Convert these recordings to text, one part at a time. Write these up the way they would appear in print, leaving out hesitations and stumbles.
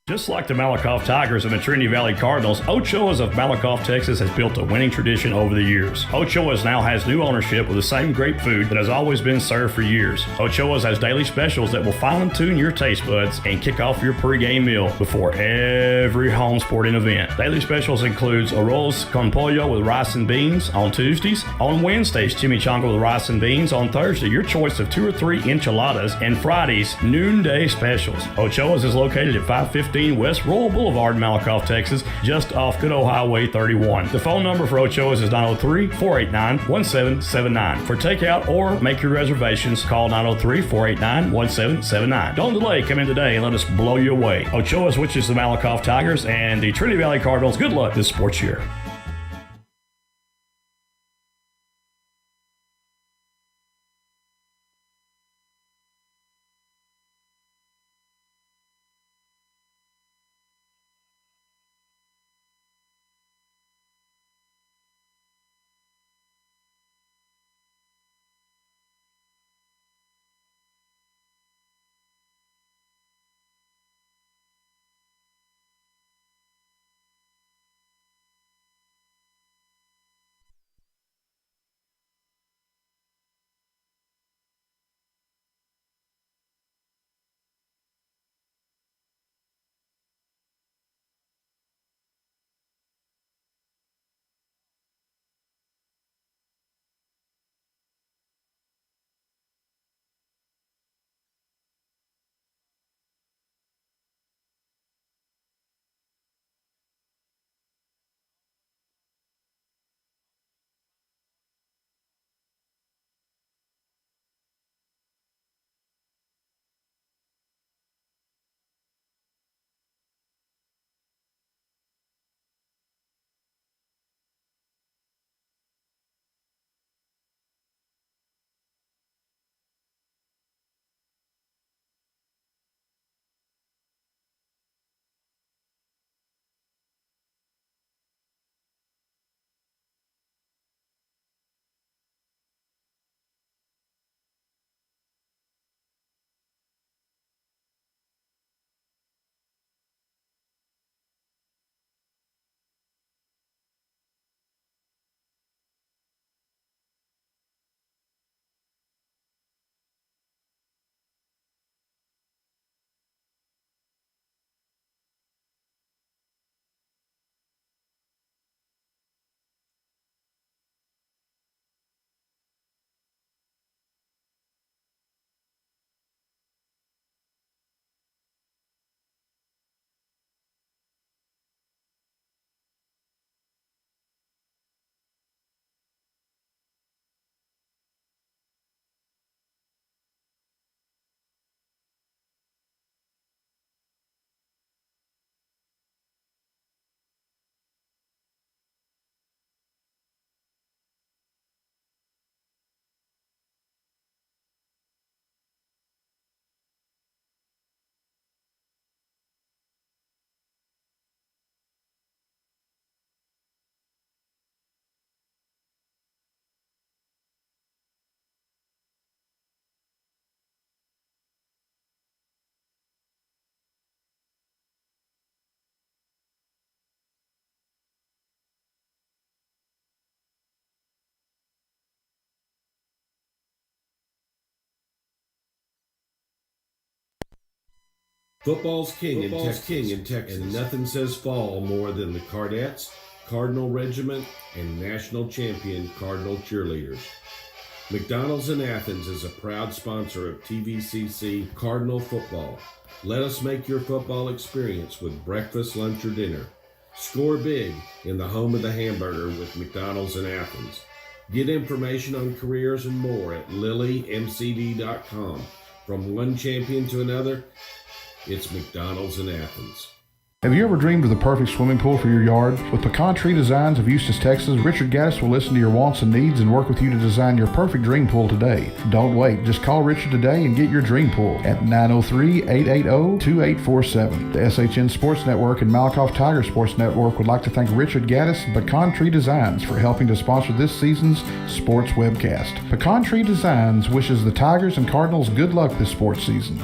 Just like the Malakoff Tigers and the Trinity Valley Cardinals, Ochoa's of Malakoff, Texas has built a winning tradition over the years. Ochoa's now has new ownership with the same great food that has always been served for years. Ochoa's has daily specials that will fine-tune your taste buds and kick off your pregame meal before every home sporting event. Daily specials includes arroz con pollo with rice and beans on Tuesdays. On Wednesdays, chimichanga with rice and beans. On Thursday, your choice of 2 or 3 enchiladas. And Fridays, noonday specials. Ochoa's is located at 515 West Royal Boulevard in Malakoff, Texas, just off Good Old Highway 31. The phone number for Ochoa's is 903-489-1779. For takeout or make your reservations, call 903-489-1779. Don't delay, come in today and let us blow you away. Ochoa's wishes the Malakoff Tigers and the Trinity Valley Cardinals good luck this sports year. Football's king in Texas, and nothing says fall more than the Cardettes, Cardinal Regiment, and national champion Cardinal cheerleaders. McDonald's in Athens is a proud sponsor of TVCC Cardinal football. Let us make your football experience with breakfast, lunch, or dinner. Score big in the home of the hamburger with McDonald's in Athens. Get information on careers and more at lilymcd.com. From one champion to another, it's McDonald's in Athens. Have you ever dreamed of the perfect swimming pool for your yard? With Pecan Tree Designs of Eustis, Texas, Richard Gaddis will listen to your wants and needs and work with you to design your perfect dream pool today. Don't wait. Just call Richard today and get your dream pool at 903-880-2847. The SHN Sports Network and Malakoff Tiger Sports Network would like to thank Richard Gaddis and Pecan Tree Designs for helping to sponsor this season's sports webcast. Pecan Tree Designs wishes the Tigers and Cardinals good luck this sports season.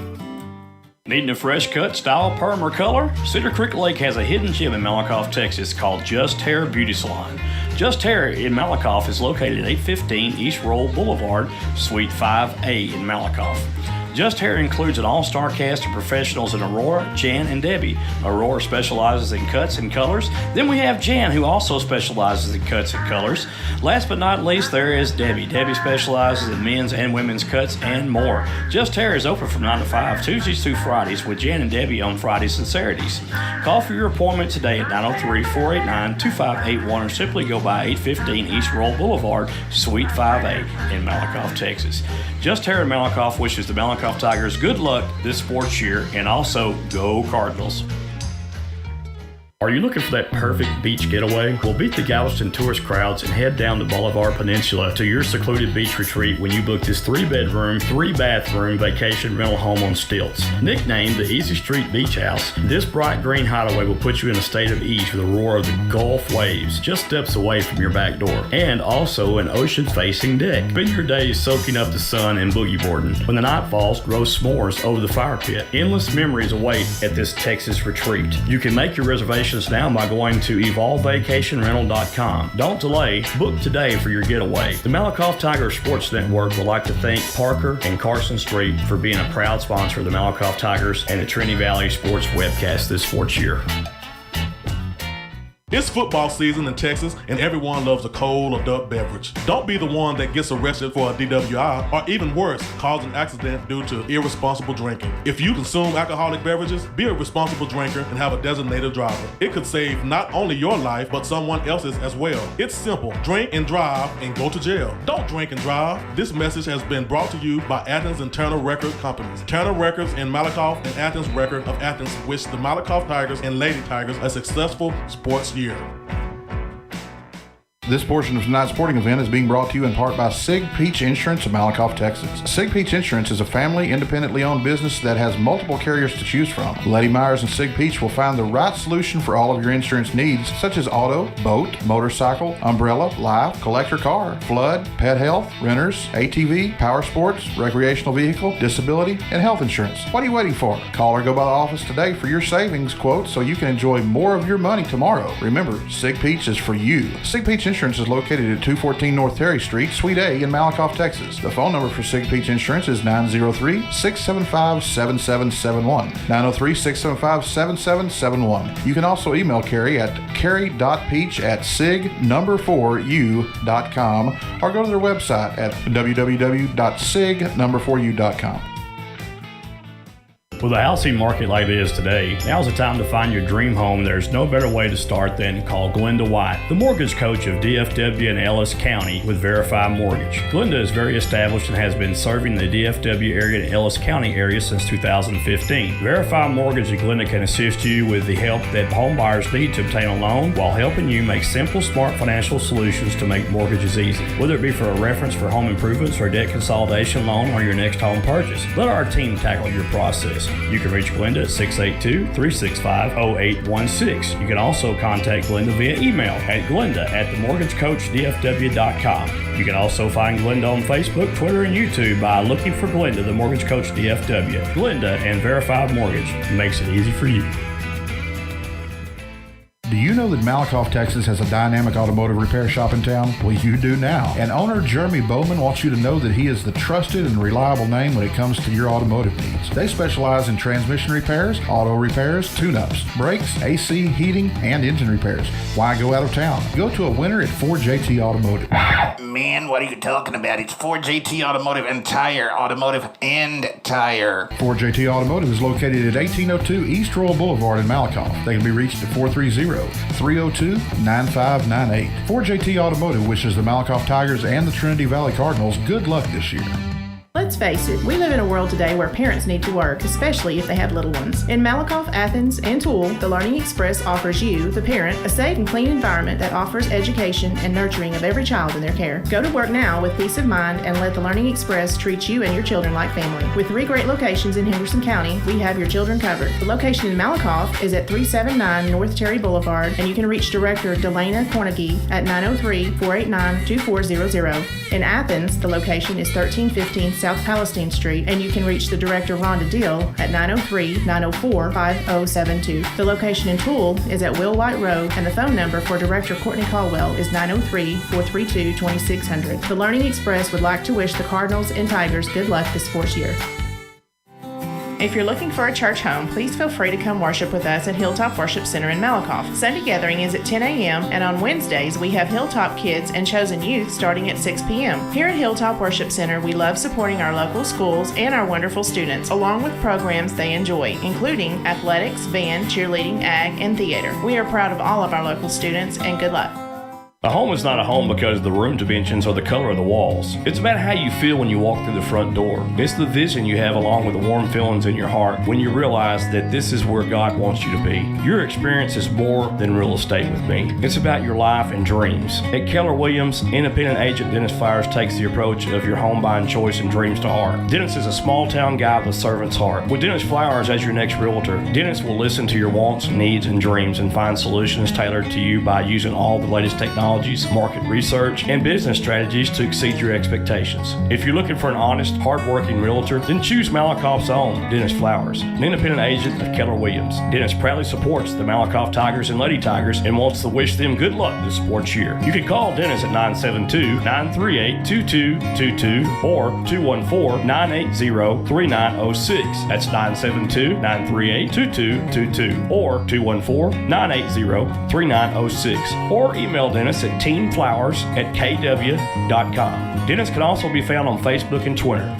Needing a fresh cut, style, perm, or color? Cedar Creek Lake has a hidden gem in Malakoff, Texas called Just Hair Beauty Salon. Just Hair in Malakoff is located at 815 East Roll Boulevard, Suite 5A in Malakoff. Just Hair includes an all-star cast of professionals in Aurora, Jan, and Debbie. Aurora specializes in cuts and colors. Then we have Jan, who also specializes in cuts and colors. Last but not least, there is Debbie. Debbie specializes in men's and women's cuts and more. Just Hair is open from 9 to 5, Tuesdays through Fridays, with Jan and Debbie on Fridays and Saturdays. Call for your appointment today at 903-489-2581 or simply go by 815 East Roll Boulevard, Suite 5A in Malakoff, Texas. Just Hair in Malakoff wishes the Malakoff Tigers good luck this sports year, and also go Cardinals. Are you looking for that perfect beach getaway? Well, beat the Galveston tourist crowds and head down the Bolivar Peninsula to your secluded beach retreat when you book this 3-bedroom, 3-bathroom vacation rental home on stilts. Nicknamed the Easy Street Beach House, this bright green hideaway will put you in a state of ease with the roar of the Gulf waves just steps away from your back door, and also an ocean-facing deck. Spend your days soaking up the sun and boogie boarding. When the night falls, roast s'mores over the fire pit. Endless memories await at this Texas retreat. You can make your reservations now by going to evolvevacationrental.com. Don't delay. Book today for your getaway. The Malakoff Tiger Sports Network would like to thank Parker and Carson Street for being a proud sponsor of the Malakoff Tigers and the Trinity Valley Sports webcast this sports year. It's football season in Texas, and everyone loves a cold adult beverage. Don't be the one that gets arrested for a DWI, or even worse, cause an accident due to irresponsible drinking. If you consume alcoholic beverages, be a responsible drinker and have a designated driver. It could save not only your life, but someone else's as well. It's simple. Drink and drive and go to jail. Don't drink and drive. This message has been brought to you by Athens and Turner Record Companies. Turner Records in Malakoff and Athens Record of Athens wish the Malakoff Tigers and Lady Tigers a successful sports year. This portion of tonight's sporting event is being brought to you in part by Sig Peach Insurance of Malakoff, Texas. Sig Peach Insurance is a family, independently owned business that has multiple carriers to choose from. Lady Myers and Sig Peach will find the right solution for all of your insurance needs, such as auto, boat, motorcycle, umbrella, life, collector car, flood, pet health, renters, ATV, power sports, recreational vehicle, disability, and health insurance. What are you waiting for? Call or go by the office today for your savings quote so you can enjoy more of your money tomorrow. Remember, Sig Peach is for you. Sig Peach Insurance is located at 214 North Terry Street, Suite A in Malakoff, Texas. The phone number for Sig Peach Insurance is 903-675-7771. 903-675-7771. You can also email Carrie at carrie.peach@sig4u.com or go to their website at www.sig4u.com. With a housing market like it is today, now's the time to find your dream home. There's no better way to start than call Glenda White, the mortgage coach of DFW and Ellis County with Verify Mortgage. Glenda is very established and has been serving the DFW area and Ellis County area since 2015. Verify Mortgage and Glenda can assist you with the help that home buyers need to obtain a loan while helping you make simple, smart financial solutions to make mortgages easy. Whether it be for a reference for home improvements or debt consolidation loan or your next home purchase, let our team tackle your process. You can reach Glenda at 682-365-0816. You can also contact Glenda via email at glenda@themortgagecoachdfw.com. You can also find Glenda on Facebook, Twitter, and YouTube by looking for Glenda, the Mortgage Coach DFW. Glenda and Verified Mortgage makes it easy for you. Do you know that Malakoff, Texas has a dynamic automotive repair shop in town? Well, you do now. And owner Jeremy Bowman wants you to know that he is the trusted and reliable name when it comes to your automotive needs. They specialize in transmission repairs, auto repairs, tune-ups, brakes, AC, heating, and engine repairs. Why go out of town? Go to a winner at 4JT Automotive. Man, what are you talking about? It's 4JT Automotive and Tire. Automotive and Tire. 4JT Automotive is located at 1802 East Royal Boulevard in Malakoff. They can be reached at 430-302-9598. 4JT Automotive wishes the Malakoff Tigers and the Trinity Valley Cardinals good luck this year. Let's face it, we live in a world today where parents need to work, especially if they have little ones. In Malakoff, Athens, and Toole, the Learning Express offers you, the parent, a safe and clean environment that offers education and nurturing of every child in their care. Go to work now with peace of mind and let the Learning Express treat you and your children like family. With 3 great locations in Henderson County, we have your children covered. The location in Malakoff is at 379 North Terry Boulevard, and you can reach Director Delana Cornegie at 903-489-2400. In Athens, the location is 1315 South Palestine Street, and you can reach the director, Rhonda Deal, at 903-904-5072. The location in Toole is at Will White Road, and the phone number for Director Courtney Caldwell is 903-432-2600. The Learning Express would like to wish the Cardinals and Tigers good luck this sports year. If you're looking for a church home, please feel free to come worship with us at Hilltop Worship Center in Malakoff. Sunday gathering is at 10 a.m. and on Wednesdays we have Hilltop Kids and Chosen Youth starting at 6 p.m. Here at Hilltop Worship Center, we love supporting our local schools and our wonderful students, along with programs they enjoy, including athletics, band, cheerleading, ag, and theater. We are proud of all of our local students, and good luck. A home is not a home because of the room dimensions or the color of the walls. It's about how you feel when you walk through the front door. It's the vision you have along with the warm feelings in your heart when you realize that this is where God wants you to be. Your experience is more than real estate with me. It's about your life and dreams. At Keller Williams, independent agent Dennis Flowers takes the approach of your home buying choice and dreams to heart. Dennis is a small town guy with a servant's heart. With Dennis Flowers as your next realtor, Dennis will listen to your wants, needs, and dreams and find solutions tailored to you by using all the latest technology, market research, and business strategies to exceed your expectations. If you're looking for an honest, hard-working realtor, then choose Malakoff's own Dennis Flowers, an independent agent of Keller Williams. Dennis proudly supports the Malakoff Tigers and Lady Tigers and wants to wish them good luck this sports year. You can call Dennis at 972-938-2222 or 214-980-3906. That's 972-938-2222 or 214-980-3906. Or email Dennis at teamflowers@kw.com. Dennis can also be found on Facebook and Twitter.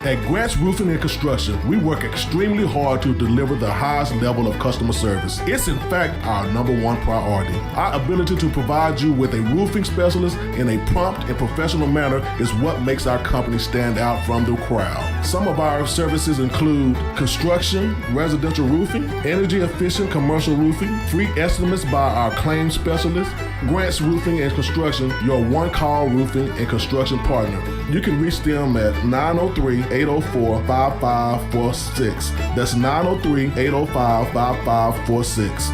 At Grant's Roofing and Construction, we work extremely hard to deliver the highest level of customer service. It's in fact our number one priority. Our ability to provide you with a roofing specialist in a prompt and professional manner is what makes our company stand out from the crowd. Some of our services include construction, residential roofing, energy efficient commercial roofing, free estimates by our claims specialist. Grant's Roofing and Construction, your one-call roofing and construction partner. You can reach them at 903-804-5546. That's 903-805-5546.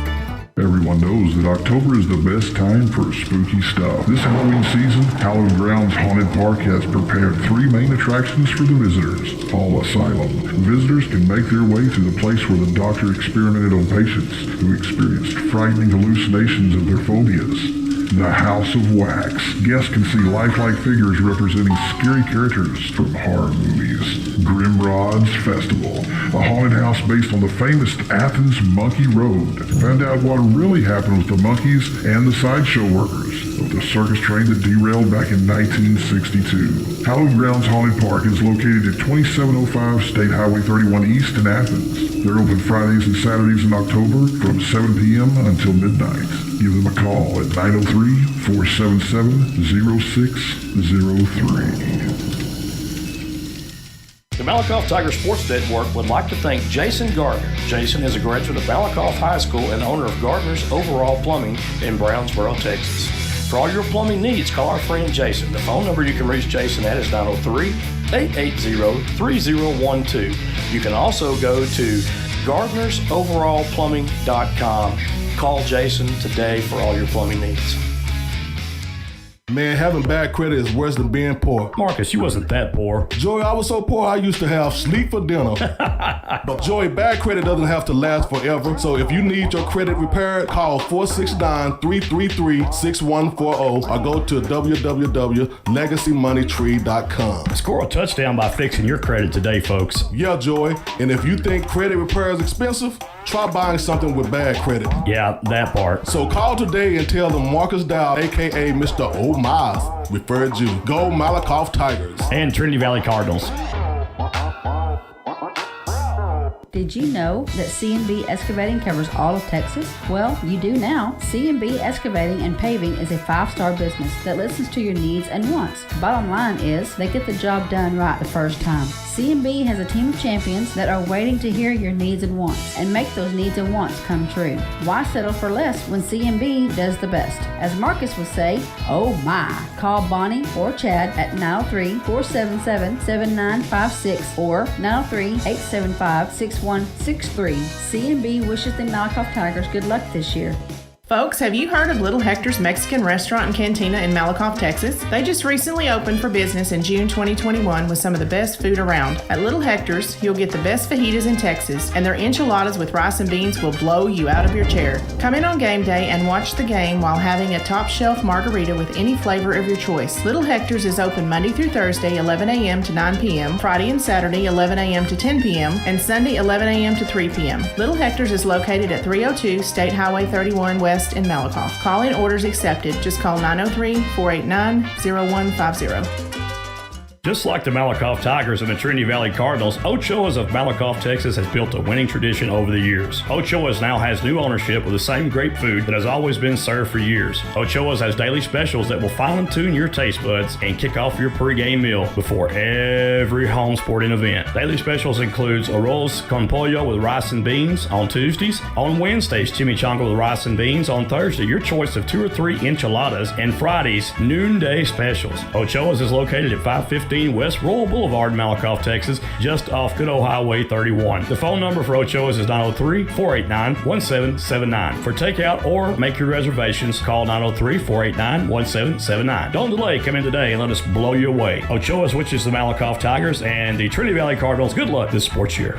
Everyone knows that October is the best time for spooky stuff. This Halloween season, Hallowed Grounds Haunted Park has prepared 3 main attractions for the visitors. Fall Asylum. Visitors can make their way to the place where the doctor experimented on patients who experienced frightening hallucinations of their phobias. The House of Wax. Guests can see lifelike figures representing scary characters from horror movies. Grimrod's Festival, a haunted house based on the famous Athens Monkey Road. Find out what really happened with the monkeys and the sideshow workers of the circus train that derailed back in 1962. Hallowed Grounds Haunted Park is located at 2705 State Highway 31 East in Athens. They're open Fridays and Saturdays in October from 7 p.m. until midnight. Give them a call at 903-477-0603. The Malakoff Tiger Sports Network would like to thank Jason Gardner. Jason is a graduate of Malakoff High School and owner of Gardner's Overall Plumbing in Brownsboro, Texas. For all your plumbing needs, call our friend Jason. The phone number you can reach Jason at is 903-880-3012. You can also go to gardnersoverallplumbing.com. Call Jason today for all your plumbing needs. Man, having bad credit is worse than being poor. Marcus, you wasn't that poor. Joey, I was so poor I used to have sleep for dinner. But Joey, bad credit doesn't have to last forever. So if you need your credit repaired, call 469-333-6140 or go to www.legacymoneytree.com. Score a touchdown by fixing your credit today, folks. Yeah, Joey. And if you think credit repair is expensive, try buying something with bad credit. Yeah, that part. So call today and tell them Marcus Dow, aka Mr. O'Miles, referred you. Go Malakoff Tigers. And Trinity Valley Cardinals. Did you know that C&B Excavating covers all of Texas? Well, you do now. C&B Excavating and Paving is a 5-star business that listens to your needs and wants. Bottom line is, they get the job done right the first time. C&B has a team of champions that are waiting to hear your needs and wants and make those needs and wants come true. Why settle for less when C&B does the best? As Marcus would say, oh my. Call Bonnie or Chad at 903-477-7956 or 903-875-6163. C&B wishes the Malakoff Tigers good luck this year. Folks, have you heard of Little Hector's Mexican Restaurant and Cantina in Malakoff, Texas? They just recently opened for business in June 2021 with some of the best food around. At Little Hector's, you'll get the best fajitas in Texas, and their enchiladas with rice and beans will blow you out of your chair. Come in on game day and watch the game while having a top shelf margarita with any flavor of your choice. Little Hector's is open Monday through Thursday, 11 a.m. to 9 p.m., Friday and Saturday, 11 a.m. to 10 p.m., and Sunday, 11 a.m. to 3 p.m. Little Hector's is located at 302 State Highway 31 West in Malakoff. Call-in orders accepted. Just call 903-489-0150. Just like the Malakoff Tigers and the Trinity Valley Cardinals, Ochoa's of Malakoff, Texas has built a winning tradition over the years. Ochoa's now has new ownership with the same great food that has always been served for years. Ochoa's has daily specials that will fine-tune your taste buds and kick off your pregame meal before every home sporting event. Daily specials includes arroz con pollo with rice and beans on Tuesdays. On Wednesdays, chimichanga with rice and beans. On Thursday, your choice of 2 or 3 enchiladas. And Fridays, noonday specials. Ochoa's is located at 515 West Royal Boulevard, Malakoff, Texas, just off Good Old Highway 31. The phone number for Ochoa's is 903-489-1779. For takeout or make your reservations, call 903-489-1779. Don't delay. Come in today and let us blow you away. Ochoa's, which is the Malakoff Tigers, and the Trinity Valley Cardinals. Good luck this sports year.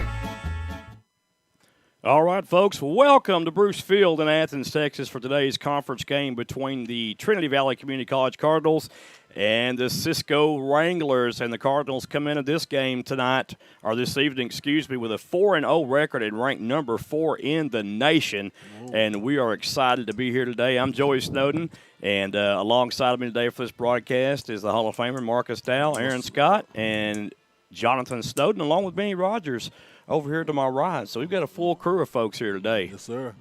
All right, folks, welcome to Bruce Field in Athens, Texas for today's conference game between the Trinity Valley Community College Cardinals and the Cisco Wranglers. And the Cardinals come into this game tonight, or this evening, with a 4-0 record and ranked number 4 in the nation. And we are excited to be here today. I'm Joey Snowden, and alongside me today for this broadcast is the Hall of Famer Marcus Dow, Aaron Scott, and Jonathan Snowden, along with Benny Rogers over here to my right. So we've got a full crew of folks here today. Yes, sir.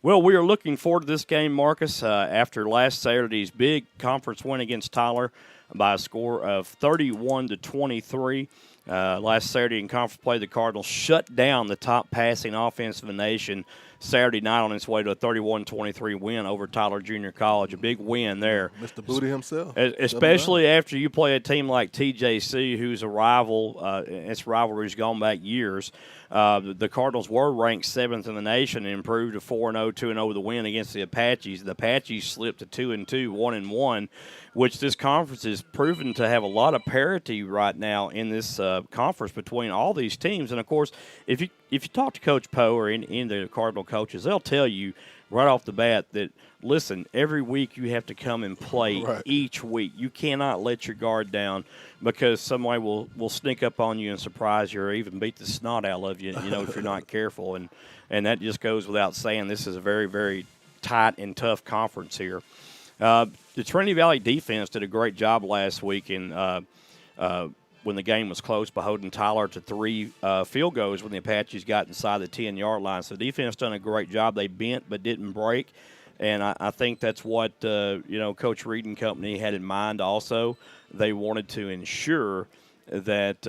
Well, we are looking forward to this game, Marcus, after last Saturday's big conference win against Tyler by a score of 31-23. Last Saturday in conference play, the Cardinals shut down the top passing offense of the nation Saturday night on its way to a 31-23 win over Tyler Junior College. A big win there. Mr. Booty himself. Especially after you play a team like TJC, who's a rival. Its rivalry's gone back years. The Cardinals were ranked 7th in the nation and improved to 4-0, 2-0 with a win against the Apaches. The Apaches slipped to 2-2, 1-1, which this conference is proven to have a lot of parity right now in this conference between all these teams. And, of course, if you talk to Coach Poe or any of the Cardinal coaches, they'll tell you right off the bat that, listen, every week you have to come and play each week. You cannot let your guard down because somebody will sneak up on you and surprise you or even beat the snot out of you, if you're not careful. And that just goes without saying. This is a very, very tight and tough conference here. The Trinity Valley defense did a great job last week in when the game was close by holding Tyler to 3 field goals when the Apaches got inside the 10-yard line. So the defense done a great job. They bent but didn't break. And I think that's what, Coach Reed and company had in mind also. They wanted to ensure that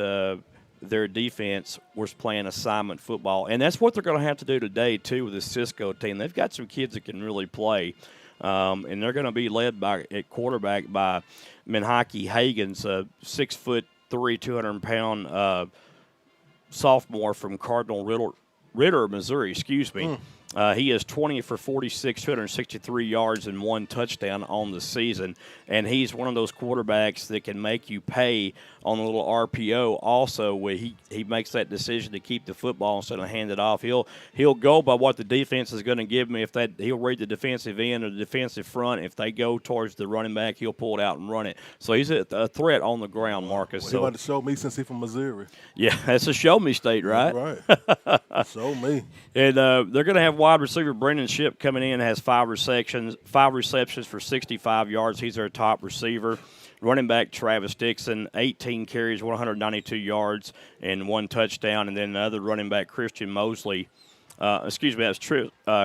their defense was playing assignment football. And that's what they're going to have to do today, too, with the Cisco team. They've got some kids that can really play. And they're going to be led at quarterback by Menhaki Hagens, a 6'3", 200-pound sophomore from Cardinal Ritter, Missouri, He is 20 for 46, 263 yards and 1 touchdown on the season. And he's one of those quarterbacks that can make you pay on a little RPO also, where he makes that decision to keep the football instead of hand it off. He'll go by what the defense is going to give me. He'll read the defensive end or the defensive front. If they go towards the running back, he'll pull it out and run it. So he's a threat on the ground, Marcus. Well, he wanted to show me since he's from Missouri. Yeah, that's a show me state, right? Right. Show me. And they're going to have wide receiver Brendan Shipp coming in, has 5 receptions for 65 yards. He's their top receiver. Running back Travis Dixon, 18 carries, 192 yards, and 1 touchdown. And then another running back, Christian Mosley.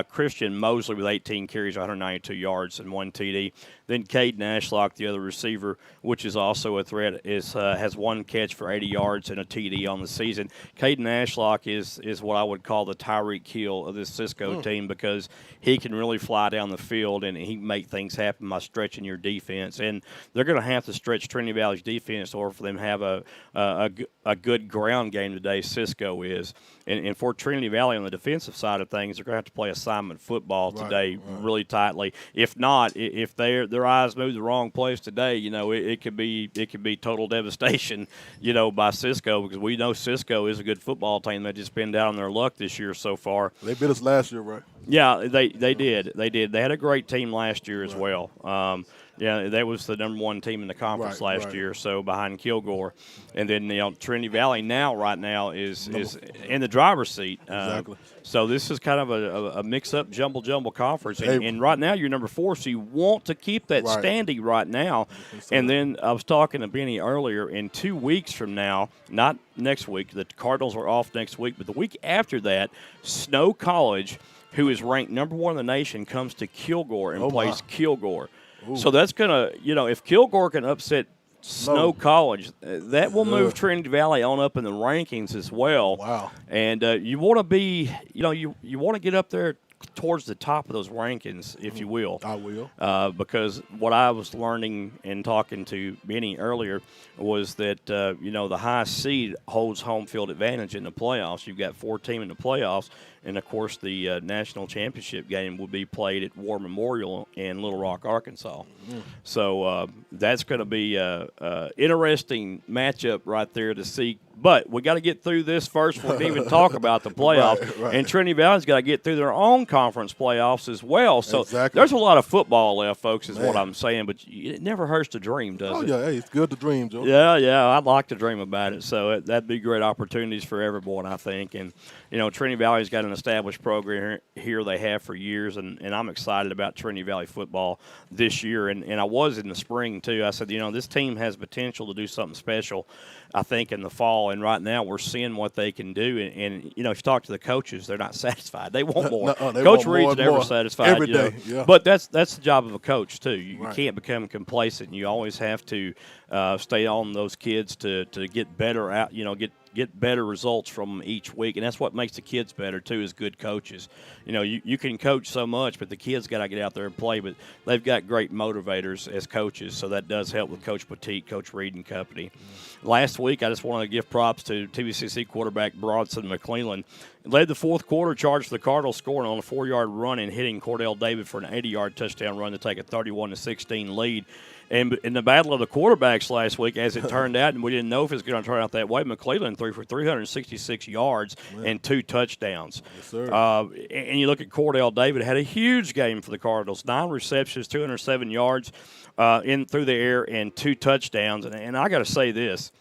Christian Mosley with 18 carries, 192 yards, and 1 TD. Then Caden Ashlock, the other receiver, which is also a threat, has 1 catch for 80 yards and a TD on the season. Caden Ashlock is what I would call the Tyreek Hill of this Cisco team because he can really fly down the field and he can make things happen by stretching your defense. And they're going to have to stretch Trinity Valley's defense in order for them to have a good ground game today, Cisco is. And for Trinity Valley on the defensive side of things, they're going to have to play assignment football today really tightly. If not, if their eyes move the wrong place today, it could be total devastation, by Cisco, because we know Cisco is a good football team. They've just been down on their luck this year so far. They beat us last year, right? Yeah, they did. They did. They had a great team last year as well. Yeah, that was the number one team in the conference last year, so behind Kilgore. And then Trinity Valley right now is in the driver's seat. Exactly. So this is kind of a mix-up, jumble conference. And right now you're number 4, so you want to keep that standing right now. And then I was talking to Benny earlier, in 2 weeks from now, not next week, the Cardinals are off next week, but the week after that, Snow College, who is ranked number 1 in the nation, comes to Kilgore and plays Kilgore. Ooh. So that's going to, if Kilgore can upset Snow College, that will move Trinity Valley on up in the rankings as well. Wow. And you want to be, you want to get up there towards the top of those rankings, if you will. I will. Because what I was learning and talking to Benny earlier was that, the highest seed holds home field advantage in the playoffs. You've got 4 teams in the playoffs. And, of course, the national championship game will be played at War Memorial in Little Rock, Arkansas. Mm. So that's going to be an interesting matchup right there to see. But we got to get through this first. We didn't even talk about the playoffs. Right. And Trinity Valley's got to get through their own conference playoffs as well. So there's a lot of football left, folks, is what I'm saying. But it never hurts to dream, does it? Oh, yeah. Hey, it's good to dream, Joe. Yeah. I'd like to dream about it. So that'd be great opportunities for everyone, I think. And, Trinity Valley's got an established program here they have for years, and I'm excited about Trinity Valley football this year. And I was in the spring, too. I said, this team has potential to do something special, I think, in the fall. And right now we're seeing what they can do. And if you talk to the coaches, they're not satisfied. They want more. Coach Reed's never satisfied. Every day, yeah. But that's the job of a coach, too. You can't become complacent. You always have to stay on those kids to get better out, get better results from them each week. And that's what makes the kids better, too, is good coaches. You can coach so much, but the kids got to get out there and play. But they've got great motivators as coaches, so that does help with Coach Petit, Coach Reed and company. Last week, I just wanted to give props to TVCC quarterback Bronson McClellan. Led the fourth quarter, charged for the Cardinals, scoring on a 4-yard run and hitting Cordell David for an 80-yard touchdown run to take a 31-16 lead. And in the battle of the quarterbacks last week, as it turned out, and we didn't know if it was going to turn out that way, McClellan threw for 366 yards and 2 touchdowns. Yes, sir. And you look at Cordell David, had a huge game for the Cardinals, 9 receptions, 207 yards in through the air, and 2 touchdowns. And I got to say this.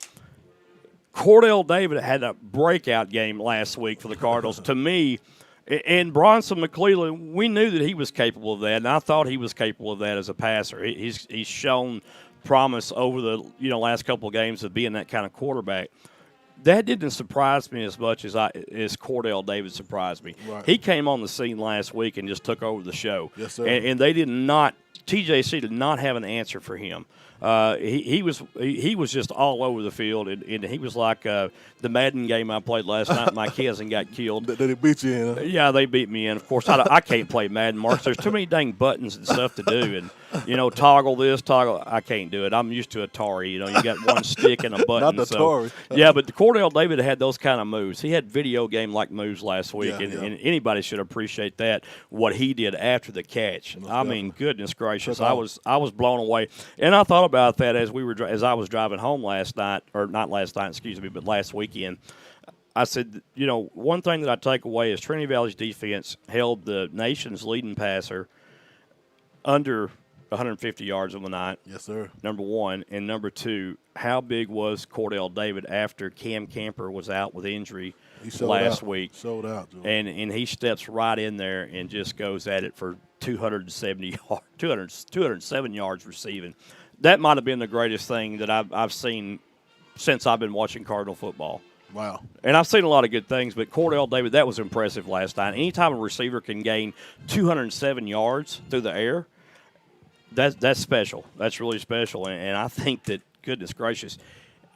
Cordell David had a breakout game last week for the Cardinals. To me, and Bronson McClellan, we knew that he was capable of that, and I thought he was capable of that as a passer. He's shown promise over the last couple of games of being that kind of quarterback. That didn't surprise me as much as Cordell David surprised me. Right. He came on the scene last week and just took over the show. Yes, sir. And they did not – TJC did not have an answer for him. He was just all over the field, and he was like the Madden game I played last night. My cousin got killed. Did they beat you in? Huh? Yeah, they beat me in. Of course, I can't play Madden, Mark. There's too many dang buttons and stuff to do, and toggle this, toggle. I can't do it. I'm used to Atari. You got one stick and a button. Not Atari. Yeah, but Cordell David had those kind of moves. He had video game like moves last week, and anybody should appreciate that. What he did after the catch. I mean, goodness gracious, I was blown away, and I thought about that as I was driving home last night, or not last night, excuse me, but last weekend. I said, one thing that I take away is Trinity Valley's defense held the nation's leading passer under 150 yards on the night. Yes, sir. Number one. And number two, how big was Cordell David after Cam Camper was out with injury last week? Sold out, Joe. And he steps right in there and just goes at it for 207 yards receiving. That might have been the greatest thing that I've seen since I've been watching Cardinal football. Wow. And I've seen a lot of good things, but Cordell David, that was impressive last night. Anytime a receiver can gain 207 yards through the air, that's special. That's really special. And I think that, goodness gracious,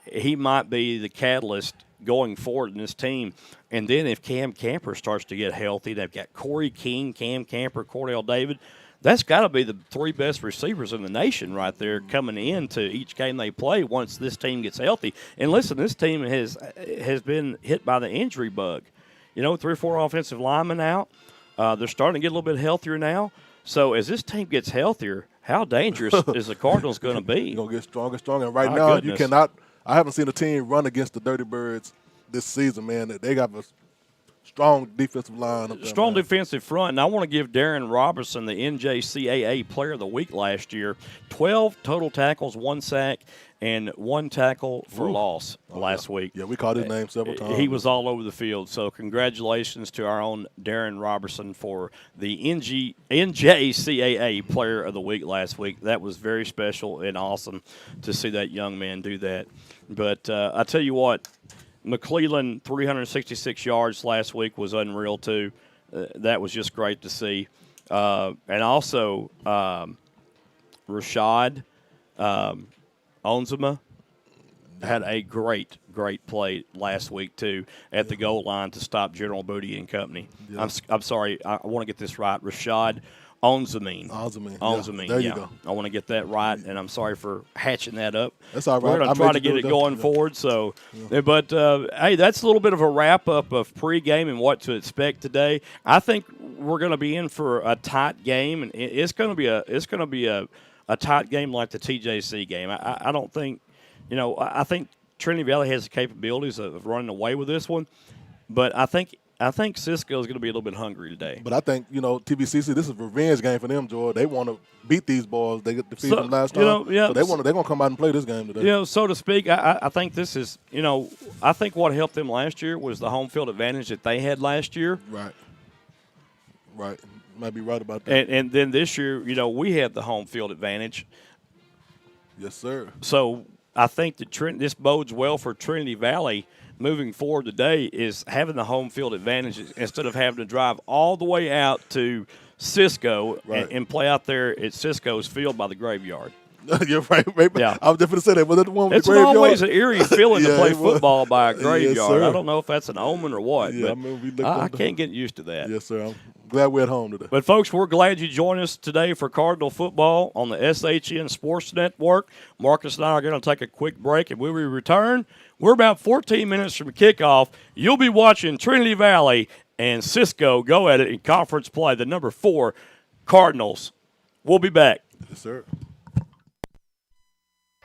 he might be the catalyst going forward in this team. And then if Cam Camper starts to get healthy, they've got Corey King, Cam Camper, Cordell David. That's got to be the 3 best receivers in the nation right there coming into each game they play once this team gets healthy. And listen, this team has been hit by the injury bug. 3 or 4 offensive linemen out. They're starting to get a little bit healthier now. So as this team gets healthier, how dangerous is the Cardinals going to be? You're going to get stronger and stronger. And right My now, goodness. you cannot – I haven't seen a team run against the Dirty Birds this season, man. They got a strong defensive line. Up there, Strong man. defensive front, and I want to give Darren Robertson the NJCAA Player of the Week last year. 12 total tackles, 1 sack, and 1 tackle for loss last week. Yeah, we called his name several times. He was all over the field. So congratulations to our own Darren Robertson for the NJCAA Player of the Week last week. That was very special and awesome to see that young man do that. But I tell you what, McClellan, 366 yards last week was unreal too. That was just great to see. And also Rashad Onzema had a great play last week too at the goal line to stop General Booty and company. Yeah. I'm sorry, I want to get this right. Rashad Onzemine. There you go. I want to get that right, and I'm sorry for hatching that up. That's all right. We're going to try to get it going forward. So, but hey, that's a little bit of a wrap up of pregame and what to expect today. I think we're going to be in for a tight game, and it's going to be a tight game like the TJC game. I don't think, I think Trinity Valley has the capabilities of running away with this one, but I think Cisco is going to be a little bit hungry today. But I think, TVCC, this is a revenge game for them, George. They want to beat these boys. They get defeated them last time. So they're going to come out and play this game today. So to speak, I think this is, I think what helped them last year was the home field advantage that they had last year. Right. Might be right about that. And then this year, we had the home field advantage. Yes, sir. So I think that this bodes well for Trinity Valley moving forward today, is having the home field advantage instead of having to drive all the way out to Cisco and play out there at Cisco's field by the graveyard. You're right. Yeah. I was just going to say that. Was that the one with it's the graveyard? always an eerie feeling to play football by a graveyard. Yes, I don't know if that's an omen or what, but I can't get used to that. Yes, sir. I'm glad we're at home today. But, folks, we're glad you joined us today for Cardinal Football on the SHN Sports Network. Marcus and I are going to take a quick break, and when we return, we're about 14 minutes from kickoff. You'll be watching Trinity Valley and Cisco go at it in conference play, the number 4 Cardinals. We'll be back. Yes, sir.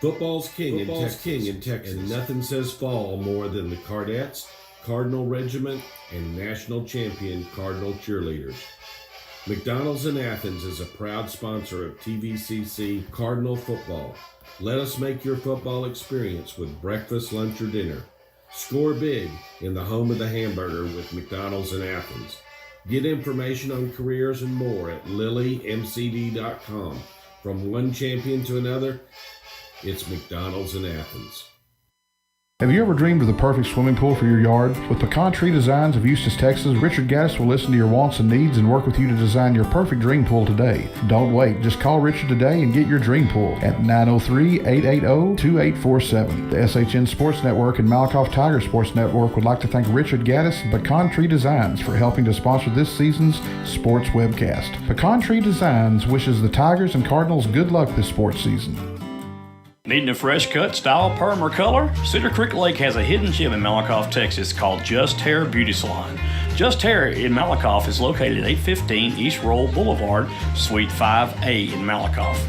Football's king in Texas, and nothing says fall more than the Cardettes, Cardinal Regiment, and national champion Cardinal cheerleaders. McDonald's in Athens is a proud sponsor of TVCC Cardinal football. Let us make your football experience with breakfast, lunch, or dinner. Score big in the home of the hamburger with McDonald's in Athens. Get information on careers and more at lilymcd.com. From one champion to another, it's McDonald's in Athens. Have you ever dreamed of the perfect swimming pool for your yard? With Pecan Tree Designs of Eustis, Texas, Richard Gaddis will listen to your wants and needs and work with you to design your perfect dream pool today. Don't wait. Just call Richard today and get your dream pool at 903-880-2847. The SHN Sports Network and Malakoff Tiger Sports Network would like to thank Richard Gaddis and Pecan Tree Designs for helping to sponsor this season's sports webcast. Pecan Tree Designs wishes the Tigers and Cardinals good luck this sports season. Needing a fresh cut, style, perm, or color? Cedar Creek Lake has a hidden gem in Malakoff, Texas called Just Hair Beauty Salon. Just Hair in Malakoff is located at 815 East Roll Boulevard, Suite 5A in Malakoff.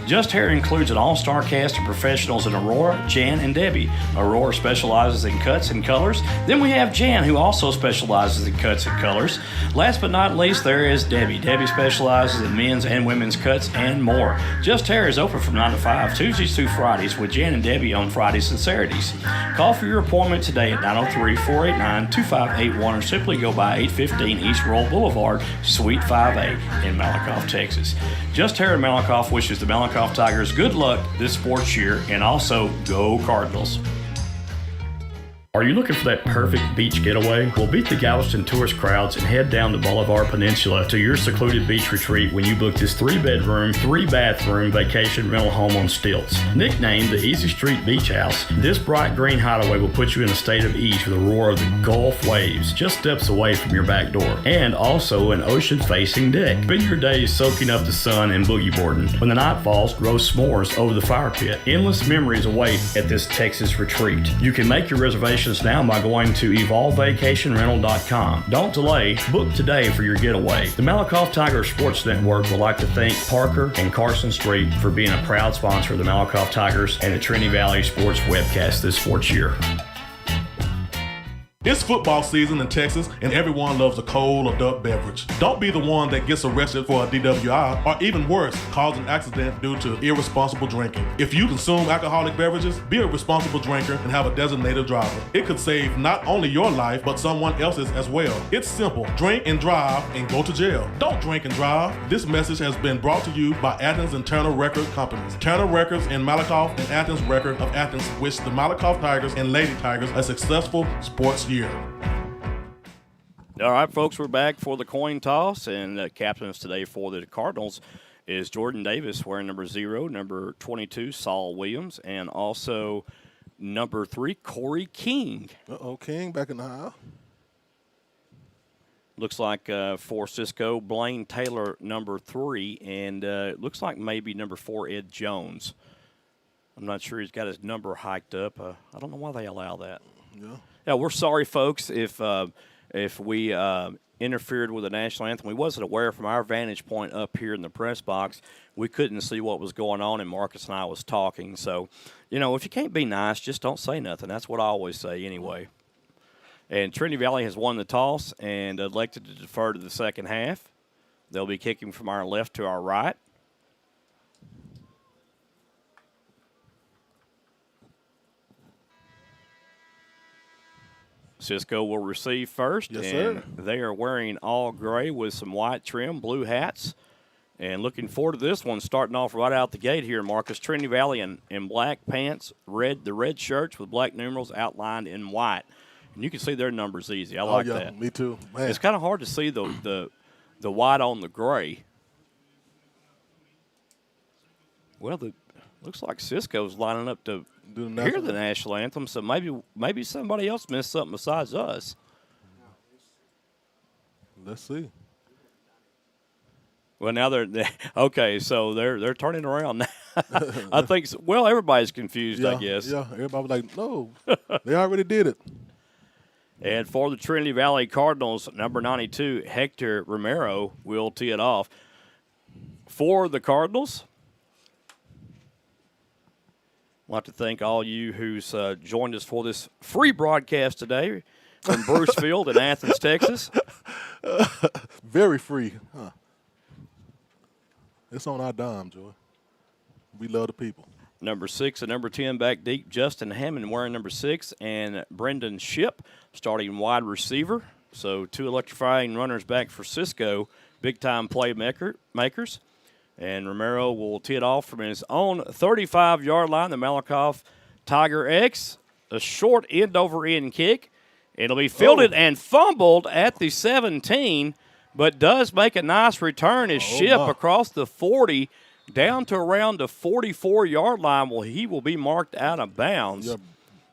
Just Hair includes an all-star cast of professionals in Aurora, Jan, and Debbie. Aurora specializes in cuts and colors. Then we have Jan, who also specializes in cuts and colors. Last but not least, there is Debbie. Debbie specializes in men's and women's cuts and more. Just Hair is open from 9 to 5, Tuesdays through Fridays, with Jan and Debbie on Fridays and Saturdays. Call for your appointment today at 903-489-2581 or simply go by 815 East Roll Boulevard, Suite 5A in Malakoff, Texas. Just Hair in Malakoff wishes the Malakoff Tigers good luck this sports year, and also go Cardinals. Are you looking for that perfect beach getaway? Well, beat the Galveston tourist crowds and head down the Bolivar Peninsula to your secluded beach retreat when you book this 3-bedroom, 3-bathroom vacation rental home on stilts. Nicknamed the Easy Street Beach House, this bright green hideaway will put you in a state of ease with the roar of the Gulf waves just steps away from your back door, and also an ocean-facing deck. Spend your days soaking up the sun and boogie boarding. When the night falls, roast s'mores over the fire pit. Endless memories await at this Texas retreat. You can make your reservation reservations now by going to evolvevacationrental.com. Don't delay. Book today for your getaway. The Malakoff Tiger Sports Network would like to thank Parker and Carson Street for being a proud sponsor of the Malakoff Tigers and the Trinity Valley Sports webcast this sports year. It's football season in Texas, and everyone loves a cold adult beverage. Don't be the one that gets arrested for a DWI, or even worse, cause an accident due to irresponsible drinking. If you consume alcoholic beverages, be a responsible drinker and have a designated driver. It could save not only your life, but someone else's as well. It's simple. Drink and drive and go to jail. Don't drink and drive. This message has been brought to you by Athens and Turner Record Companies. Turner Records and Malakoff and Athens Record of Athens wish the Malakoff Tigers and Lady Tigers a successful sports year. All right, folks, we're back for the coin toss, and captains today for the Cardinals is Jordan Davis wearing number 0, number 22, Saul Williams, and also number 3, Corey King. King back in the aisle. Looks like for Cisco, Blaine Taylor, number 3, and it looks like maybe number 4, Ed Jones. I'm not sure he's got his number hiked up. I don't know why they allow that. Yeah, we're sorry, folks, if we interfered with the national anthem. We wasn't aware from our vantage point up here in the press box. We couldn't see what was going on, and Marcus and I was talking. So, if you can't be nice, just don't say nothing. That's what I always say anyway. And Trinity Valley has won the toss and elected to defer to the second half. They'll be kicking from our left to our right. Cisco will receive first. Yes, and sir. They are wearing all gray with some white trim, blue hats. And looking forward to this one, starting off right out the gate here, Marcus. Trinity Valley in black pants, the red shirts with black numerals outlined in white. And you can see their numbers easy. I like that. Me too. Man. It's kind of hard to see the white on the gray. Well, looks like Cisco's lining up to hear the national anthem, so maybe somebody else missed something besides us. Let's see. Well, now they're okay. So they're turning around now. I think. Well, everybody's confused. I guess. Yeah. Everybody was like, no, they already did it. And for the Trinity Valley Cardinals, number 92, Hector Romero will tee it off. For the Cardinals, I'd like to thank all you who's joined us for this free broadcast today from Bruce Field in Athens, Texas. Very free. Huh. It's on our dime, Joy. We love the people. Number 6 and number 10 back deep, Justin Hammond wearing number 6, and Brendan Shipp starting wide receiver. So 2 electrifying runners back for Cisco, big-time playmakers. And Romero will tee it off from his own 35-yard line, the Malakoff Tiger X, a short end-over-end kick. It'll be fielded and fumbled at the 17, but does make a nice return as Shipp across the 40 down to around the 44-yard line. Well, he will be marked out of bounds. Yep.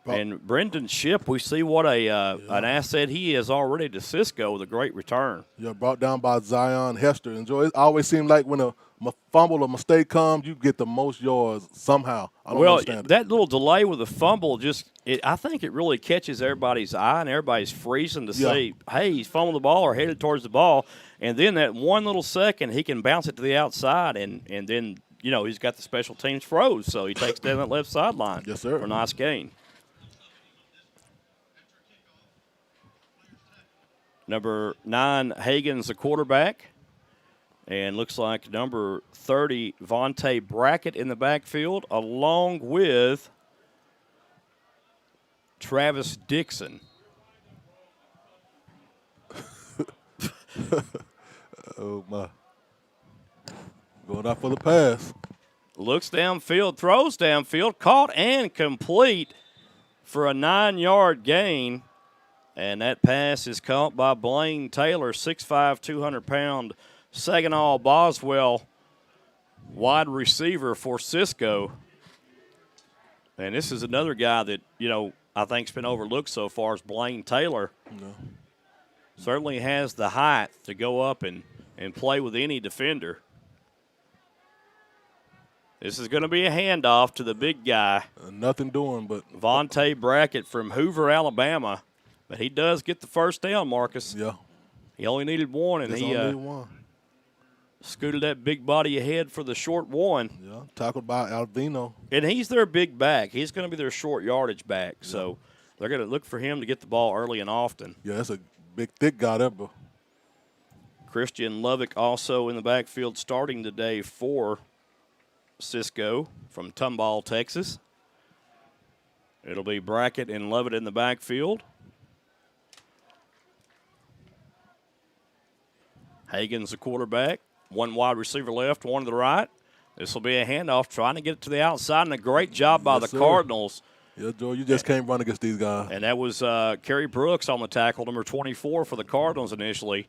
And Brendan Shipp, we see what an asset he is already to Cisco with a great return. Yeah, brought down by Zion Hester. And Joy, it always seems like when a fumble or mistake comes, you get the most yards somehow. I don't understand that little delay with the fumble I think it really catches everybody's eye, and everybody's freezing to see, hey, he's fumbled the ball or headed towards the ball. And then that one little second, he can bounce it to the outside, and then, he's got the special teams froze, so he takes down that left sideline. Yes, sir. For a nice gain. Number 9, Hagen's the quarterback. And looks like number 30, Vontae Brackett in the backfield, along with Travis Dixon. Oh, my. Going out for the pass. Looks downfield, throws downfield, caught and complete for a 9-yard gain. And that pass is caught by Blaine Taylor, 6'5", 200-pound Saginaw Boswell wide receiver for Cisco. And this is another guy that, I think's been overlooked so far is Blaine Taylor. No. Certainly has the height to go up and play with any defender. This is going to be a handoff to the big guy. Nothing doing but. Vontae Brackett from Hoover, Alabama. But he does get the first down, Marcus. Yeah. He only needed one, and he only one. scooted that big body ahead for the short one. Yeah, tackled by Alvino. And he's their big back. He's going to be their short yardage back. Yeah. So they're going to look for him to get the ball early and often. Yeah, that's a big, thick guy there, bro. Christian Lovick also in the backfield starting today for Cisco from Tomball, Texas. It'll be Brackett and Lovett in the backfield. Hagan's the quarterback. One wide receiver left, one to the right. This will be a handoff, trying to get it to the outside, and a great job by the Cardinals. Yeah, Joe, you just can't run against these guys. And that was Kerry Brooks on the tackle, number 24 for the Cardinals initially.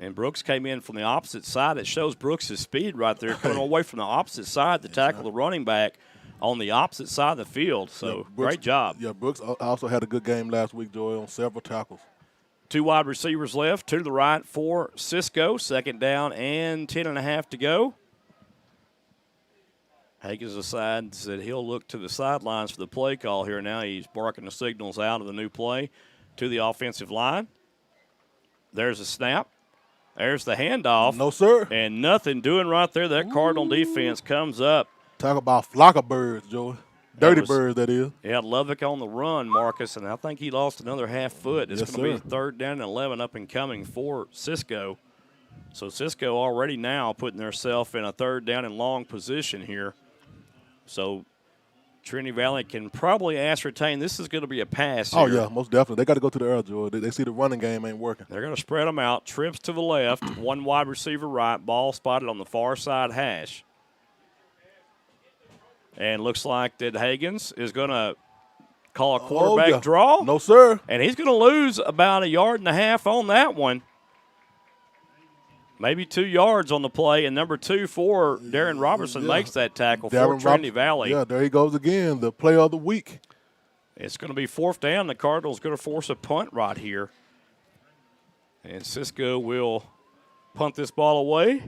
And Brooks came in from the opposite side. It shows Brooks' speed right there, coming away from the opposite side to tackle the running back on the opposite side of the field. So, Brooks, great job. Yeah, Brooks also had a good game last week, Joey, on several tackles. Two wide receivers left, two to the right for Cisco. Second down and 10.5 to go. Hagan's decides that he'll look to the sidelines for the play call here now. He's barking the signals out of the new play to the offensive line. There's a snap. There's the handoff. No, sir. And nothing doing right there. That Cardinal defense comes up. Talk about flock of birds, Joey. Dirty birds, that is. Yeah, Lovick on the run, Marcus, and I think he lost another half foot. It's going to be third down and 11 up and coming for Cisco. So Cisco already now putting themselves in a third down and long position here. So Trinity Valley can probably ascertain this is going to be a pass here. Oh, yeah, most definitely. They got to go to the air, Joey. They see the running game ain't working. They're going to spread them out. Trips to the left, one wide receiver right, ball spotted on the far side hash. And looks like that Hagens is going to call a quarterback draw. No, sir. And he's going to lose about 1.5 yards on that one. Maybe 2 yards on the play. And number 2 for Darren Robertson makes that tackle for Trinity Valley. Yeah, there he goes again, the play of the week. It's going to be fourth down. The Cardinals going to force a punt right here. And Cisco will punt this ball away.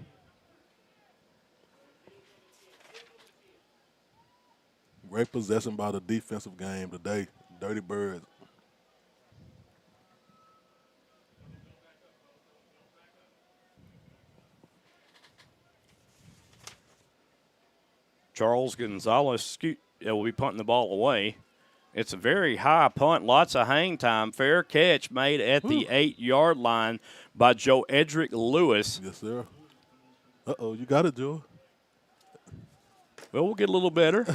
Great possession by the defensive game today. Dirty Birds. Charles Gonzalez will be punting the ball away. It's a very high punt, lots of hang time. Fair catch made at the 8-yard line by Joe Edric Lewis. Yes, sir. Uh-oh, you got it, Joe. Well, we'll get a little better.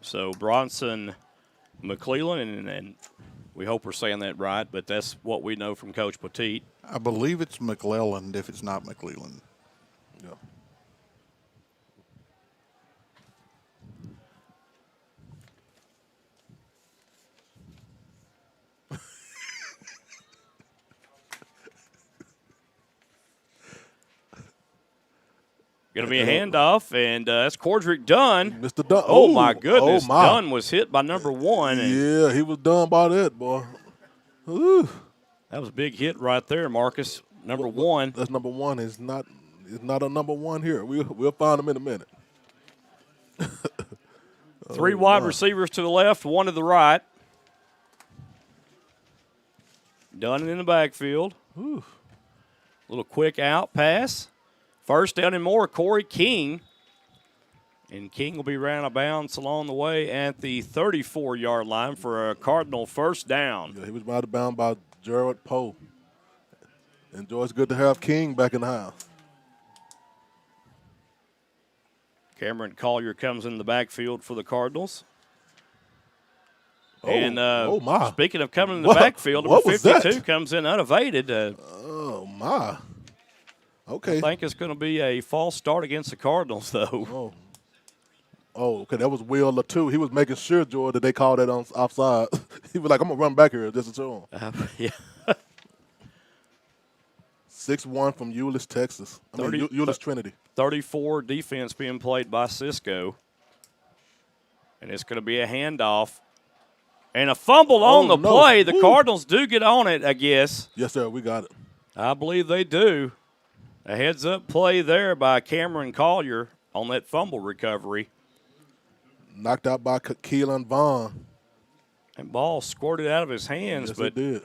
So Bronson McClellan, and we hope we're saying that right, but that's what we know from Coach Petit. I believe it's McClellan if it's not McClellan. Yeah. Going to be a handoff, and that's Cordrick Dunn. Mr. Dunn. Oh, my goodness. Oh, my. Dunn was hit by number 1. Yeah, he was done by that, boy. Ooh. That was a big hit right there, Marcus. Number 1. That's number 1. It's not a number 1 here. We'll find him in a minute. 3 wide receivers to the left, 1 to the right. Dunn in the backfield. Ooh. Little quick out pass. First down and more, Corey King. And King will be ran out of bounds along the way at the 34-yard line for a Cardinal first down. Yeah, he was out of bounds by Gerald Poe. And Joe, it's good to have King back in the house. Cameron Collier comes in the backfield for the Cardinals. Oh, and my. Speaking of coming in the backfield, number 52 comes in unabated. Oh, my. Okay. I think it's going to be a false start against the Cardinals, though. Oh, okay. That was Will Latu. He was making sure, George, that they called that on offside. He was like, I'm going to run back here just to show him. Yeah. 6-1 from Euless, Texas. Euless Trinity. 34 defense being played by Cisco. And it's going to be a handoff. And a fumble on the play. The Cardinals do get on it, I guess. Yes, sir. We got it. I believe they do. A heads-up play there by Cameron Collier on that fumble recovery. Knocked out by Keelan Vaughn. And ball squirted out of his hands, Yes, but it did.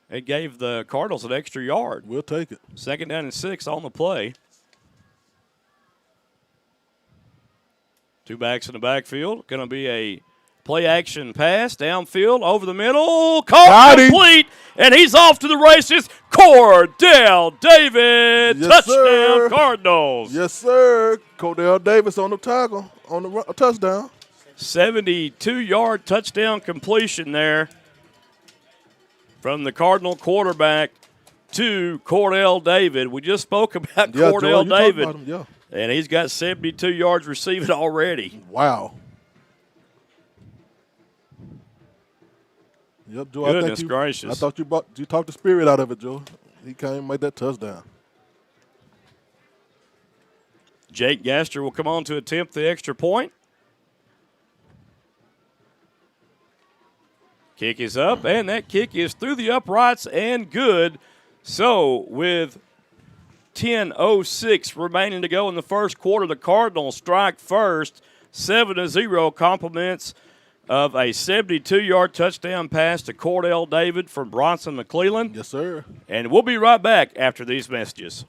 it gave the Cardinals an extra yard. We'll take it. 2nd down and 6 on the play. 2 backs in the backfield. Going to be a play-action pass downfield over the middle. Caught complete, and he's off to the races. Cordell David, Yes, touchdown sir. Cardinals. Yes, sir. Cordell Davis on the tackle on the touchdown. 72-yard touchdown completion there from the Cardinal quarterback to Cordell David. We just spoke about Cordell Joy, David, about him, and he's got 72 yards receiving already. Wow. Yep, Joe. Goodness gracious. I thought you talked the spirit out of it, Joe. He came and made that touchdown. Jake Gaster will come on to attempt the extra point. Kick is up, and that kick is through the uprights and good. So with 10:06 remaining to go in the first quarter, the Cardinals strike first, 7-0, compliments of a 72-yard touchdown pass to Cordell David from Bronson McClellan. Yes, sir. And we'll be right back after these messages.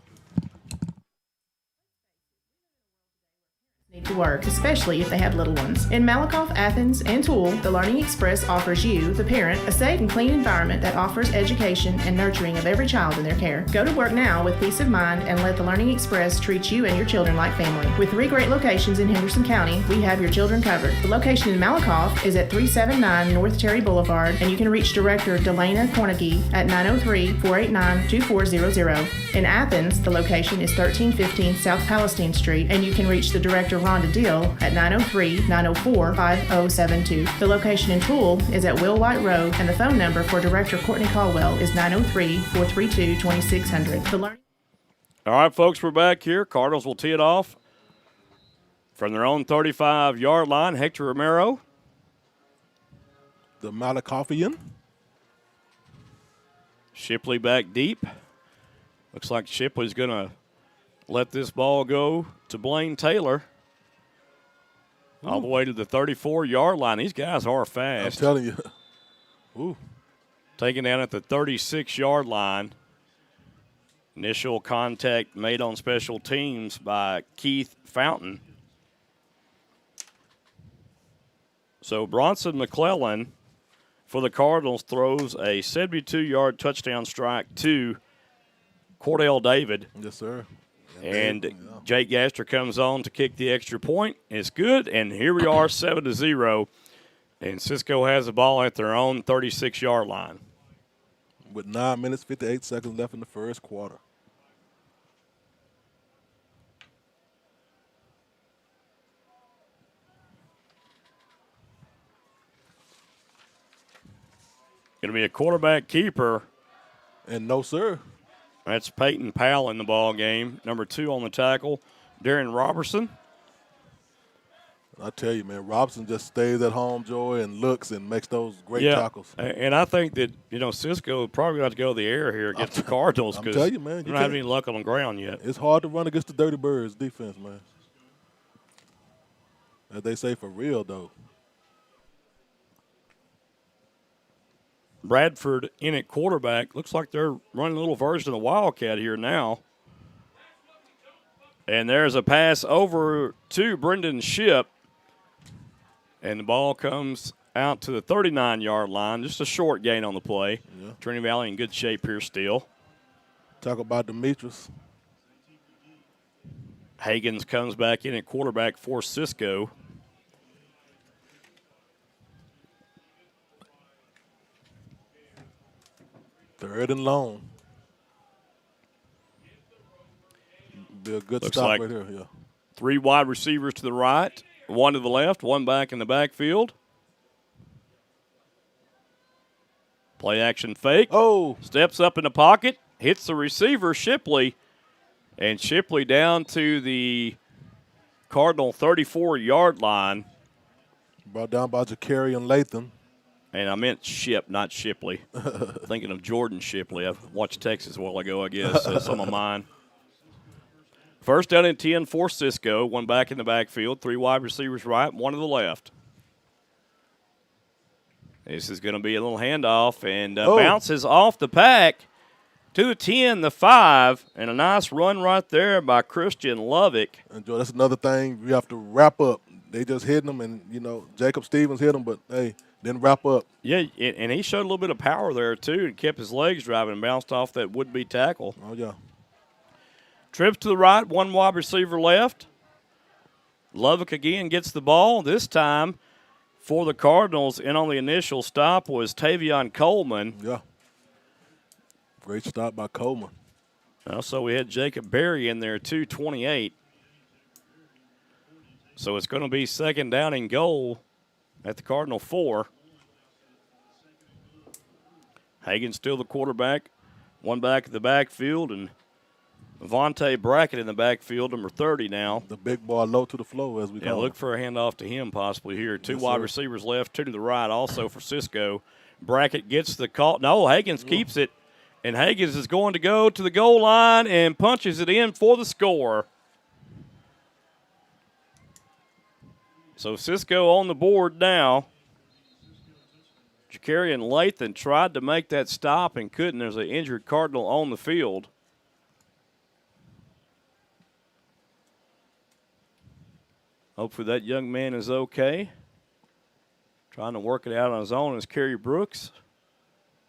Need to work, especially if they have little ones. In Malakoff, Athens, and Toole, the Learning Express offers you, the parent, a safe and clean environment that offers education and nurturing of every child in their care. Go to work now with peace of mind and let the Learning Express treat you and your children like family. With 3 great locations in Henderson County, we have your children covered. The location in Malakoff is at 379 North Terry Boulevard, and you can reach Director Delana Cornegie at 903-489-2400. In Athens, the location is 1315 South Palestine Street, and you can reach the Director Rhonda Deal at 903-904-5072. The location in Toole is at Will White Road, and the phone number for Director Courtney Caldwell is 903-432-2600. All right, folks, we're back here. Cardinals will tee it off from their own 35-yard line. Hector Romero. The Malakoffian. Shipley back deep. Looks like Shipley's going to let this ball go to Blaine Taylor. All the way to the 34-yard line. These guys are fast. I'm telling you. Ooh. Taken down at the 36-yard line. Initial contact made on special teams by Keith Fountain. So Bronson McClellan for the Cardinals throws a 72-yard touchdown strike to Cordell David. Yes, sir. And Jake Gaster comes on to kick the extra point. It's good, and here we are, 7-0. And Cisco has the ball at their own 36-yard line. With 9 minutes, 58 seconds left in the first quarter. Going to be a quarterback keeper. And no, sir. That's Peyton Powell in the ball game. Number 2 on the tackle, Darren Robertson. I tell you, man, Robson just stays at home, Joey, and looks and makes those great tackles. And I think that, Cisco probably got to go the air here against the Cardinals because they don't have any luck on the ground yet. It's hard to run against the Dirty Birds defense, man. As they say, for real, though. Bradford in at quarterback. Looks like they're running a little version of the Wildcat here now. And there's a pass over to Brendan Shipp. And the ball comes out to the 39-yard line. Just a short gain on the play. Yeah. Trinity Valley in good shape here still. Talk about Demetrius. Hagens comes back in at quarterback for Cisco. Third and long. Be a good Looks stop like right here. Yeah. 3 wide receivers to the right, 1 to the left, 1 back in the backfield. Play action fake. Oh. Steps up in the pocket, hits the receiver, Shipley. And Shipley down to the Cardinal 34-yard line. Brought down by Jakarian Latham. And I meant Ship, not Shipley. Thinking of Jordan Shipley. I've watched Texas a while ago, I guess. That's on my mind. First down and 10 for Cisco. One back in the backfield. 3 wide receivers right, 1 to the left. This is going to be a little handoff, and bounces off the pack to the 10, the 5, and a nice run right there by Christian Lovick. And Joe, that's another thing you have to wrap up. They just hitting them, and, Jacob Stevens hit them, but, hey, didn't wrap up. Yeah, and he showed a little bit of power there, too, and kept his legs driving and bounced off that would-be tackle. Oh, yeah. Trips to the right, 1 wide receiver left. Lovick again gets the ball. This time for the Cardinals, and on the initial stop was Tavion Coleman. Yeah. Great stop by Coleman. Also, we had Jacob Berry in there, too, 28. So it's going to be second down and goal at the Cardinal 4. Hagen's still the quarterback. 1 back at the backfield, and Vontae Brackett in the backfield, number 30 now. The big boy low to the flow, as we call it. Yeah, look for a handoff to him possibly here. 2 wide receivers left, 2 to the right also for Cisco. Brackett gets the call. No, Hagens keeps it, and Hagens is going to go to the goal line and punches it in for the score. So Cisco on the board now. Jacarian Lathan tried to make that stop and couldn't. There's an injured Cardinal on the field. Hopefully that young man is okay. Trying to work it out on his own is Kerry Brooks.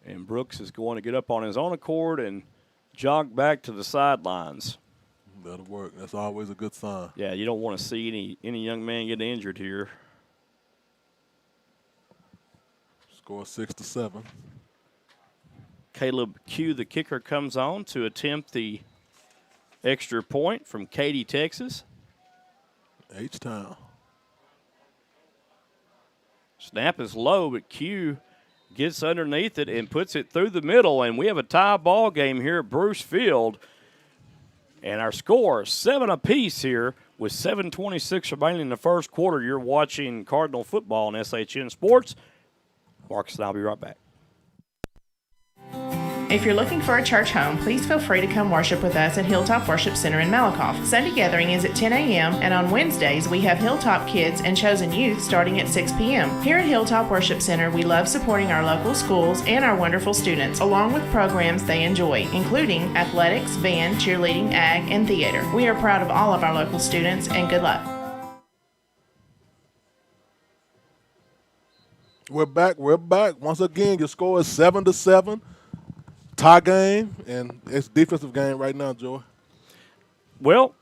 And Brooks is going to get up on his own accord and jog back to the sidelines. That'll work. That's always a good sign. Yeah, you don't want to see any young man get injured here. Score 6-7. Caleb Q, the kicker, comes on to attempt the extra point from Katy, Texas. H-Town. Snap is low, but Q gets underneath it and puts it through the middle, and we have a tie ball game here at Bruce Field. And our score, 7 apiece here with 7:26 remaining in the first quarter. You're watching Cardinal football on SHN Sports. Marcus and I'll be right back. If you're looking for a church home, please feel free to come worship with us at Hilltop Worship Center in Malakoff. Sunday gathering is at 10 a.m., and on Wednesdays, we have Hilltop Kids and Chosen Youth starting at 6 p.m. Here at Hilltop Worship Center, we love supporting our local schools and our wonderful students, along with programs they enjoy, including athletics, band, cheerleading, ag, and theater. We are proud of all of our local students, and good luck. We're back. Once again, your score is 7-7. Tie game, and it's defensive game right now, Joey. Well,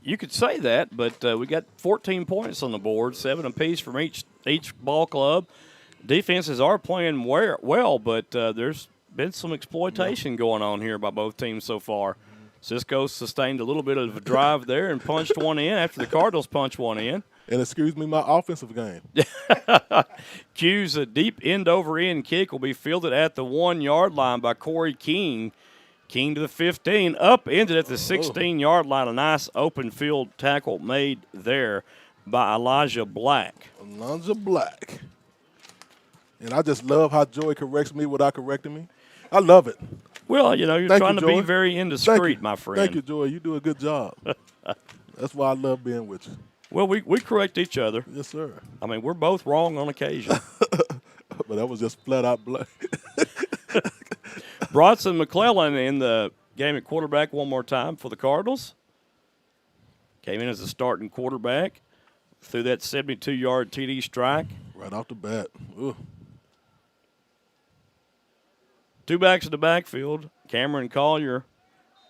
you could say that, but we got 14 points on the board, 7 apiece from each ball club. Defenses are playing well, but there's been some exploitation going on here by both teams so far. Cisco sustained a little bit of a drive there and punched one in after the Cardinals punched one in. And excuse me, my offensive game. Q's a deep end-over-end kick will be fielded at the 1-yard line by Corey King. King to the 15, up, ended at the 16-yard line. A nice open field tackle made there by Elijah Black. Elijah Black. And I just love how Joey corrects me without correcting me. I love it. Well, you're trying to be very indiscreet, my friend. Thank you, Joey. You do a good job. That's why I love being with you. Well, we correct each other. Yes, sir. I mean, we're both wrong on occasion. But that was just flat out black. Bronson McClellan in the game at quarterback one more time for the Cardinals. Came in as a starting quarterback. Threw that 72-yard TD strike. Right off the bat. Ooh. 2 backs in the backfield. Cameron Collier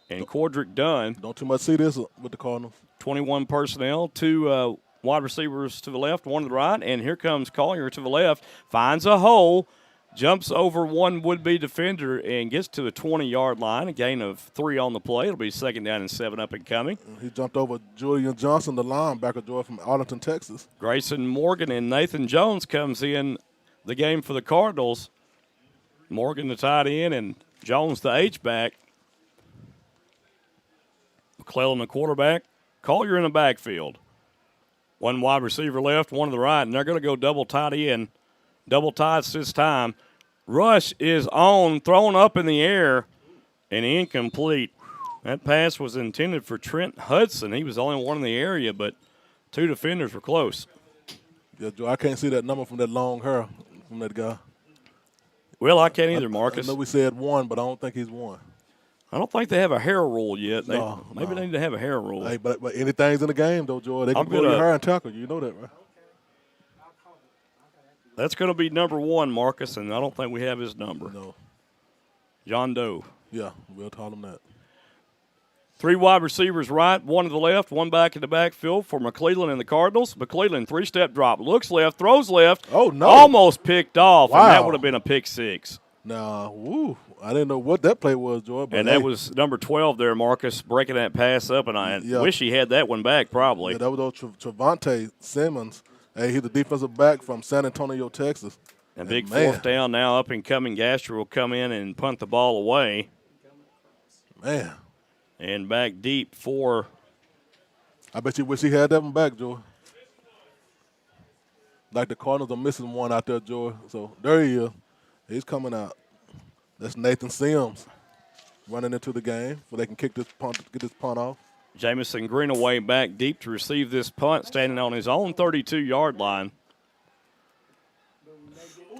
and Cordrick Dunn. Don't too much see this with the Cardinals. 21 personnel, 2 wide receivers to the left, 1 to the right, and here comes Collier to the left, finds a hole, jumps over one would-be defender, and gets to the 20-yard line, a gain of 3 on the play. It'll be second down and 7 up and coming. He jumped over Julian Johnson, the linebacker, Joy, from Arlington, Texas. Grayson Morgan and Nathan Jones comes in the game for the Cardinals. Morgan the tight end and Jones the H-back. McClellan the quarterback. Collier in the backfield. 1 wide receiver left, 1 to the right, and they're going to go double tight end. Double tights this time. Rush is on, thrown up in the air, and incomplete. That pass was intended for Trent Hudson. He was the only one in the area, but two defenders were close. Yeah, Joe, I can't see that number from that long hair from that guy. Well, I can't either, Marcus. I know we said one, but I don't think he's one. I don't think they have a hair rule yet. Maybe they need to have a hair rule. Hey, but anything's in the game, though, Joe. They can pull your hair and tackle you. You know that, right? That's going to be number 1, Marcus, and I don't think we have his number. No. John Doe. Yeah, we'll tell him that. 3 wide receivers right, 1 to the left, 1 back in the backfield for McClellan and the Cardinals. McClellan, 3-step drop, looks left, throws left. Oh, no. Almost picked off, wow. And that would have been a pick 6. Now, woo, I didn't know what that play was, Joy. But and that was number 12 there, Marcus, breaking that pass up, and I wish he had that one back probably. Yeah, that was Trevante Simmons. Hey, he's the defensive back from San Antonio, Texas. And big 4th down now, up-and-coming Gaster will come in and punt the ball away. Man. And back deep for. I bet you wish he had that one back, Joy. Like the Cardinals are missing one out there, Joy. So there he is. He's coming out. That's Nathan Sims running into the game so they can kick this punt, get this punt off. Jamison Greenaway back deep to receive this punt, standing on his own 32-yard line.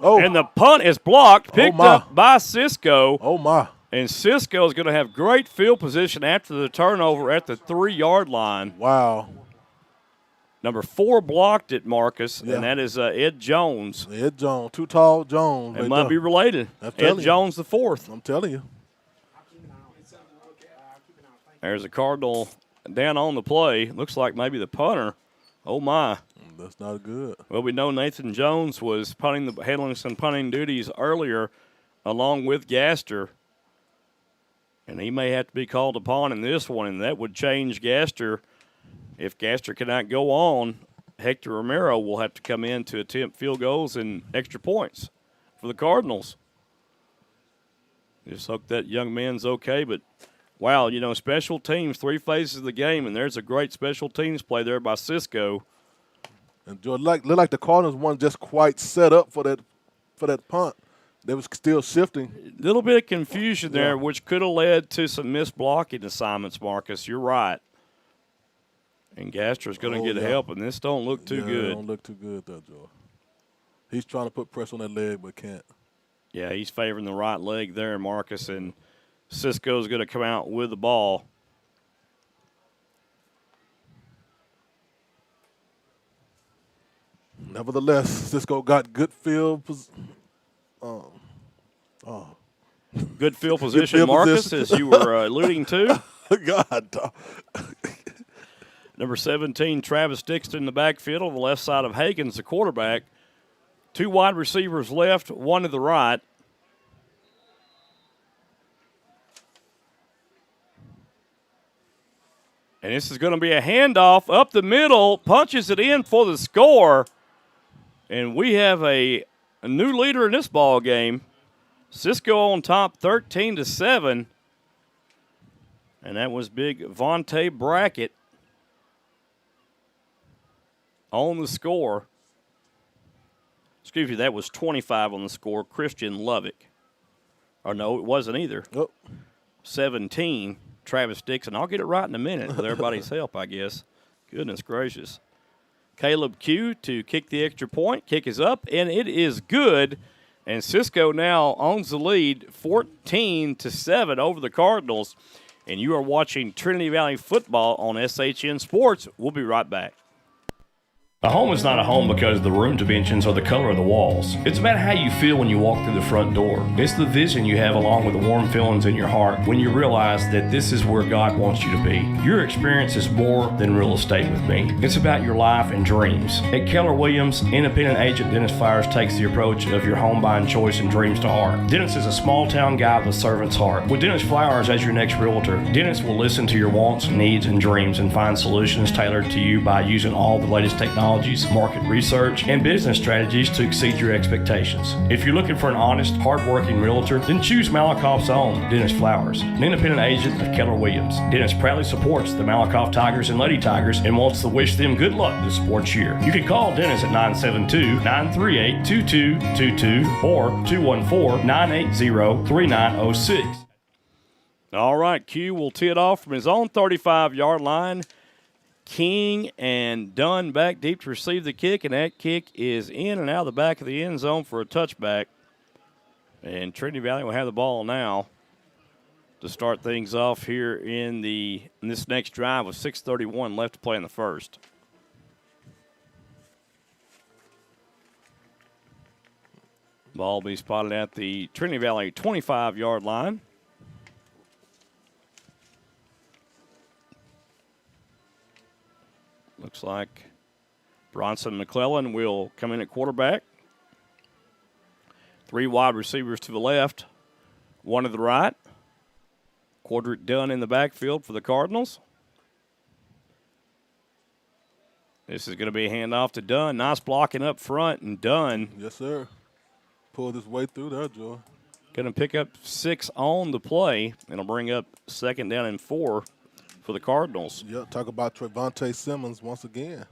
Oh. And the punt is blocked, picked up by Cisco. Oh, my. And Cisco is going to have great field position after the turnover at the 3-yard line. Wow. Number 4 blocked it, Marcus, and that is Ed Jones. Ed Jones, Too Tall Jones. It might be related. Ed Jones the 4th. I'm telling you. There's a Cardinal down on the play. Looks like maybe the punter. Oh, my. That's not good. Well, we know Nathan Jones was handling some punting duties earlier along with Gaster. And he may have to be called upon in this one, and that would change Gaster. If Gaster cannot go on, Hector Romero will have to come in to attempt field goals and extra points for the Cardinals. Just hope that young man's okay, but wow, special teams, 3 phases of the game, and there's a great special teams play there by Cisco. And Joe, look like the Cardinals weren't just quite set up for that punt. They was still shifting. A little bit of confusion there, which could have led to some missed blocking assignments, Marcus. You're right. And Gaster's going to get help, and this don't look too good. It don't look too good there, Joe. He's trying to put pressure on that leg, but can't. Yeah, he's favoring the right leg there, Marcus, and Cisco's going to come out with the ball. Nevertheless, Cisco got good field Good field position, Marcus, as you were alluding to. God. Number 17, Travis Dixon in the backfield on the left side of Hagens, the quarterback. 2 wide receivers left, 1 to the right. And this is going to be a handoff up the middle, punches it in for the score. And we have a new leader in this ball game. Cisco on top, 13-7. And that was big Vontae Brackett on the score. Excuse me, that was 25 on the score. Christian Lovick. Or no, it wasn't either. 17, Travis Dixon. I'll get it right in a minute with everybody's help, I guess. Goodness gracious. Caleb Q to kick the extra point. Kick is up, and it is good. And Cisco now owns the lead 14-7 over the Cardinals. And you are watching Trinity Valley football on SHN Sports. We'll be right back. A home is not a home because the room dimensions or the color of the walls. It's about how you feel when you walk through the front door. It's the vision you have along with the warm feelings in your heart when you realize that this is where God wants you to be. Your experience is more than real estate with me. It's about your life and dreams. At Keller Williams, independent agent Dennis Flowers takes the approach of your home buying choice and dreams to heart. Dennis is a small town guy with a servant's heart. With Dennis Flowers as your next realtor, Dennis will listen to your wants, needs, and dreams and find solutions tailored to you by using all the latest technology, market research, and business strategies to exceed your expectations. If you're looking for an honest, hard-working realtor, then choose Malakoff's own Dennis Flowers, an independent agent of Keller Williams. Dennis proudly supports the Malakoff Tigers and Lady Tigers and wants to wish them good luck this sports year. You can call Dennis at 972-938-2222 or 214-980-3906. All right, Q will tee it off from his own 35-yard line. King and Dunn back deep to receive the kick, and that kick is in and out of the back of the end zone for a touchback. And Trinity Valley will have the ball now to start things off here in this next drive with 6:31 left to play in the first. Ball will be spotted at the Trinity Valley 25-yard line. Looks like Bronson McClellan will come in at quarterback. 3 wide receivers to the left, 1 to the right. Quadric Dunn in the backfield for the Cardinals. This is going to be a handoff to Dunn. Nice blocking up front, and Dunn. Yes, sir. Pulled his way through there, Joy. Going to pick up 6 on the play. It'll bring up 2nd down and 4 for the Cardinals. Yeah, talk about Trevontae Simmons once again.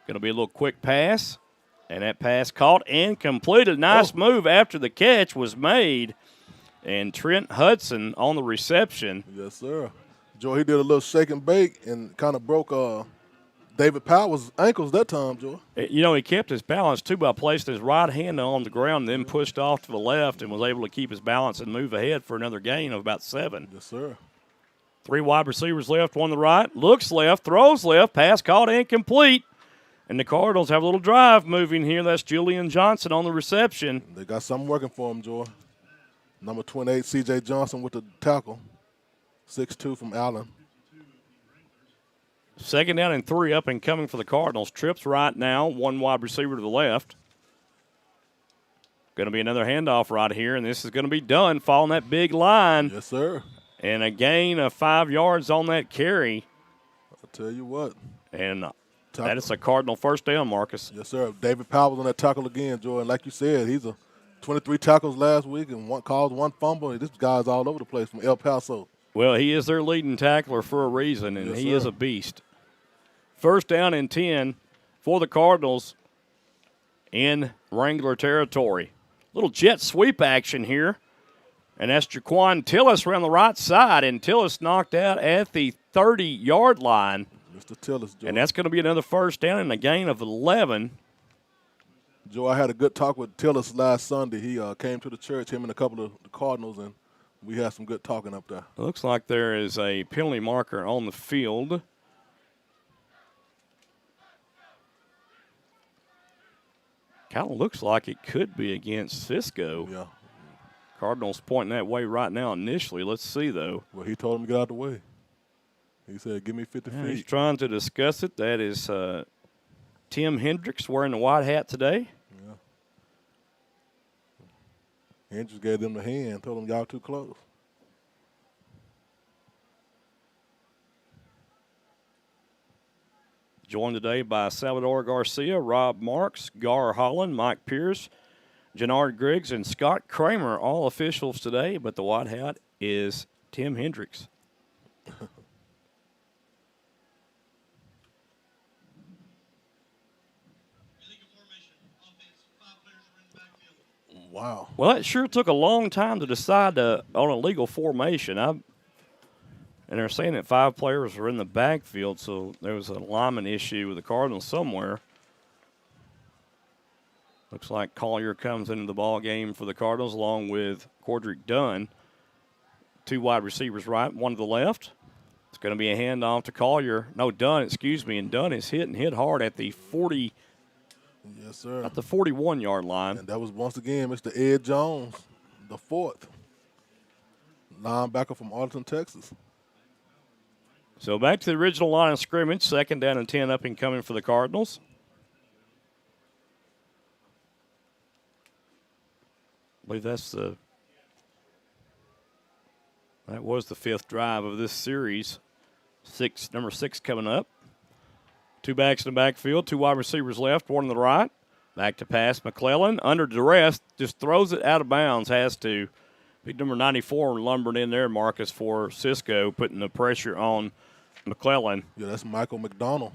Going to be a little quick pass, and that pass caught and completed. Nice move after the catch was made, and Trent Hudson on the reception. Yes, sir. Joy, he did a little shake and bake and kind of broke David Powell's ankles that time, Joy. You know, he kept his balance, too, by placing his right hand on the ground, then pushed off to the left and was able to keep his balance and move ahead for another gain of about 7. Yes, sir. 3 wide receivers left, 1 to the right. Looks left, throws left, pass caught incomplete. And the Cardinals have a little drive moving here. That's Julian Johnson on the reception. They got something working for him, Joy. Number 28, C.J. Johnson with the tackle. 6'2" from Allen. 2nd down and 3 up and coming for the Cardinals. Trips right now, 1 wide receiver to the left. Going to be another handoff right here, and this is going to be Dunn following that big line. Yes, sir. And a gain of 5 yards on that carry. I'll tell you what. And that is a Cardinal first down, Marcus. Yes, sir. David Powell on that tackle again, Joy. And like you said, he's a 23 tackles last week and caused 1 fumble. This guy's all over the place from El Paso. Well, he is their leading tackler for a reason, and yes, he sir. is a beast. 1st down and 10 for the Cardinals in Wrangler territory. Little jet sweep action here. And that's Jaquan Tillis around the right side, and Tillis knocked out at the 30-yard line. Mr. Tillis, Joe. And that's going to be another 1st down and a gain of 11. Joe, I had a good talk with Tillis last Sunday. He came to the church, him and a couple of the Cardinals, and we had some good talking up there. It looks like there is a penalty marker on the field. Kind of looks like it could be against Cisco. Yeah. Cardinals pointing that way right now initially. Let's see, though. Well, he told him to get out of the way. He said, give me 50 feet. He's trying to discuss it. That is Tim Hendricks wearing the white hat today. Yeah. Hendricks gave them the hand, told them y'all too close. Joined today by Salvador Garcia, Rob Marks, Gar Holland, Mike Pierce, Jannard Griggs, and Scott Kramer, all officials today, but the white hat is Tim Hendricks. Wow. Well, it sure took a long time to decide on a legal formation. And they're saying that 5 players were in the backfield, so there was an alignment issue with the Cardinals somewhere. Looks like Collier comes into the ball game for the Cardinals along with Quadric Dunn. 2 wide receivers right, 1 to the left. It's going to be a handoff to Collier. No, Dunn, excuse me, and Dunn is hit hard at the 40. Yes, sir. At the 41-yard line. And that was once again Mr. Ed Jones, the 4th linebacker from Arlington, Texas. So back to the original line of scrimmage, 2nd down and 10 up and coming for the Cardinals. I believe that was the 5th drive of this series. Number 6 coming up. 2 backs in the backfield, 2 wide receivers left, 1 to the right. Back to pass, McClellan under duress, just throws it out of bounds, has to. Big number 94 lumbered in there, Marcus, for Cisco, putting the pressure on McClellan. Yeah, that's Michael McDonald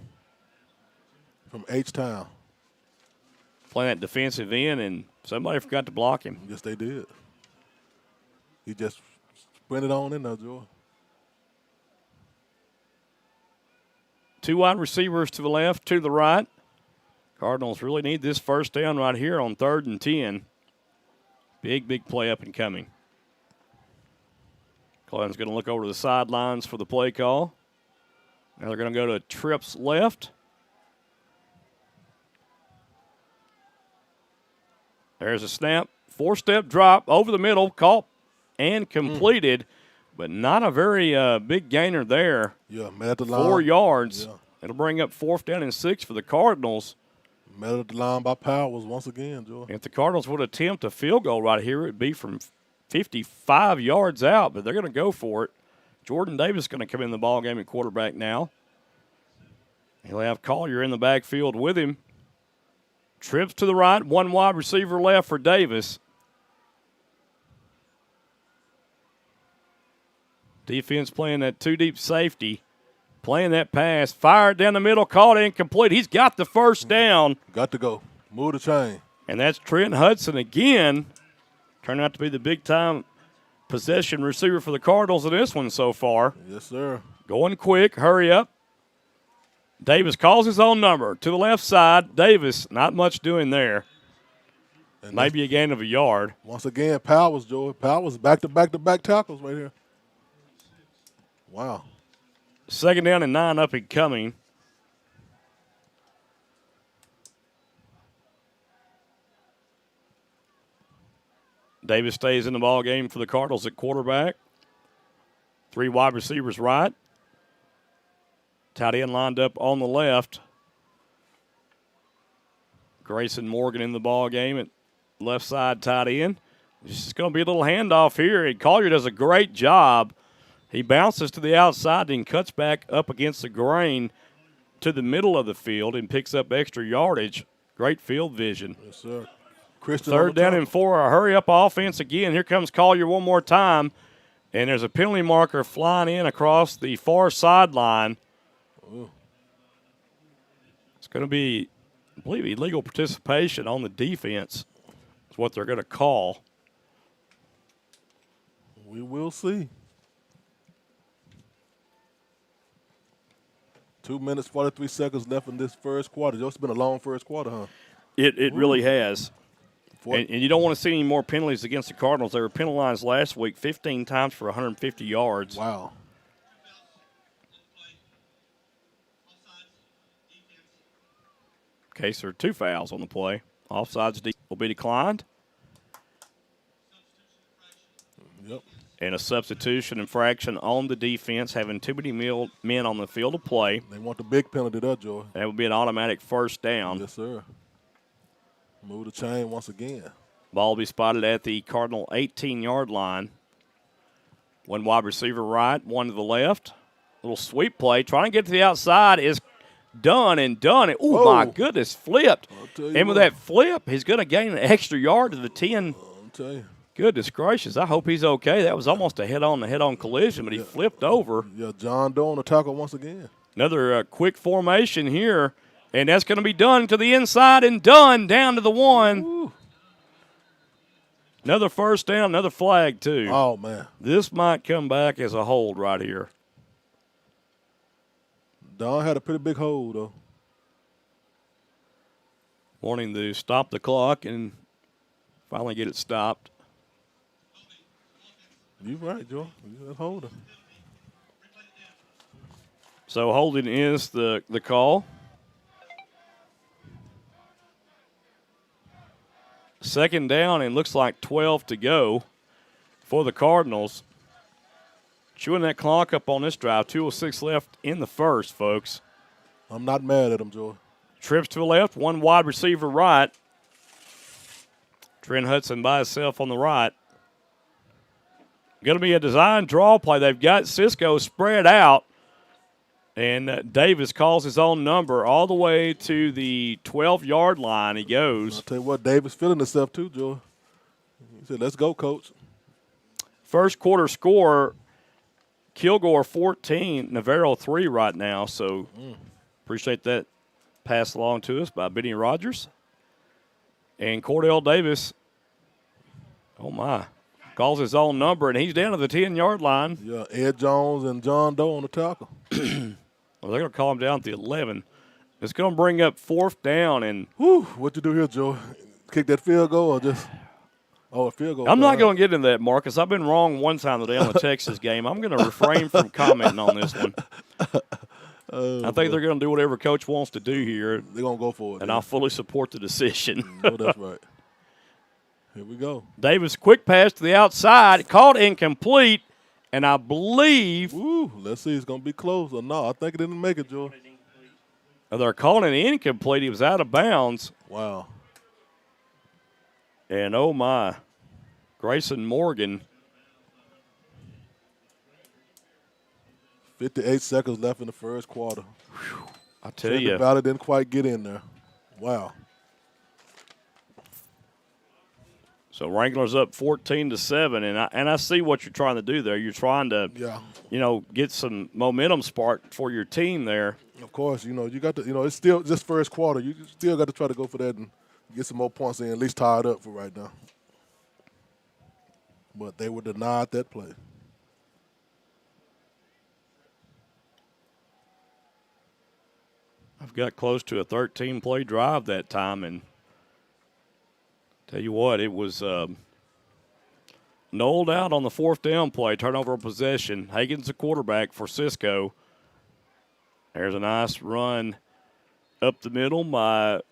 from H-Town. Playing that defensive end, and somebody forgot to block him. Yes, they did. He just sprinted on in there, Joy. 2 wide receivers to the left, 2 to the right. Cardinals really need this first down right here on 3rd and 10. Big play up and coming. Clem's going to look over to the sidelines for the play call. Now they're going to go to trips left. There's a snap. 4-step drop over the middle, caught and completed, but not a very big gainer there. Yeah, met at the line. 4 yards. Yeah. It'll bring up 4th down and 6 for the Cardinals. Met at the line by Powers once again, Joy. If the Cardinals would attempt a field goal right here, it would be from 55 yards out, but they're going to go for it. Jordan Davis is going to come in the ball game at quarterback now. He'll have Collier in the backfield with him. Trips to the right, 1 wide receiver left for Davis. Defense playing that 2 deep safety. Playing that pass, fired down the middle, caught incomplete. He's got the first down. Got to go. Move the chain. And that's Trent Hudson again. Turned out to be the big-time possession receiver for the Cardinals in this one so far. Yes, sir. Going quick, hurry up. Davis calls his own number to the left side. Davis, not much doing there. And maybe a gain of a yard. Once again, Powers, Joy. Powers back-to-back tackles right here. Wow. 2nd down and 9 up and coming. Davis stays in the ball game for the Cardinals at quarterback. 3 wide receivers right. Tight end lined up on the left. Grayson Morgan in the ball game at left side tight end. This is going to be a little handoff here, and Collier does a great job. He bounces to the outside and cuts back up against the grain to the middle of the field and picks up extra yardage. Great field vision. Yes, sir. Christian 3rd down and 4, a hurry-up offense again. Here comes Collier one more time, and there's a penalty marker flying in across the far sideline. It's going to be, I believe, illegal participation on the defense is what they're going to call. We will see. 2 minutes, 43 seconds left in this first quarter. It's been a long first quarter, huh? It really has. And you don't want to see any more penalties against the Cardinals. They were penalized last week 15 times for 150 yards. Wow. Okay, so there are 2 fouls on the play. Offsides will be declined. Yep. And a substitution infraction on the defense, having too many men on the field to play. They want the big penalty there, Joy. That would be an automatic first down. Yes, sir. Move the chain once again. Ball will be spotted at the Cardinal 18-yard line. 1 wide receiver right, 1 to the left. Little sweep play. Trying to get to the outside is done. Oh, my goodness, flipped. And with that flip, he's going to gain an extra yard to the 10. I'll tell you. Goodness gracious, I hope he's okay. That was almost a head-on collision, but he flipped over. Yeah, John Doe on the tackle once again. Another quick formation here, and that's going to be done to the inside and done down to the 1. Ooh. Another first down, another flag, too. Oh, man. This might come back as a hold right here. Don had a pretty big hold, though. Wanting to stop the clock and finally get it stopped. You're right, Joe. Let's hold her. So holding is the call. 2nd down and looks like 12 to go for the Cardinals. Chewing that clock up on this drive. 2:06 left in the first, folks. I'm not mad at them, Joe. Trips to the left, 1 wide receiver right. Trent Hudson by himself on the right. Going to be a design draw play. They've got Cisco spread out. And Davis calls his own number all the way to the 12-yard line. He goes. I'll tell you what, Davis feeling himself too, Joe. He said, let's go, coach. First quarter score, Kilgore 14, Navarro 3 right now. So appreciate that pass along to us by Benny Rogers. And Cordell Davis, oh my, calls his own number, and he's down to the 10-yard line. Yeah, Ed Jones and John Doe on the tackle. Well, they're going to call him down at the 11. It's going to bring up 4th down. And what you do here, Joe? Kick that field goal or just a field goal? I'm not going to get into that, Marcus. I've been wrong one time today on the Texas game. I'm going to refrain from commenting on this one. I think they're going to do whatever Coach wants to do here. They're going to go for it. And I'll fully support the decision. Oh, that's right. Here we go. Davis, quick pass to the outside, called incomplete, and I believe. Let's see. It's going to be close or no. I think it didn't make it, Joe. They're calling it incomplete. He was out of bounds. Wow. And, oh, my, Grayson Morgan. 58 seconds left in the first quarter. I tell you. The ballot didn't quite get in there. Wow. So Wranglers up 14-7, and I see what you're trying to do there. You're trying to, get some momentum spark for your team there. Of course, you got to, it's still just first quarter. You still got to try to go for that and get some more points in, at least tie it up for right now. But they were denied that play. I've got close to a 13-play drive that time, and tell you what, it was nulled out on the 4th down play, turnover of possession. Hagan's the quarterback for Cisco. There's a nice run up the middle by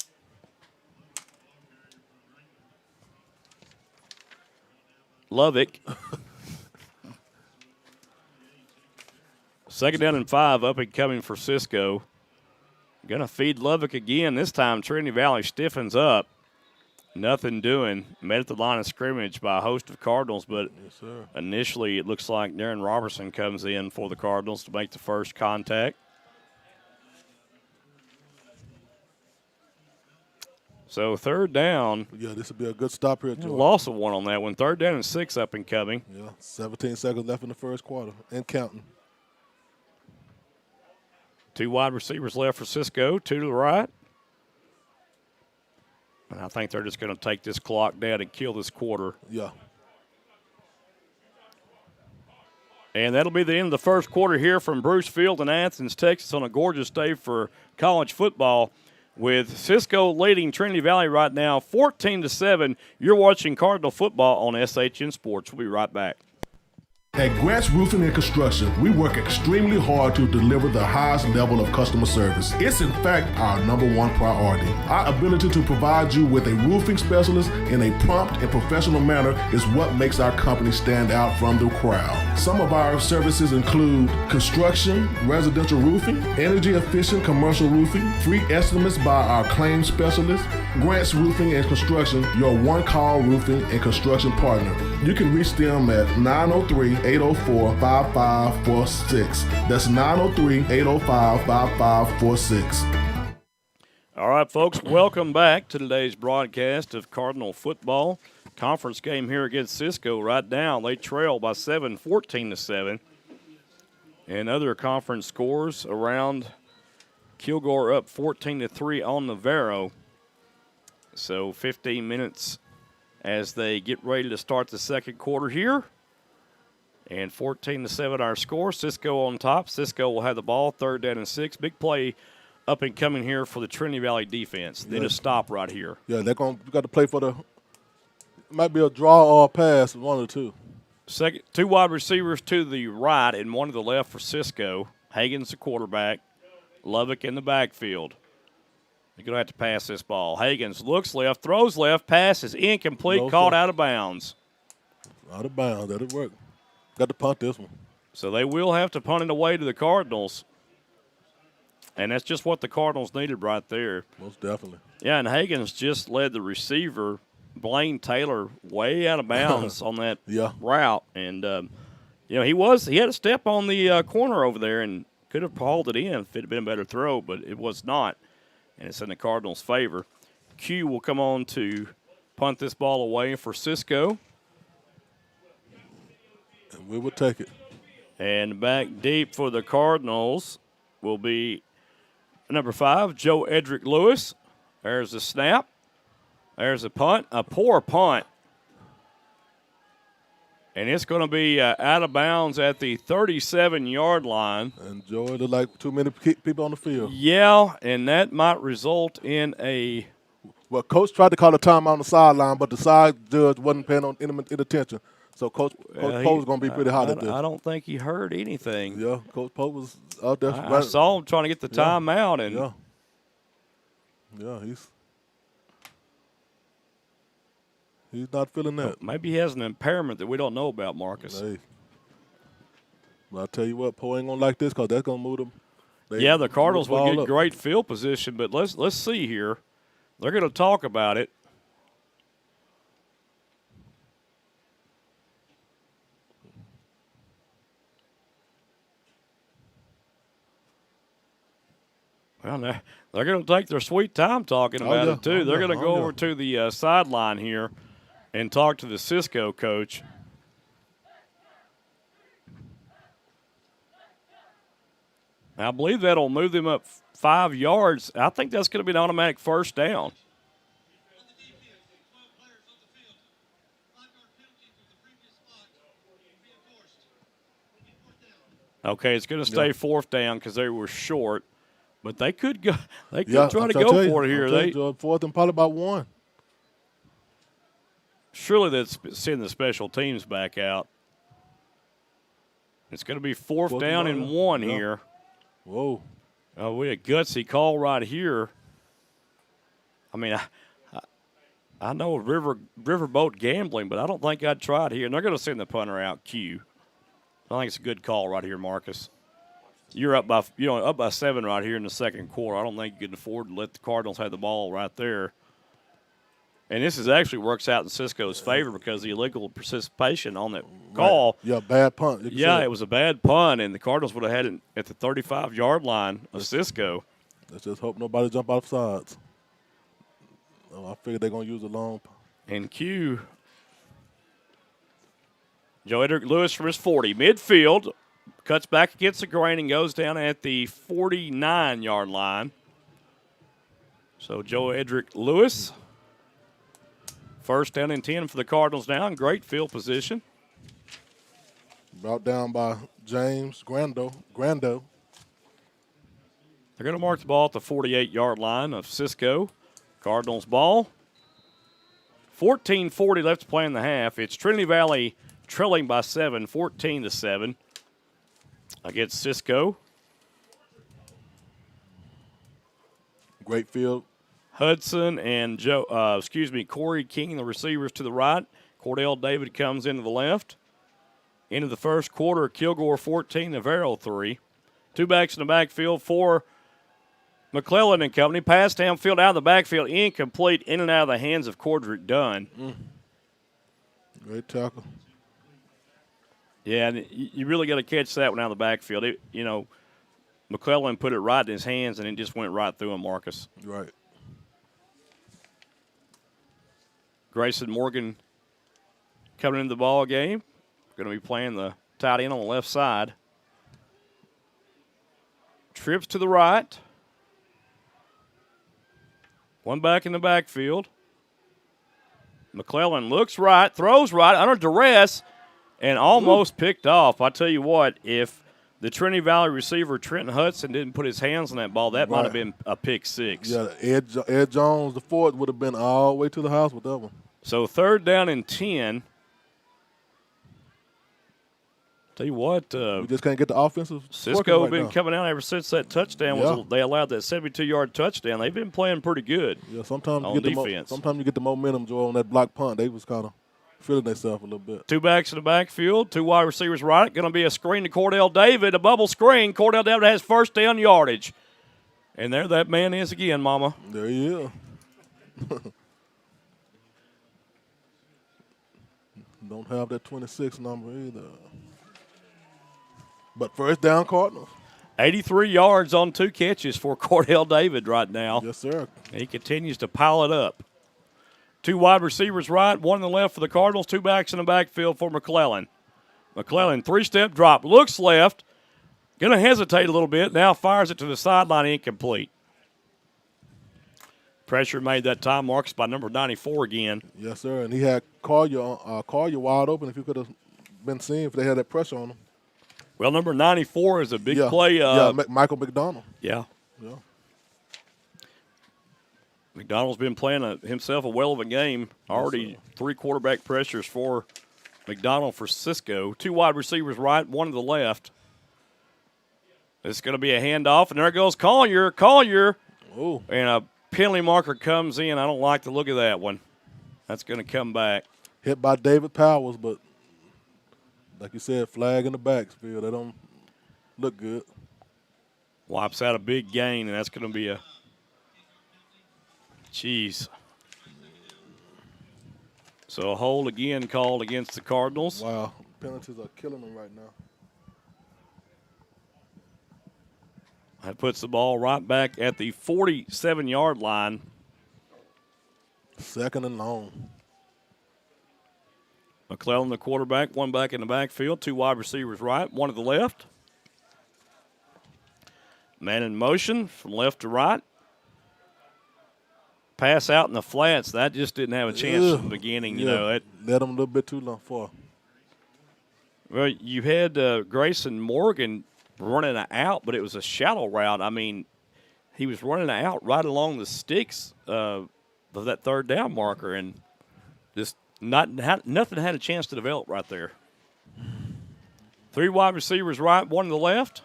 Lovick. 2nd down and 5, up and coming for Cisco. Going to feed Lovick again. This time Trinity Valley stiffens up. Nothing doing. Met at the line of scrimmage by a host of Cardinals, but initially it looks like Darren Robertson comes in for the Cardinals to make the first contact. So 3rd down. Yeah, this would be a good stop here, Joe. Loss of 1 on that one. 3rd down and 6 up and coming. Yeah, 17 seconds left in the first quarter and counting. 2 wide receivers left for Cisco, 2 to the right. And I think they're just going to take this clock down and kill this quarter. Yeah. And that'll be the end of the first quarter here from Bruce Field in Athens, Texas, on a gorgeous day for college football, with Cisco leading Trinity Valley right now 14-7. You're watching Cardinal football on SHN Sports. We'll be right back. At Grant's Roofing and Construction, we work extremely hard to deliver the highest level of customer service. It's in fact our #1 priority. Our ability to provide you with a roofing specialist in a prompt and professional manner is what makes our company stand out from the crowd. Some of our services include construction, residential roofing, energy efficient commercial roofing, free estimates by our claims specialist. Grant's Roofing and Construction, your one-call roofing and construction partner. You can reach them at 903-804-5546. That's 903-805-5546. All right, folks, welcome back to today's broadcast of Cardinal football. Conference game here against Cisco right now. They trail by 7, 14-7. And other conference scores around Kilgore up 14-3 on Navarro. So 15 minutes as they get ready to start the second quarter here. And 14-7 our score. Cisco on top. Cisco will have the ball, 3rd down and 6. Big play up and coming here for the Trinity Valley defense. They just stop right here. Yeah, we got to play for the – it might be a draw or a pass, one or two. 2 wide receivers to the right and 1 to the left for Cisco. Hagan's the quarterback. Lovick in the backfield. They're going to have to pass this ball. Hagens looks left, throws left, pass is incomplete, called out of bounds. Out of bounds. That'll work. Got to punt this one. So they will have to punt it away to the Cardinals. And that's just what the Cardinals needed right there. Most definitely. Yeah, and Hagens just led the receiver, Blaine Taylor, way out of bounds on that route. And, he had a step on the corner over there and could have hauled it in if it had been a better throw, but it was not. And it's in the Cardinals' favor. Q will come on to punt this ball away for Cisco. And we will take it. And back deep for the Cardinals will be number 5, Joe Edric Lewis. There's the snap. There's a punt. A poor punt. And it's going to be out of bounds at the 37-yard line. And Joey, look like too many people on the field. Yeah, and that might result in a – Well, Coach tried to call a timeout on the sideline, but the side judge wasn't paying any attention. So Coach Pope was going to be pretty hot at this. I don't think he heard anything. Yeah, Coach Pope was out there. I saw him trying to get the timeout. And yeah, he's not feeling that. Maybe he has an impairment that we don't know about, Marcus. Hey. But I tell you what, Poe ain't going to like this because that's going to move them. The Cardinals will get great field position, but let's see here. They're going to talk about it. Well, they're going to take their sweet time talking about it, too. They're going to go over to the sideline here and talk to the Cisco coach. I believe that'll move them up 5 yards. I think that's going to be an automatic first down. Okay, it's going to stay fourth down because they were short. But they could go. They could try to go for it here. They fourth and probably about 1. Surely that's send the special teams back out. It's going to be fourth down and 1 here. Whoa! Oh, we a gutsy call right here. I mean, I know riverboat gambling, but I don't think I'd try it here. And they're going to send the punter out. Q. I think it's a good call right here, Marcus. You're up by 7 right here in the second quarter. I don't think you can afford to let the Cardinals have the ball right there. And this actually works out in Cisco's favor because the illegal participation on that call. Yeah, bad punt. Yeah, it was a bad punt, and the Cardinals would have had it at the 35-yard line of Cisco. Let's just hope nobody jump off sides. I figured they're going to use a long. And Q. Joe Edric Lewis from his 40. Midfield. Cuts back against the grain and goes down at the 49-yard line. So Joe Edric Lewis. First down and 10 for the Cardinals now in great field position. Brought down by James Grando. They're going to mark the ball at the 48-yard line of Cisco. Cardinals ball. 14:40 left to play in the half. It's Trinity Valley trailing by 7, 14-7. Against Cisco. Great field. Hudson and Corey King, the receivers to the right. Cordell David comes into the left. Into the first quarter, Kilgore 14, Navarro 3. 2 backs in the backfield for McClellan and company. Pass downfield out of the backfield, incomplete, in and out of the hands of Cordrick Dunn. Great tackle. Yeah, and you really got to catch that one out of the backfield. McClellan put it right in his hands, and it just went right through him, Marcus. Right. Grayson Morgan coming into the ball game. Going to be playing the tight end on the left side. Trips to the right. One back in the backfield. McClellan looks right, throws right, under duress, and almost picked off. I tell you what, if the Trinity Valley receiver Trent Hudson didn't put his hands on that ball, that might have been a pick six. Yeah, Ed Jones, the fourth, would have been all the way to the house with that one. So third down and 10. Tell you what, we just can't get the offensive. Cisco have been coming out ever since that touchdown they allowed that 72-yard touchdown. They've been playing pretty good. Yeah, sometimes on you get defense. sometimes you get the momentum, Joel, on that block punt. They was kind of feeling themselves a little bit. 2 backs in the backfield, 2 wide receivers right. Going to be a screen to Cordell David, a bubble screen. Cordell David has first down yardage. And there that man is again, Mama. There he is. Don't have that 26 number either. But first down, Cardinals. 83 yards on 2 catches for Cordell David right now. Yes, sir. He continues to pile it up. 2 wide receivers right, 1 on the left for the Cardinals, 2 backs in the backfield for McClellan. McClellan, 3-step drop, looks left, going to hesitate a little bit, now fires it to the sideline, incomplete. Pressure made that time, Marcus, by number 94 again. Yes, sir, and he had Collier wide open if he could have been seen if they had that pressure on them. Well, number 94 is a big play. Michael McDonald. Yeah. Yeah. McDonald's been playing himself a well of a game. Already 3 quarterback pressures for McDonald for Cisco. 2 wide receivers right, 1 to the left. It's going to be a handoff, and there goes Collier. Oh. And a penalty marker comes in. I don't like the look of that one. That's going to come back. Hit by David Powers, but like you said, flag in the backfield. That don't look good. Wipes out a big gain, and that's going to be a jeez. So a hold again called against the Cardinals. Wow, penalties are killing them right now. That puts the ball right back at the 47-yard line. 2nd and long. McClellan, the quarterback, 1 back in the backfield, 2 wide receivers right, 1 to the left. Man in motion from left to right. Pass out in the flats. That just didn't have a chance from the beginning. You know, it led them a little bit too long for. Well, you had Grayson Morgan running an out, but it was a shallow route. I mean, he was running an out right along the sticks of that 3rd down marker, and just nothing had a chance to develop right there. 3 wide receivers right, 1 to the left.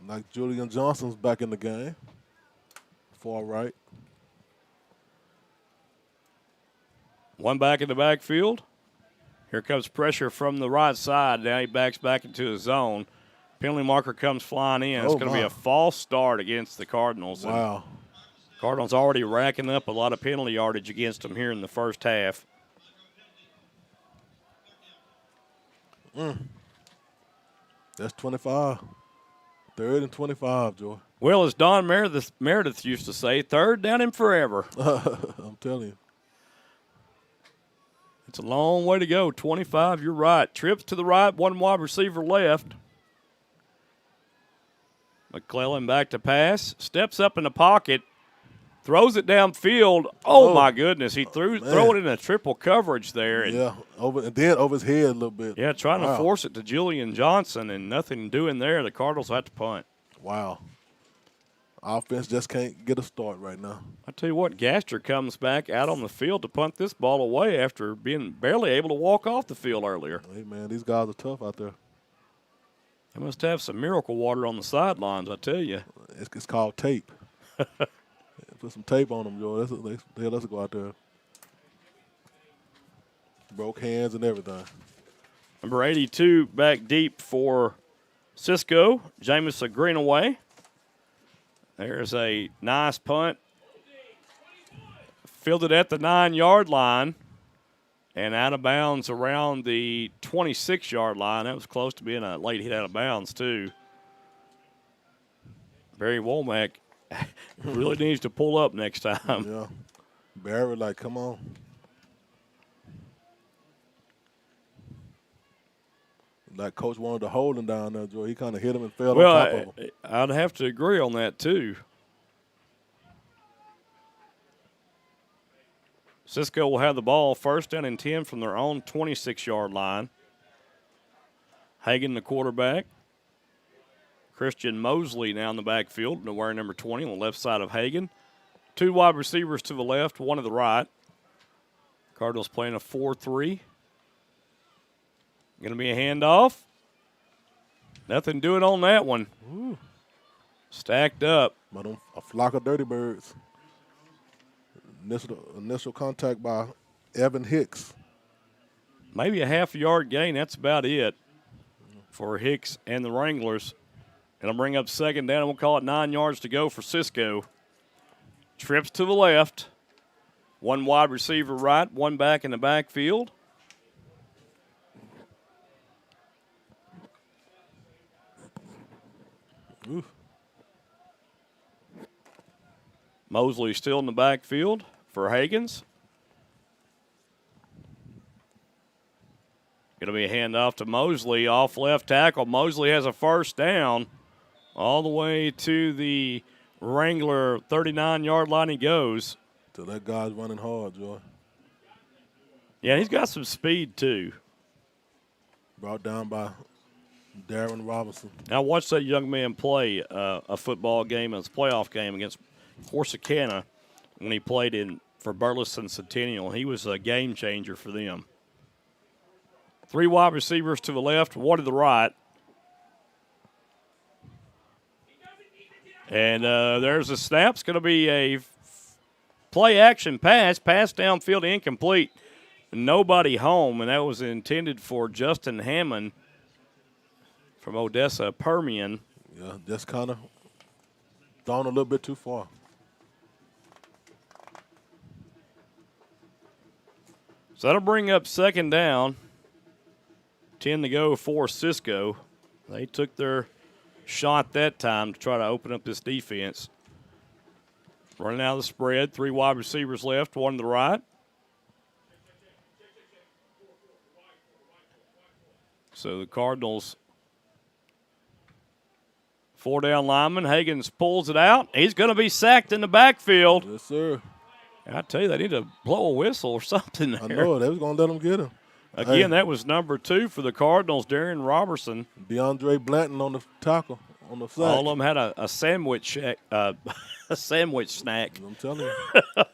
Like Julian Johnson's back in the game. Far right. 1 back in the backfield. Here comes pressure from the right side. Now he backs back into his zone. Penalty marker comes flying in. It's going to be a false start against the Cardinals. Wow. Cardinals already racking up a lot of penalty yardage against them here in the first half. That's 25. 3rd and 25, Joy. Well, as Don Meredith used to say, 3rd down and forever. I'm telling you. It's a long way to go. 25, you're right. Trips to the right, 1 wide receiver left. McClellan back to pass. Steps up in the pocket. Throws it downfield. Oh my goodness. He threw it in a triple coverage there. And over his head a little bit. Yeah, trying to force it to Julian Johnson, and nothing doing there. The Cardinals had to punt. Wow. Offense just can't get a start right now. I tell you what, Gaster comes back out on the field to punt this ball away after being barely able to walk off the field earlier. Hey, man, these guys are tough out there. They must have some miracle water on the sidelines, I tell you. It's called tape. Put some tape on them, Joe. Let's go out there. Broke hands and everything. Number 82 back deep for Cisco. Jamison Greenaway. There's a nice punt. Fielded at the 9-yard line and out of bounds around the 26-yard line. That was close to being a late hit out of bounds, too. Barry Womack really needs to pull up next time. Yeah. Barry, come on. Like Coach wanted to hold him down there, Joe. He kind of hit him and fell on top of him. I'd have to agree on that, too. Cisco will have the ball 1st down and 10 from their own 26-yard line. Hagan, the quarterback. Christian Mosley now in the backfield, wearing number 20 on the left side of Hagan. 2 wide receivers to the left, 1 to the right. Cardinals playing a 4-3. Going to be a handoff. Nothing doing on that one. Ooh. Stacked up. But a flock of dirty birds. Initial contact by Evan Hicks. Maybe a half-yard gain. That's about it for Hicks and the Wranglers. It'll bring up 2nd down, and we'll call it 9 yards to go for Cisco. Trips to the left. 1 wide receiver right, 1 back in the backfield. Ooh. Mosley still in the backfield for Hagans. Going to be a handoff to Mosley off left tackle. Mosley has a 1st down. All the way to the Wrangler 39-yard line he goes. So that guy's running hard, Joy. Yeah, he's got some speed too. Brought down by Darren Robinson. Now watch that young man play a football game, a playoff game against Corsicana when he played for Burleson Centennial. He was a game changer for them. 3 wide receivers to the left, 1 to the right. And there's a snap. It's going to be a play-action pass downfield, incomplete. Nobody home, and that was intended for Justin Hammond from Odessa Permian. Yeah, just kind of thrown a little bit too far. So that'll bring up 2nd down. 10 to go for Cisco. They took their shot that time to try to open up this defense. Running out of the spread, 3 wide receivers left, 1 to the right. So the Cardinals, 4 down lineman. Higgins pulls it out. He's going to be sacked in the backfield. Yes, sir. I tell you, they need to blow a whistle or something there. I know, they was going to let him get him. Again, that was number 2 for the Cardinals, Darian Robertson. DeAndre Blanton on the tackle, on the sack. All of them had a sandwich a sandwich snack. I'm telling you.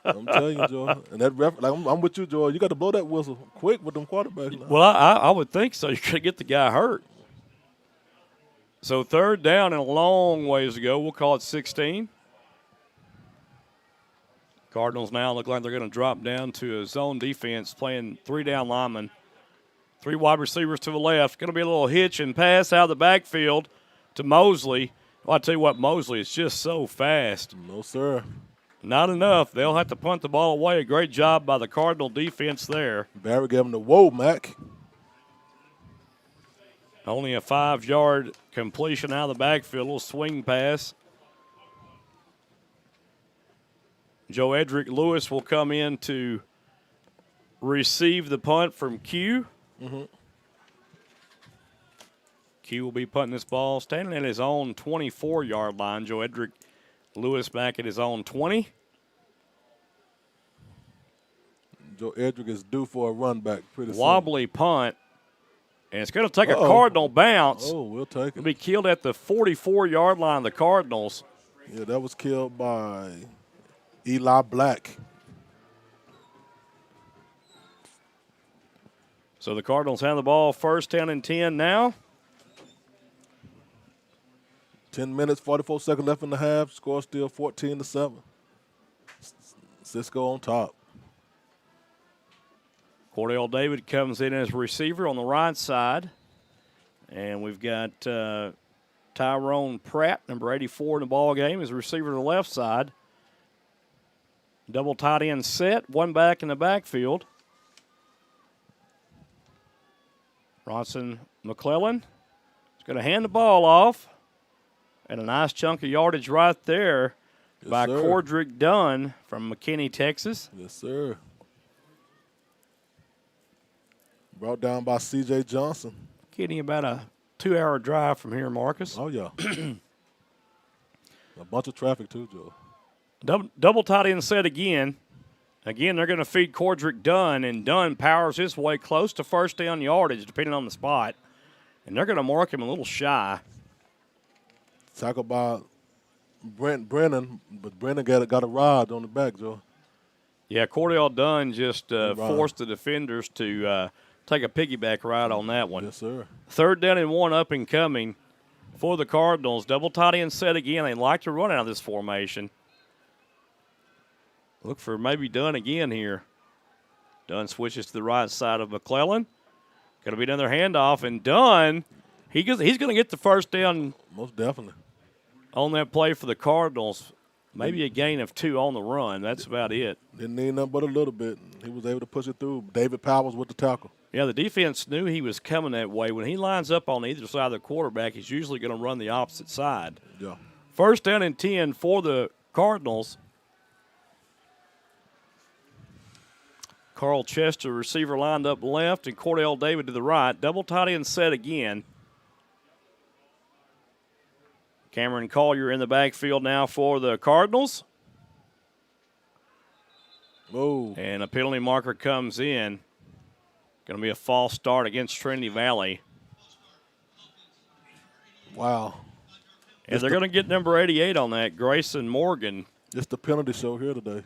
I'm telling you, Joe. And that I'm with you, Joe. You got to blow that whistle quick with them quarterbacks now. Well, I would think so. You're going to get the guy hurt. So 3rd down and a long ways to go. We'll call it 16. Cardinals now look like they're going to drop down to a zone defense, playing 3 down linemen. 3 wide receivers to the left. Going to be a little hitch and pass out of the backfield to Mosley. Well, I tell you what, Mosley is just so fast. No, sir. Not enough. They'll have to punt the ball away. A great job by the Cardinal defense there. Barry gave him the whoa, Mac. Only a 5-yard completion out of the backfield. A little swing pass. Joe Edric Lewis will come in to receive the punt from Q. Mm-hmm. Q will be punting this ball, standing at his own 24-yard line. Joe Edric Lewis back at his own 20. Joe Edric is due for a run back pretty soon. Wobbly punt, and it's going to take a Cardinal bounce. Oh, we'll take it. It'll be killed at the 44-yard line of the Cardinals. Yeah, that was killed by Eli Black. So the Cardinals have the ball 1st down and 10 now. 10 minutes, 44 seconds left in the half. Score still 14-7. Cisco on top. Cordell David comes in as receiver on the right side. And we've got Tyrone Pratt, number 84 in the ball game, as a receiver to the left side. Double tight end set, 1 back in the backfield. Ronson McClellan is going to hand the ball off. And a nice chunk of yardage right there by Cordrick Dunn from McKinney, Texas. Yes, sir. Brought down by C.J. Johnson. Getting about a 2-hour drive from here, Marcus. Oh, yeah. A bunch of traffic, too, Joe. Double tight end set again. Again, they're going to feed Cordrick Dunn, and Dunn powers his way close to 1st down yardage, depending on the spot. And they're going to mark him a little shy. Talk about Brennan, but Brennan got a rod on the back, Joe. Yeah, Cordell Dunn just forced the defenders to take a piggyback ride on that one. Yes, sir. 3rd down and 1 up and coming for the Cardinals. Double tight end set again. They like to run out of this formation. Look for maybe Dunn again here. Dunn switches to the right side of McClellan. Going to be another handoff, and Dunn, he's going to get the 1st down. Most definitely. On that play for the Cardinals. Maybe a gain of 2 on the run. That's about it. Didn't need nothing but a little bit. He was able to push it through. David Powers with the tackle. Yeah, the defense knew he was coming that way. When he lines up on either side of the quarterback, he's usually going to run the opposite side. Yeah. 1st down and 10 for the Cardinals. Carl Chester, receiver, lined up left, and Cordell David to the right. Double tight end set again. Cameron Collier in the backfield now for the Cardinals. Oh. And a penalty marker comes in. Going to be a false start against Trinity Valley. Wow. And they're going to get number 88 on that, Grayson Morgan. It's the penalty show here today.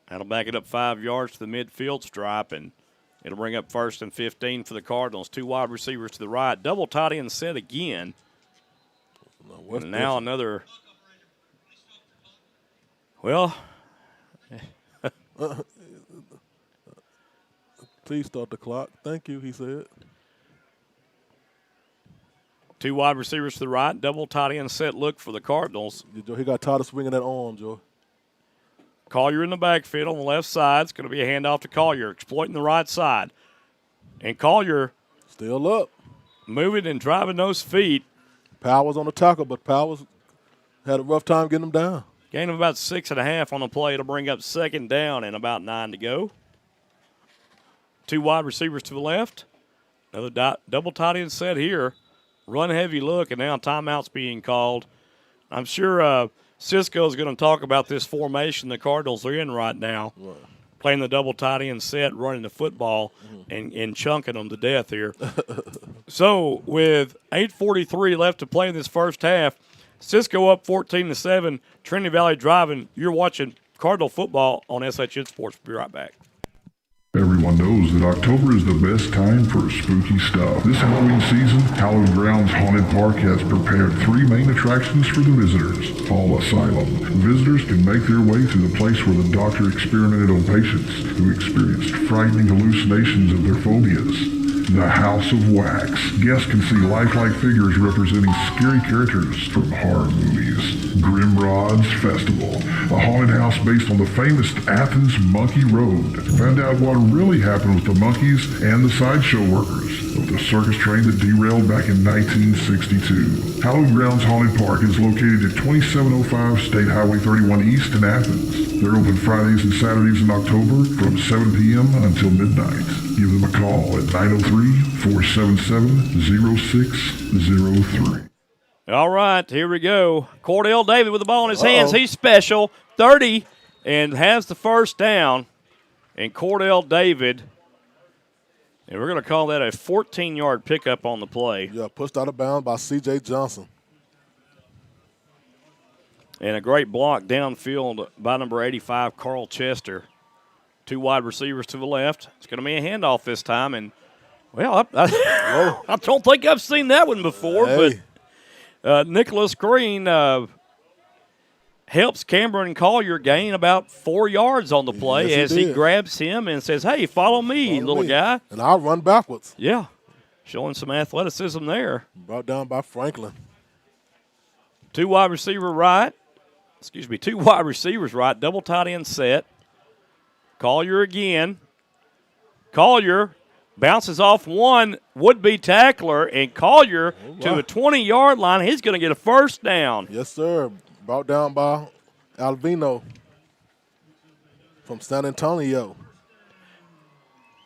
That'll back it up 5 yards to the midfield stripe, and it'll bring up 1st and 15 for the Cardinals. 2 wide receivers to the right. Double tight end set again. And now another. Well. Please start the clock. Thank you, he said. 2 wide receivers to the right. Double tight end set look for the Cardinals. Joe, he got tired of swinging that arm, Joe. Collier in the backfield on the left side. It's going to be a handoff to Collier, exploiting the right side. And Collier still up, moving and driving those feet. Powers on the tackle, but Powers had a rough time getting him down. Gain of about 6.5 on the play to bring up 2nd down and about 9 to go. 2 wide receivers to the left. Another double tight end set here. Run heavy look, and now timeout's being called. I'm sure Cisco is going to talk about this formation the Cardinals are in right now. Right. Playing the double tight end set, running the football, and chunking them to death here. So with 8:43 left to play in this first half, Cisco up 14-7. Trinity Valley driving. You're watching Cardinal football on SHN Sports. We'll be right back. Everyone knows that October is the best time for spooky stuff. This Halloween season, Hallowed Grounds Haunted Park has prepared 3 main attractions for the visitors. Fall Asylum. Visitors can make their way to the place where the doctor experimented on patients who experienced frightening hallucinations of their phobias. The House of Wax. Guests can see lifelike figures representing scary characters from horror movies. Grimrod's Festival. A haunted house based on the famous Athens Monkey Road. Find out what really happened with the monkeys and the sideshow workers of the circus train that derailed back in 1962. Hallowed Grounds Haunted Park is located at 2705 State Highway 31 East in Athens. They're open Fridays and Saturdays in October from 7 p.m. until midnight. Give them a call at 903-477-0603. All right, here we go. Cordell David with the ball in his hands. He's special. 30 and has the first down. And Cordell David, and we're going to call that a 14-yard pickup on the play. Yeah, pushed out of bounds by C.J. Johnson. And a great block downfield by number 85, Carl Chester. 2 wide receivers to the left. It's going to be a handoff this time. And, well, I don't think I've seen that one before. Hey. But Nicholas Green helps Cameron Collier gain about 4 yards on the play as he grabs him and says, hey, follow me, little guy. And I'll run backwards. Yeah, showing some athleticism there. Brought down by Franklin. 2 wide receivers right. Double tight end set. Collier again. Collier bounces off one would-be tackler, and Collier to the 20-yard line. He's going to get a first down. Yes, sir. Brought down by Alvino from San Antonio.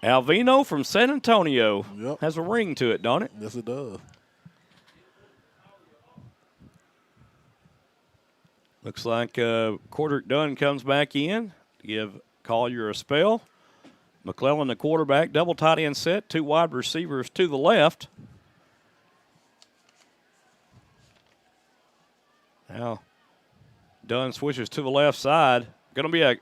Alvino from San Antonio. Has a ring to it, don't it? Yes, it does. Looks like Corderick Dunn comes back in to give Collier a spell. McClellan, the quarterback, double tight end set, 2 wide receivers to the left. Now, Dunn switches to the left side. Going to be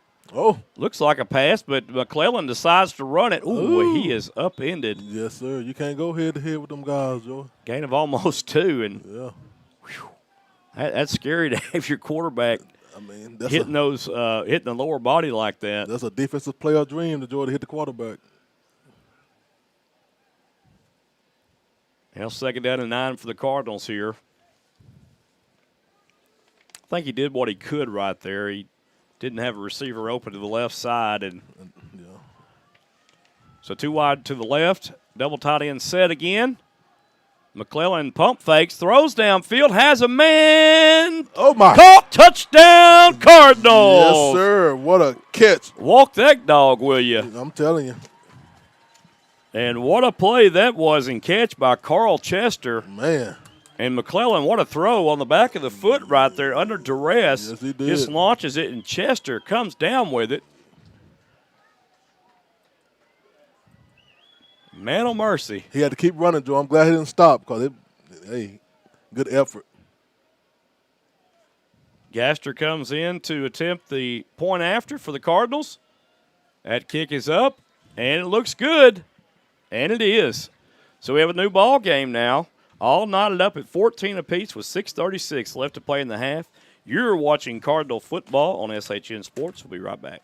looks like a pass, but McClellan decides to run it. Ooh, he is upended. Yes, sir. You can't go head-to-head with them guys, Joe. Gain of almost 2, and that's scary to have your quarterback hitting the lower body like that. That's a defensive player dream to hit the quarterback. Now 2nd down and 9 for the Cardinals here. I think he did what he could right there. He didn't have a receiver open to the left side, and so 2 wide to the left. Double tight end set again. McClellan pump fakes, throws downfield, has a man. Oh, my. Caught, touchdown, Cardinals. Yes, sir. What a catch. Walk that dog, will you? I'm telling you. And what a play that was, and catch by Carl Chester. Man. And McClellan, what a throw on the back of the foot right there under duress. Yes, he did. Just launches it, and Chester comes down with it. Man o' mercy. He had to keep running, Joe. I'm glad he didn't stop because, hey, good effort. Gaster comes in to attempt the point after for the Cardinals. That kick is up, and it looks good, and it is. So we have a new ball game now, all knotted up at 14 apiece with 6:36 left to play in the half. You're watching Cardinal football on SHN Sports. We'll be right back.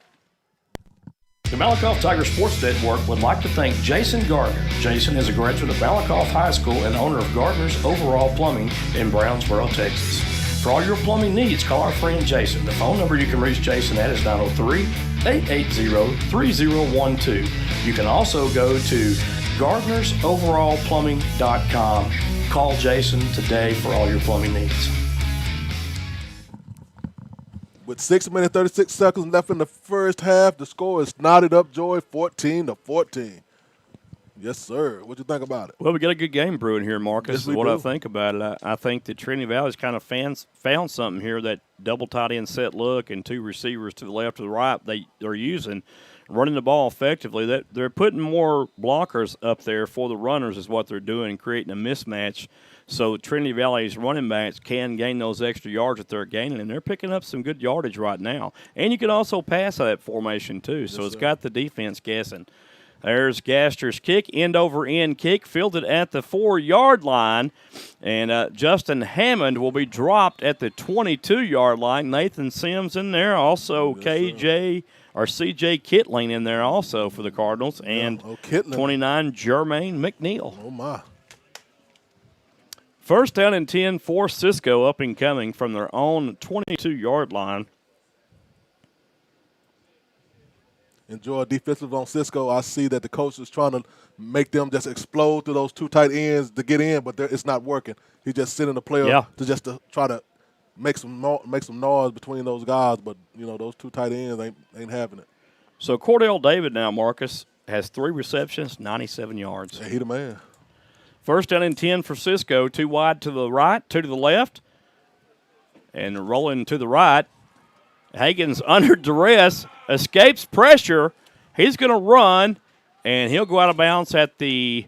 The Malakoff Tiger Sports Network would like to thank Jason Gardner. Jason is a graduate of Malakoff High School and owner of Gardner's Overall Plumbing in Brownsboro, Texas. For all your plumbing needs, call our friend Jason. The phone number you can reach Jason at is 903-880-3012. You can also go to gardnersoverallplumbing.com. Call Jason today for all your plumbing needs. With 6 minutes, 36 seconds left in the first half, the score is knotted up, Joy, 14-14. Yes, sir. What you think about it? Well, we got a good game brewing here, Marcus. Yes, we what do. I think about it, I think that Trinity Valley's kind of found something here, that double tight end set look and two receivers to the left or the right they're using, running the ball effectively. That they're putting more blockers up there for the runners is what they're doing, creating a mismatch. So Trinity Valley's running backs can gain those extra yards that they're gaining, and they're picking up some good yardage right now. And you can also pass that formation too, so it's got the defense guessing. There's Gaster's kick, end-over-end kick, fielded at the 4-yard line. And Justin Hammond will be dropped at the 22-yard line. Nathan Sims in there, also C.J. Kittling in there also for the Cardinals. And 29, Jermaine McNeil. Oh, my. First down and 10 for Cisco, up and coming from their own 22-yard line. Enjoy defensive on Cisco. I see that the coach is trying to make them just explode to those two tight ends to get in, but it's not working. He's just sending the player to try to make some noise between those guys, but those two tight ends ain't having it. So Cordell David now, Marcus, has 3 receptions, 97 yards. Yeah, he the man. First down and 10 for Cisco. 2 wide to the right, 2 to the left, and rolling to the right. Hagen's under duress, escapes pressure. He's going to run, and he'll go out of bounds at the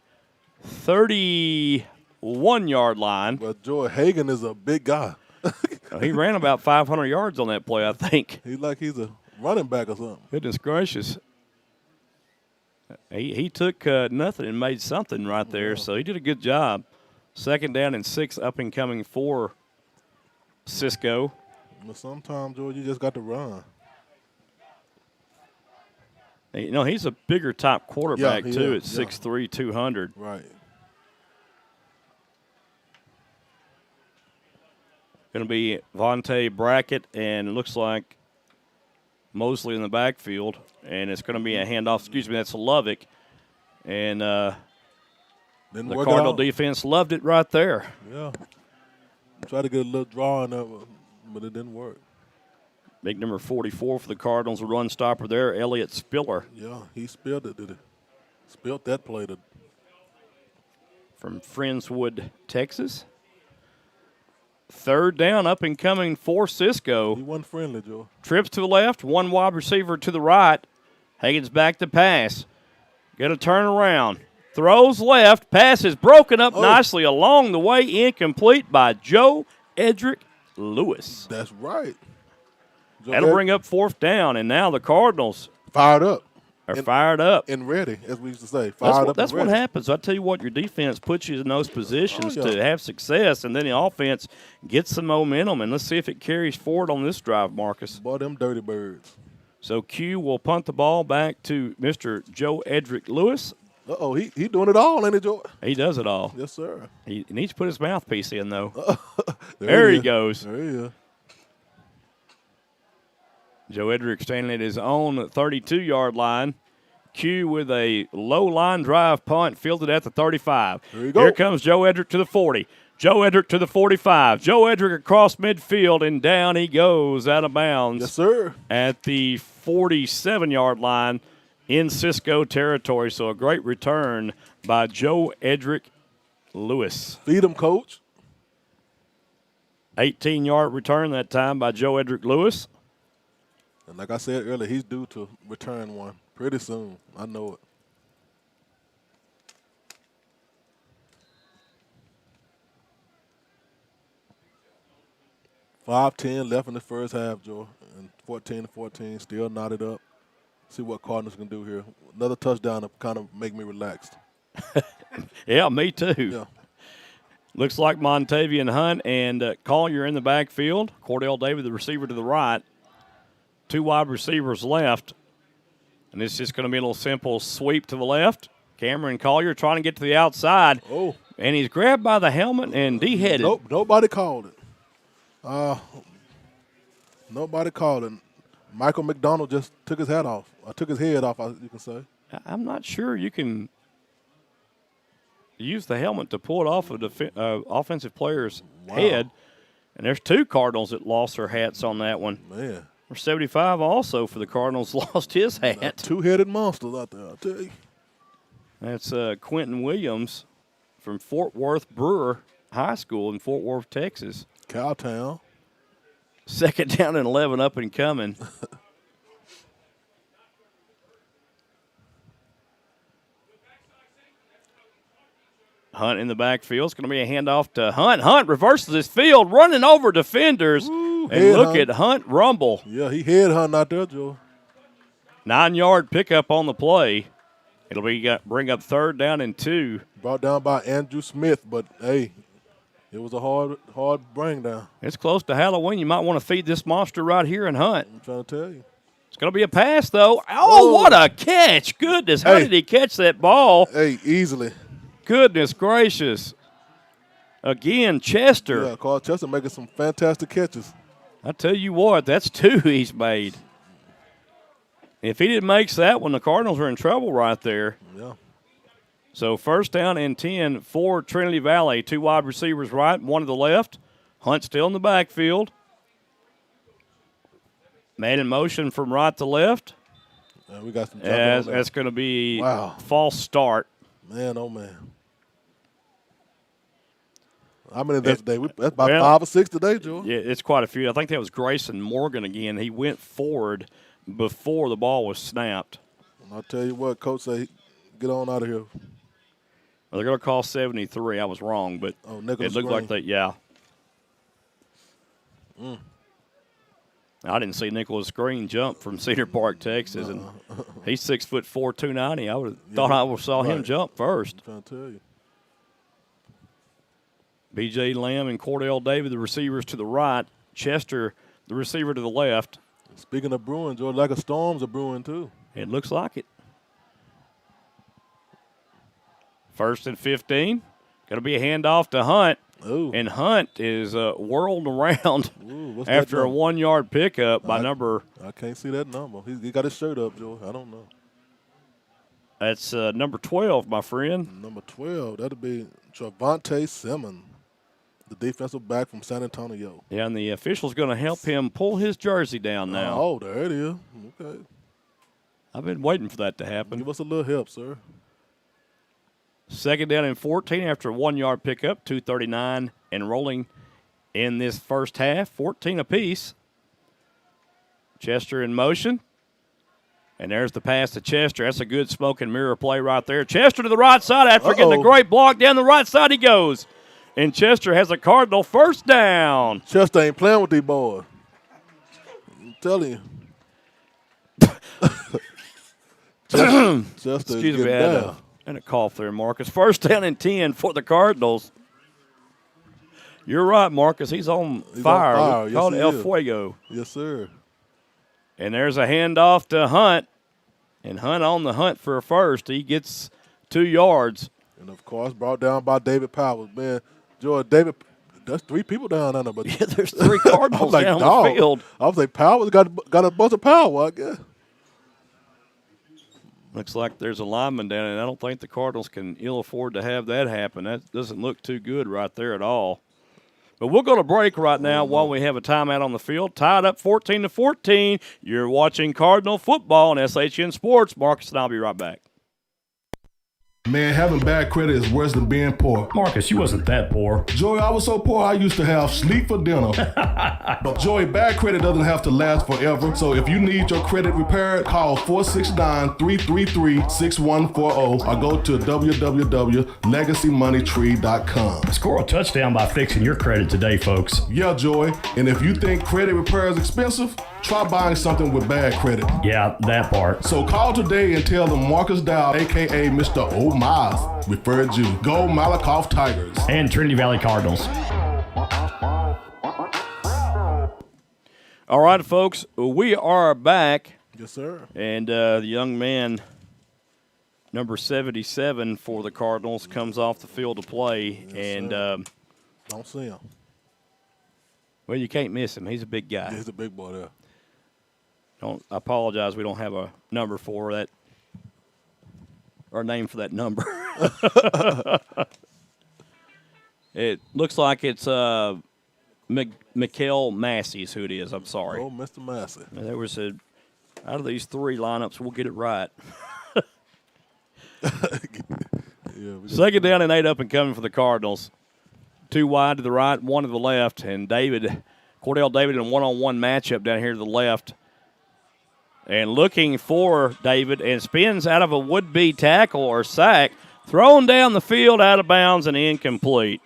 31-yard line. But Joy Hagen is a big guy. He ran about 500 yards on that play, I think. He's a running back or something. Goodness gracious. He took nothing and made something right there, so he did a good job. Second down and 6 up and coming for Cisco. But sometimes, George, you just got to run. He's a bigger top quarterback, too, at 6'3", 200. Right. Going to be Vontae Brackett, and it looks like Mosley in the backfield. And it's going to be a handoff. Excuse me, that's Lovick. And the Cardinal defense loved it right there. Yeah. Tried to get a little draw in there, but it didn't work. Big number 44 for the Cardinals, a run stopper there, Elliott Spiller. Yeah, he spilled it, did he? Spilled that play. From Friendswood, Texas. Third down, up and coming for Cisco. He wasn't friendly, Joe. Trips to the left, 1 wide receiver to the right. Hagen's back to pass. Going to turn around. Throws left. Pass is broken up nicely along the way. Incomplete by Joe Edric Lewis. That's right. That'll bring up 4th down, and now the Cardinals fired up. Fired up. And ready, as we used to say. That's what happens. I tell you what, your defense puts you in those positions to have success, and then the offense gets some momentum, and let's see if it carries forward on this drive, Marcus. Boy, them dirty birds. So Q will punt the ball back to Mr. Joe Edric Lewis. Uh-oh, he doing it all, ain't he, Joe? He does it all. Yes, sir. He needs to put his mouthpiece in, though. there he goes. There he is. Joe Edric standing at his own 32-yard line. Q with a low line drive punt fielded at the 35. Here comes Joe Edric to the 40. Joe Edric to the 45. Joe Edric across midfield, and down he goes out of bounds. Yes, sir. At the 47-yard line in Cisco territory. So a great return by Joe Edric Lewis. Feed him, coach. 18-yard return that time by Joe Edric Lewis. And like I said earlier, he's due to return one pretty soon. I know it. 5:10 left in the first half, Joe, and 14-14, still knotted up. See what Cardinals can do here. Another touchdown to kind of make me relaxed. Yeah, me too. Yeah. Looks like Montavian Hunt and Collier in the backfield. Cordell Davis, the receiver to the right. 2 wide receivers left. And it's just going to be a little simple sweep to the left. Cameron Collier trying to get to the outside. Oh. And he's grabbed by the helmet and de-headed. Nope, nobody called it. Nobody called it. Michael McDonald just took his hat off. Or took his head off, you can say. I'm not sure you can use the helmet to pull it off of the offensive player's head. And there's 2 Cardinals that lost their hats on that one. Man. Number 75 also for the Cardinals lost his hat. 2-headed monsters out there, I'll tell you. That's Quentin Williams from Fort Worth Brewer High School in Fort Worth, Texas. Cowtown. 2nd down and 11 up and coming. Hunt in the backfield. It's going to be a handoff to Hunt. Hunt reverses his field, running over defenders. Ooh, and look Hunt. at Hunt rumble. Yeah, he head Hunt out there, Joe. 9-yard pickup on the play. It'll be bring up 3rd down and 2. Brought down by Andrew Smith, but, hey, it was a hard bring down. It's close to Halloween. You might want to feed this monster right here and Hunt. I'm trying to tell you. It's going to be a pass, though. Oh, what a catch. Goodness, how did he catch that ball? Hey, easily. Goodness gracious. Again, Chester. Yeah, Carl Chester making some fantastic catches. I tell you what, that's 2 he's made. If he didn't make that one, the Cardinals are in trouble right there. Yeah. So 1st down and 10 for Trinity Valley. 2 wide receivers right, 1 to the left. Hunt still in the backfield. Man in motion from right to left. We got some that's going to be false start. Man, oh, man. How many that's today? That's about 5 or 6 today, Joe. Yeah, it's quite a few. I think that was Grayson Morgan again. He went forward before the ball was snapped. I'll tell you what, Coach said, get on out of here. Well, they're going to call 73. I was wrong, but it looked like that, yeah. I didn't see Nicholas Green jump from Cedar Park, Texas, and he's 6'4", 290. I would have thought I would have saw him jump first. I'm trying to tell you. B.J. Lamb and Cordell Davis, the receivers to the right. Chester, the receiver to the left. Speaking of brewing, George, like a storm's a brewing too. It looks like it. 1st and 15. Going to be a handoff to Hunt. Ooh. And Hunt is whirled around Ooh, after a 1-yard pickup by number. I can't see that number. He got his shirt up, Joe. I don't know. That's number 12, my friend. Number 12, that'd be Trevante Simmons, the defensive back from San Antonio. Yeah, and the official's going to help him pull his jersey down now. Oh, there it is. Okay. I've been waiting for that to happen. Give us a little help, sir. 2nd down and 14 after a 1-yard pickup, 2:39 and rolling in this first half, 14 apiece. Chester in motion. And there's the pass to Chester. That's a good smoke and mirror play right there. Chester to the right side after getting a great block. Down the right side he goes. And Chester has a Cardinal 1st down. Chester ain't playing with these boys. I'm telling you. Chester Excuse me, I had a cough there, Marcus. 1st down and 10 for the Cardinals. You're right, Marcus. He's on fire. Yes, Called he El is. Fuego. Yes, sir. And there's a handoff to Hunt. And Hunt on the hunt for a first. He gets 2 yards. And, of course, brought down by David Powers. Man, George, David, that's 3 people down there. But yeah, there's 3 Cardinals down the field. I was like, Powers got a bunch of power, I guess. Looks like there's a lineman down, and I don't think the Cardinals can ill afford to have that happen. That doesn't look too good right there at all. But we'll go to break right now while we have a timeout on the field. Tied up 14-14. You're watching Cardinal football on SHN Sports. Marcus and I'll be right back. Man, having bad credit is worse than being poor. Marcus, you wasn't that poor. Joey, I was so poor I used to have sleep for dinner. But Joey, bad credit doesn't have to last forever. So if you need your credit repaired, call 469-333-6140 or go to www.legacymoneytree.com. Score a touchdown by fixing your credit today, folks. Yeah, Joey. And if you think credit repair is expensive, try buying something with bad credit. Yeah, that part. So call today and tell them Marcus Dow, a.k.a. Mr. O'Miles, referred you. Go Malakoff Tigers. And Trinity Valley Cardinals. All right, folks, we are back. Yes, sir. And the young man, number 77 for the Cardinals, comes off the field to play. Yes, and don't see him. Well, you can't miss him. He's a big guy. Yeah, he's a big boy there. I apologize. We don't have a number for that, or a name for that number. It looks like it's Mikael Massey is who it is. I'm sorry. Oh, Mr. Massey. There was out of these three lineups, we'll get it right. Second down and 8 up and coming for the Cardinals. 2 wide to the right, 1 to the left, and Cordell David in a one-on-one matchup down here to the left. And looking for David, and spins out of a would-be tackle or sack, thrown down the field, out of bounds, and incomplete.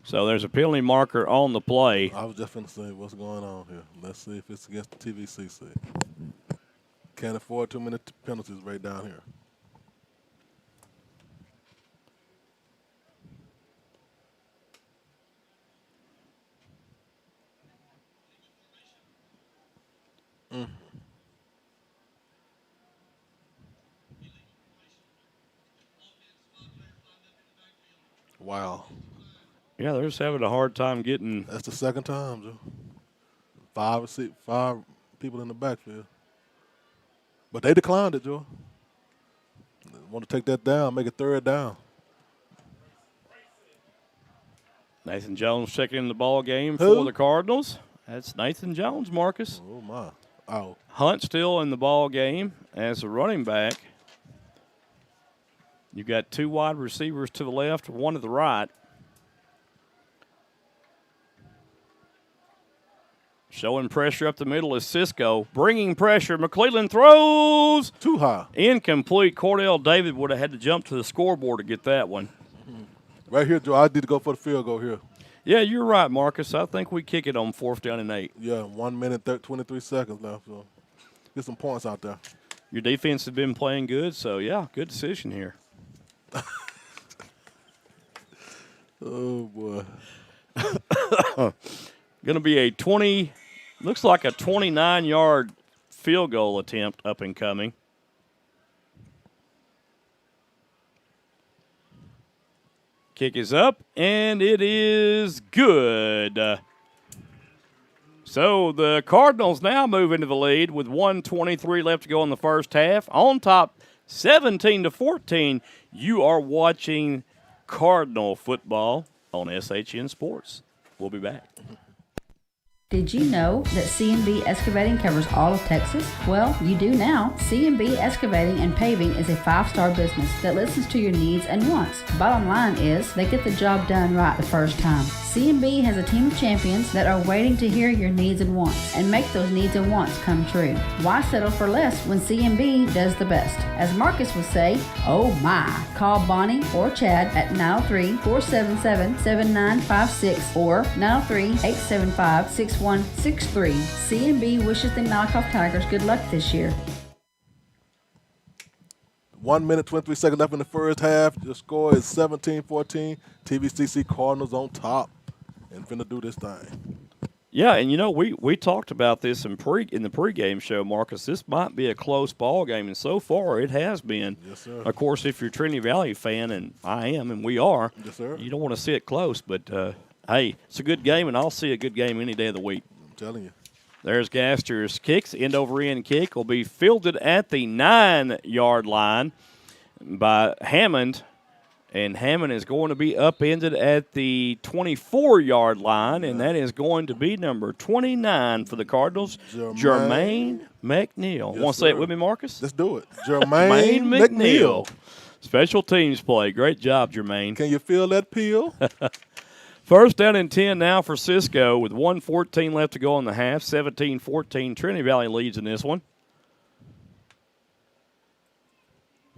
So there's a penalty marker on the play. I was just going to say, what's going on here? Let's see if it's against the TVCC. Can't afford too many penalties right down here. Wow. Yeah, they're just having a hard time getting. That's the second time, Joe. 5 people in the backfield. But they declined it, Joe. They want to take that down, make it third down. Nathan Jones checking in the ball game for the Cardinals. That's Nathan Jones, Marcus. Oh, my. Oh. Hunt still in the ball game as a running back. You've got 2 wide receivers to the left, 1 to the right. Showing pressure up the middle is Cisco. Bringing pressure. McClellan throws. Too high. Incomplete. Cordell David would have had to jump to the scoreboard to get that one. Right here, Joe, I need to go for the field goal here. Yeah, you're right, Marcus. I think we kick it on 4th down and 8. Yeah, 1 minute, 23 seconds left. So get some points out there. Your defense has been playing good, so, yeah, good decision here. Oh, boy. Going to be looks like a 29-yard field goal attempt up and coming. Kick is up, and it is good. So the Cardinals now move into the lead with 1:23 left to go in the first half. On top, 17-14. You are watching Cardinal football on SHN Sports. We'll be back. Did you know that C&B Excavating covers all of Texas? Well, you do now. C&B Excavating and Paving is a 5-star business that listens to your needs and wants. Bottom line is, they get the job done right the first time. C&B has a team of champions that are waiting to hear your needs and wants and make those needs and wants come true. Why settle for less when C&B does the best? As Marcus would say, oh my. Call Bonnie or Chad at 903-477-7956 or 903-875-6163. C&B wishes the Malakoff Tigers good luck this year. 1 minute, 23 seconds left in the first half. The score is 17-14. TVCC Cardinals on top and finna do this thing. Yeah, and we talked about this in the pregame show, Marcus. This might be a close ball game, and so far it has been. Yes, sir. Of course, if you're a Trinity Valley fan, and I am, and we are, yes, sir, you don't want to see it close. But hey, it's a good game, and I'll see a good game any day of the week. I'm telling you. There's Gaster's kicks. End-over-end kick will be fielded at the 9-yard line by Hammond. And Hammond is going to be upended at the 24-yard line, and that is going to be number 29 for the Cardinals, Jermaine McNeil. Yes, Want to say it with me, Marcus? Let's do it. Jermaine McNeil. Special teams play. Great job, Jermaine. Can you feel that peel? First down and 10 now for Cisco with 1:14 left to go in the half. 17-14. Trinity Valley leads in this one.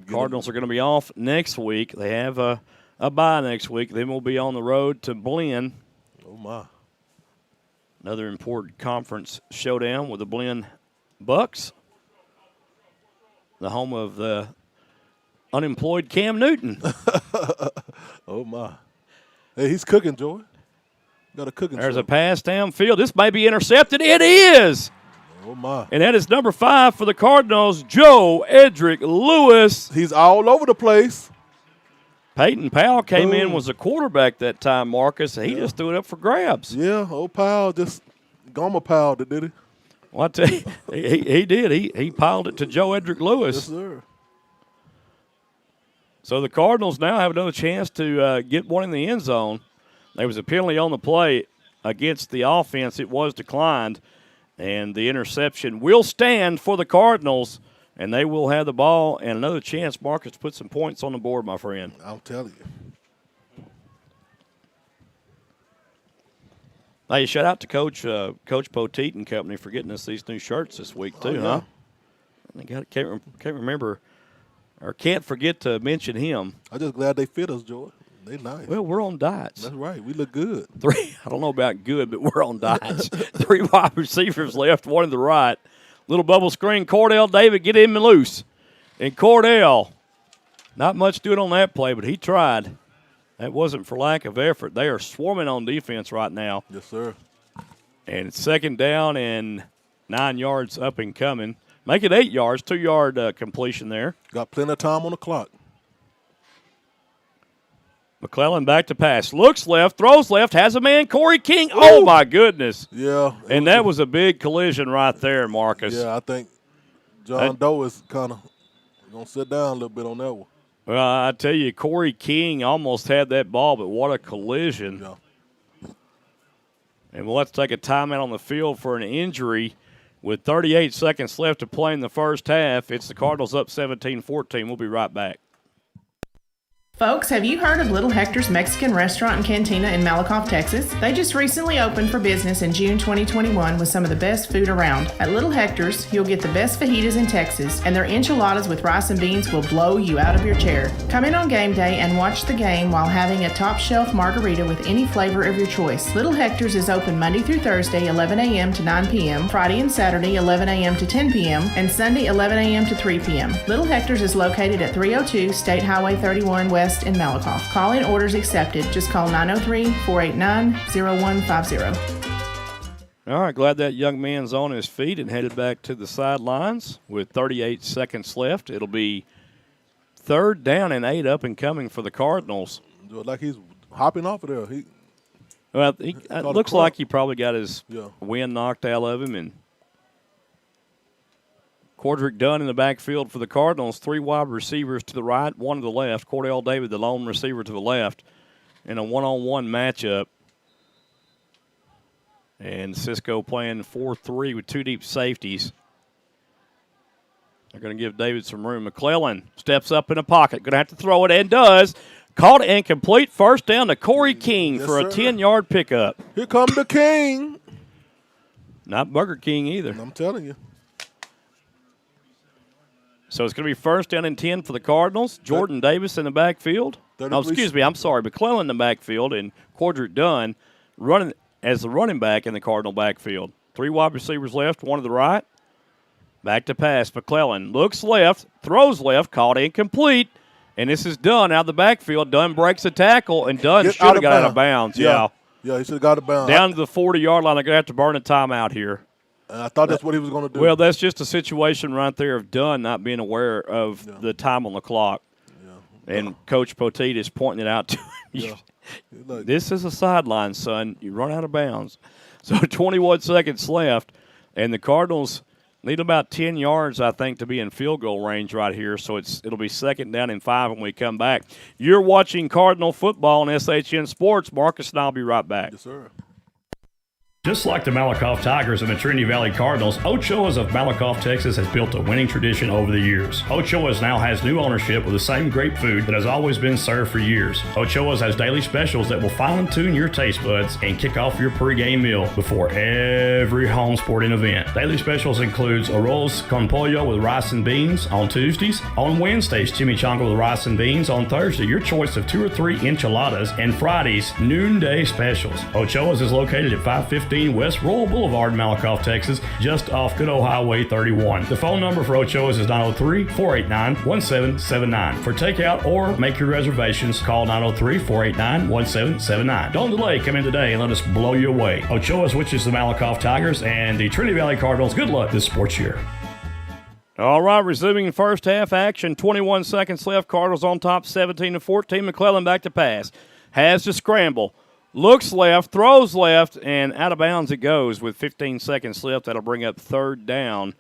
Cardinals are going to be off next week. They have a bye next week. Then we'll be on the road to Blaine. Oh, my. Another important conference showdown with the Blaine Bucks, the home of the unemployed Cam Newton. Oh, my. Hey, he's cooking, Joy. Got a cooking There's show. a pass downfield. This may be intercepted. It is. Oh, my. And that is number 5 for the Cardinals, Joe Edric Lewis. He's all over the place. Peyton Powell came in, was a quarterback that time, Marcus. He just threw it up for grabs. Yeah, old Powell just Gomer Powell did he? Well, I tell you, he did. He piled it to Joe Edric Lewis. Yes, sir. So the Cardinals now have another chance to get one in the end zone. There was a penalty on the play against the offense. It was declined, and the interception will stand for the Cardinals, and they will have the ball and another chance, Marcus, to put some points on the board, my friend. I'll tell you. Hey, shout out to Coach Poteet and company for getting us these new shirts this week, too, huh? I can't remember or can't forget to mention him. I'm just glad they fit us, Joy. They nice. Well, we're on diets. That's right. We look good. I don't know about good, but we're on diets. 3 wide receivers left, 1 to the right. Little bubble screen. Cordell David, get him loose. And Cordell, not much doing on that play, but he tried. That wasn't for lack of effort. They are swarming on defense right now. Yes, sir. And it's 2nd down and 9 yards up and coming. Make it 8 yards, 2-yard completion there. Got plenty of time on the clock. McClellan back to pass. Looks left, throws left, has a man, Corey King. Ooh. Oh, my goodness. Yeah. And that was a big collision right there, Marcus. Yeah, I think John Doe is kind of going to sit down a little bit on that one. Well, I tell you, Corey King almost had that ball, but what a collision. Yeah. And we'll have to take a timeout on the field for an injury. With 38 seconds left to play in the first half, it's the Cardinals up 17-14. We'll be right back. Folks, have you heard of Little Hector's Mexican Restaurant and Cantina in Malakoff, Texas? They just recently opened for business in June 2021 with some of the best food around. At Little Hector's, you'll get the best fajitas in Texas, and their enchiladas with rice and beans will blow you out of your chair. Come in on game day and watch the game while having a top shelf margarita with any flavor of your choice. Little Hector's is open Monday through Thursday, 11 a.m. to 9 p.m., Friday and Saturday, 11 a.m. to 10 p.m., and Sunday, 11 a.m. to 3 p.m. Little Hector's is located at 302 State Highway 31 West in Malakoff. Call-in orders accepted. Just call 903-489-0150. All right, glad that young man's on his feet and headed back to the sidelines with 38 seconds left. It'll be 3rd down and 8 up and coming for the Cardinals. Like he's hopping off of there. It looks like he probably got his wind knocked out of him. And Cordrick Dunn in the backfield for the Cardinals. 3 wide receivers to the right, 1 to the left. Cordell David, the lone receiver, to the left in a one-on-one matchup. And Cisco playing 4-3 with 2 deep safeties. They're going to give David some room. McClellan steps up in the pocket. Going to have to throw it, and does. Caught and complete. First down to Corey King for a 10-yard pickup. Here comes the King. Not Burger King either. I'm telling you. So it's going to be 1st down and 10 for the Cardinals. Jordan Davis in the backfield. McClellan in the backfield, and Cordrick Dunn running as the running back in the Cardinal backfield. 3 wide receivers left, 1 to the right. Back to pass. McClellan looks left, throws left, caught incomplete, and this is Dunn out of the backfield. Dunn breaks a tackle, and Dunn should have got out of bounds. Yeah, he should have got out of bounds. Down to the 40-yard line. They're going to have to burn a timeout here. I thought that's what he was going to do. Well, that's just a situation right there of Dunn not being aware of the time on the clock. Yeah. And Coach Poteet is pointing it out to him. This is a sideline, son. You run out of bounds. So 21 seconds left, and the Cardinals Need about 10 yards, I think, to be in field goal range right here. So it'll be 2nd down and 5 when we come back. You're watching Cardinal football on SHN Sports. Marcus and I'll be right back. Yes, sir. Just like the Malakoff Tigers and the Trinity Valley Cardinals, Ochoa's of Malakoff, Texas has built a winning tradition over the years. Ochoa's now has new ownership with the same great food that has always been served for years. Ochoa's has daily specials that will fine tune your taste buds and kick off your pregame meal before every home sporting event. Daily specials includes arroz con pollo with rice and beans on Tuesdays. On Wednesdays, chimichanga with rice and beans. On Thursday, your choice of 2 or 3 enchiladas. And Fridays, noonday specials. Ochoa's is located at 515 West Royal Boulevard in Malakoff, Texas, just off good old Highway 31. The phone number for Ochoa's is 903-489-1779. For takeout or make your reservations, call 903-489-1779. Don't delay. Come in today and let us blow you away. Ochoa's, which is the Malakoff Tigers and the Trinity Valley Cardinals. Good luck this sports year. All right, resuming first half action. 21 seconds left. Cardinals on top, 17-14. McClellan back to pass. Has to scramble. Looks left, throws left, and out of bounds it goes with 15 seconds left. That'll bring up 3rd down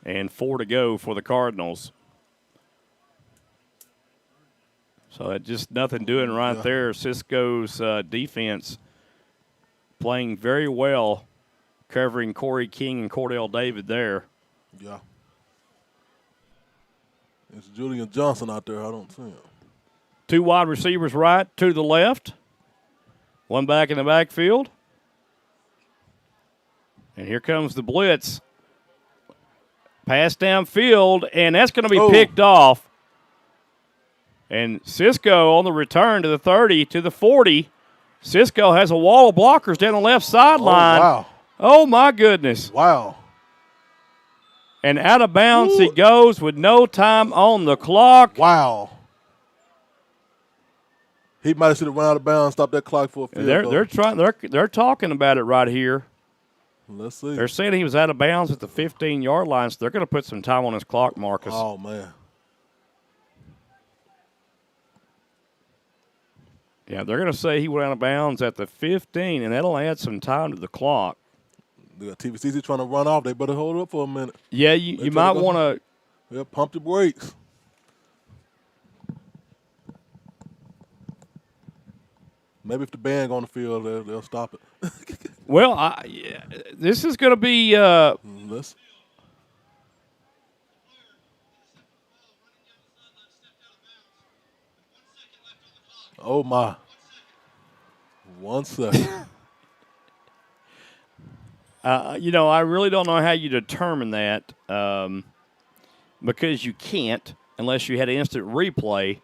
and 4 to go for the Cardinals. So just nothing doing right there. Cisco's defense playing very well, covering Corey King and Cordell David there. Yeah. It's Julian Johnson out there. I don't see him. 2 wide receivers right, 2 to the left. 1 back in the backfield. And here comes the blitz. Pass downfield, and that's going to be picked off. And Cisco on the return to the 30, to the 40. Cisco has a wall of blockers down the left sideline. Oh, wow. Oh, my goodness. Wow. And out of bounds it goes with no time on the clock. Wow. He might have should have run out of bounds, stopped that clock for a field goal. They're talking about it right here. Let's see. They're saying he was out of bounds at the 15-yard line, so they're going to put some time on his clock, Marcus. Oh, man. Yeah, they're going to say he went out of bounds at the 15, and that'll add some time to the clock. They got TVCC trying to run off. They better hold up for a minute. Yeah, you might want to. Yeah, pump the brakes. Maybe if the band on the field, they'll stop it. Well, this is going to be. Oh, my. 1 second. I really don't know how you determine that because you can't unless you had an instant replay.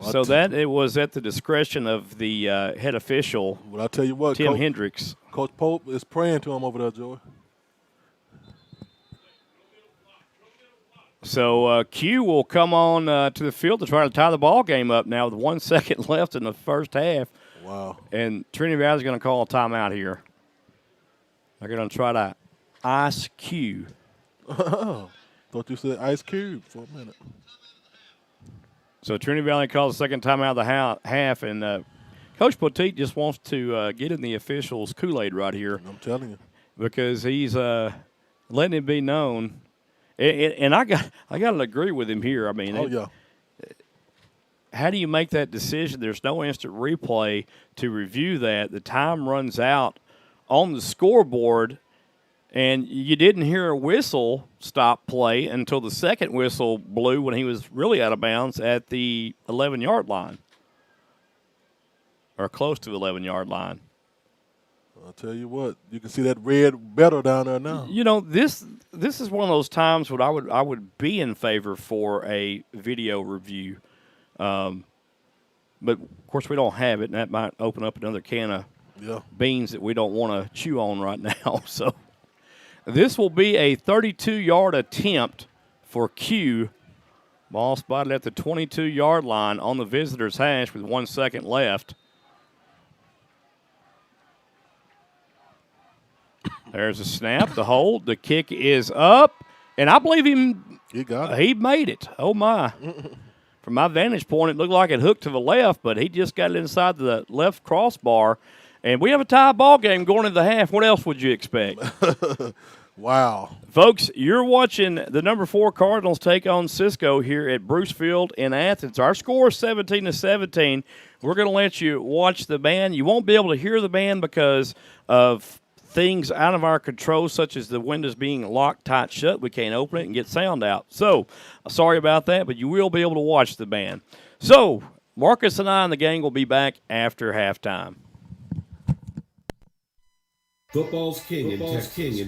So that it was at the discretion of the head official. Well, I tell you what, Tim Hendricks. Coach Pope is praying to him over there, Joey. So Q will come on to the field to try to tie the ball game up now with 1 second left in the first half. Wow. And Trinity Valley's going to call a timeout here. They're going to try to ice Q. Thought you said Ice Cube for a minute. So Trinity Valley calls the second timeout of the half, and Coach Poteet just wants to get in the officials' Kool-Aid right here. I'm telling you. Because he's letting it be known. And I got to agree with him here. I mean, how do you make that decision? There's no instant replay to review that. The time runs out on the scoreboard, and you didn't hear a whistle stop play until the second whistle blew when he was really out of bounds at the 11-yard line, or close to the 11-yard line. I'll tell you what, you can see that red better down there now. You know, this is one of those times when I would be in favor for a video review. But, of course, we don't have it, and that might open up another can of beans that we don't want to chew on right now. So this will be a 32-yard attempt for Q. Ball spotted at the 22-yard line on the visitor's hash with 1 second left. There's a snap, the hold, the kick is up, and I believe he got it. He made it. Oh, my. From my vantage point, it looked like it hooked to the left, but he just got it inside the left crossbar. And we have a tie ball game going into the half. What else would you expect? Wow. Folks, you're watching the number 4 Cardinals take on Cisco here at Bruce Field in Athens. Our score is 17-17. We're going to let you watch the band. You won't be able to hear the band because of things out of our control, such as the windows being locked tight shut. We can't open it and get sound out. So, sorry about that, but you will be able to watch the band. So, Marcus and I and the gang will be back after halftime. Football's king in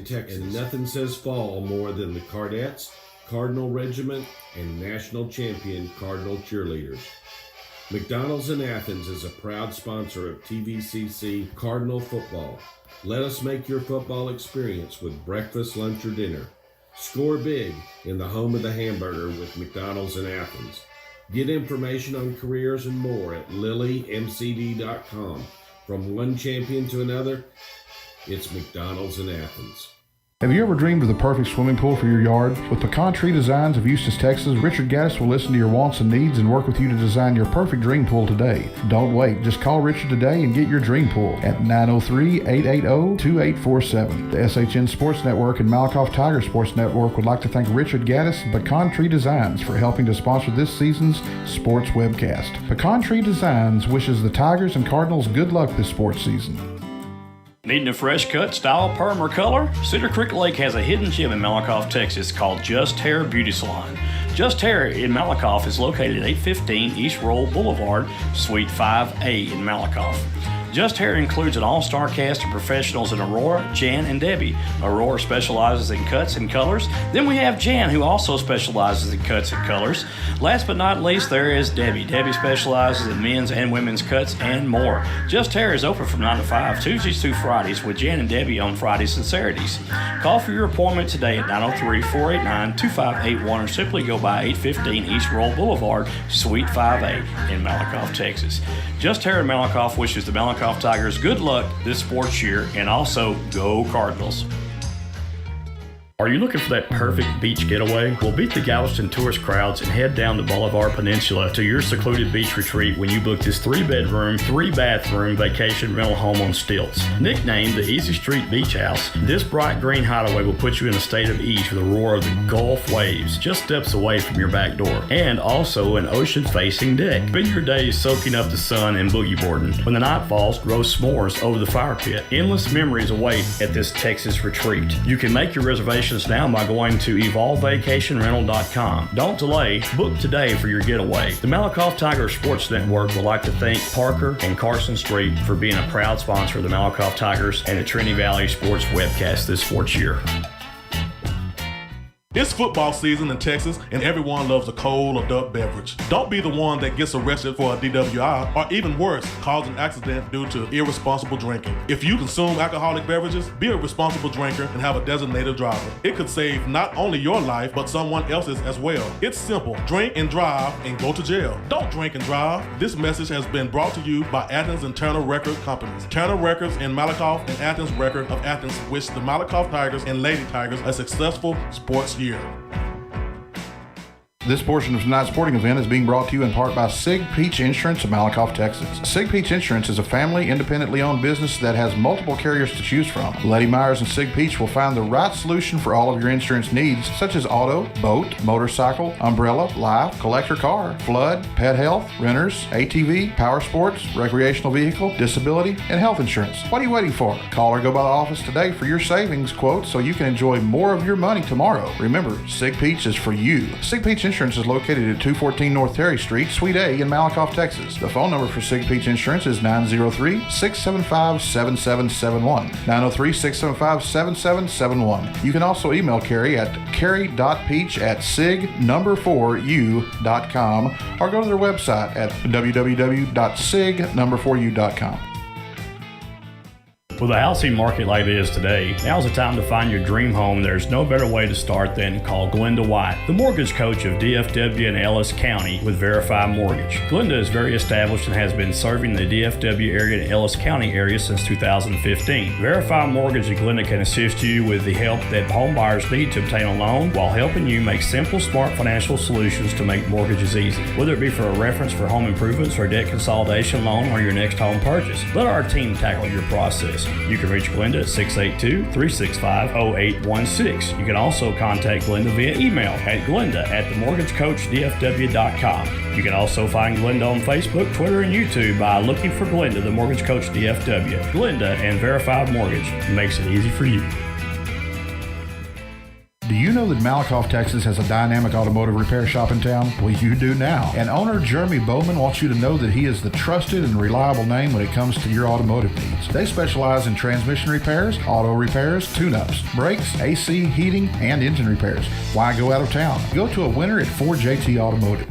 Texas, and nothing says fall more than the Cardettes, Cardinal Regiment, and national champion Cardinal Cheerleaders. McDonald's in Athens is a proud sponsor of TVCC Cardinal football. Let us make your football experience with breakfast, lunch, or dinner. Score big in the home of the hamburger with McDonald's in Athens. Get information on careers and more at lilymcd.com. From one champion to another, it's McDonald's in Athens. Have you ever dreamed of the perfect swimming pool for your yard? With Pecan Tree Designs of Eustis, Texas, Richard Gaddis will listen to your wants and needs and work with you to design your perfect dream pool today. Don't wait. Just call Richard today and get your dream pool at 903-880-2847. The SHN Sports Network and Malakoff Tiger Sports Network would like to thank Richard Gaddis and Pecan Tree Designs for helping to sponsor this season's sports webcast. Pecan Tree Designs wishes the Tigers and Cardinals good luck this sports season. Needing a fresh cut, style, perm, or color? Cedar Creek Lake has a hidden gem in Malakoff, Texas called Just Hair Beauty Salon. Just Hair in Malakoff is located at 815 East Roll Boulevard, Suite 5A in Malakoff. Just Hair includes an all-star cast of professionals in Aurora, Jan, and Debbie. Aurora specializes in cuts and colors. Then we have Jan, who also specializes in cuts and colors. Last but not least, there is Debbie. Debbie specializes in men's and women's cuts and more. Just Hair is open from 9 to 5, Tuesdays through Fridays, with Jan and Debbie on Fridays and Saturdays. Call for your appointment today at 903-489-2581 or simply go by 815 East Roll Boulevard, Suite 5A in Malakoff, Texas. Just Hair in Malakoff wishes the Malakoff Tigers good luck this sports year, and also go Cardinals. Are you looking for that perfect beach getaway? Well, beat the Galveston tourist crowds and head down the Bolivar Peninsula to your secluded beach retreat when you book this 3-bedroom, 3-bathroom vacation rental home on stilts. Nicknamed the Easy Street Beach House, this bright green hideaway will put you in a state of ease with the roar of the Gulf waves just steps away from your back door, and also an ocean-facing deck. Spend your days soaking up the sun and boogie boarding. When the night falls, roast s'mores over the fire pit. Endless memories await at this Texas retreat. You can make your reservations now by going to evolvevacationrental.com. Don't delay. Book today for your getaway. The Malakoff Tiger Sports Network would like to thank Parker and Carson Street for being a proud sponsor of the Malakoff Tigers and the Trinity Valley Sports webcast this sports year. It's football season in Texas, and everyone loves a cold adult beverage. Don't be the one that gets arrested for a DWI, or even worse, cause an accident due to irresponsible drinking. If you consume alcoholic beverages, be a responsible drinker and have a designated driver. It could save not only your life, but someone else's as well. It's simple. Drink and drive and go to jail. Don't drink and drive. This message has been brought to you by Athens and Turner Record Companies. Turner Records in Malakoff and Athens Record of Athens wish the Malakoff Tigers and Lady Tigers a successful sports year. This portion of tonight's sporting event is being brought to you in part by Sig Peach Insurance of Malakoff, Texas. Sig Peach Insurance is a family, independently owned business that has multiple carriers to choose from. Lady Myers and Sig Peach will find the right solution for all of your insurance needs, such as auto, boat, motorcycle, umbrella, life, collector car, flood, pet health, renters, ATV, power sports, recreational vehicle, disability, and health insurance. What are you waiting for? Call or go by the office today for your savings quote so you can enjoy more of your money tomorrow. Remember, Sig Peach is for you. Sig Peach Insurance is located at 214 North Terry Street, Suite A in Malakoff, Texas. The phone number for Sig Peach Insurance is 903-675-7771. 903-675-7771. You can also email Carrie at carrie.peach@sig4u.com or go to their website at www.sig4u.com. With a housing market like it is today, now's the time to find your dream home. There's no better way to start than call Glenda White, the mortgage coach of DFW and Ellis County with Verify Mortgage. Glenda is very established and has been serving the DFW area and Ellis County area since 2015. Verify Mortgage and Glenda can assist you with the help that home buyers need to obtain a loan while helping you make simple, smart financial solutions to make mortgages easy. Whether it be for a reference for home improvements or debt consolidation loan or your next home purchase, let our team tackle your process. You can reach Glenda at 682-365-0816. You can also contact Glenda via email at glenda@themortgagecoachdfw.com. You can also find Glenda on Facebook, Twitter, and YouTube by looking for Glenda, the Mortgage Coach DFW. Glenda and Verified Mortgage makes it easy for you. Do you know that Malakoff, Texas has a dynamic automotive repair shop in town? Well, you do now. And owner Jeremy Bowman wants you to know that he is the trusted and reliable name when it comes to your automotive needs. They specialize in transmission repairs, auto repairs, tune-ups, brakes, AC, heating, and engine repairs. Why go out of town? Go to a winner at 4JT Automotive.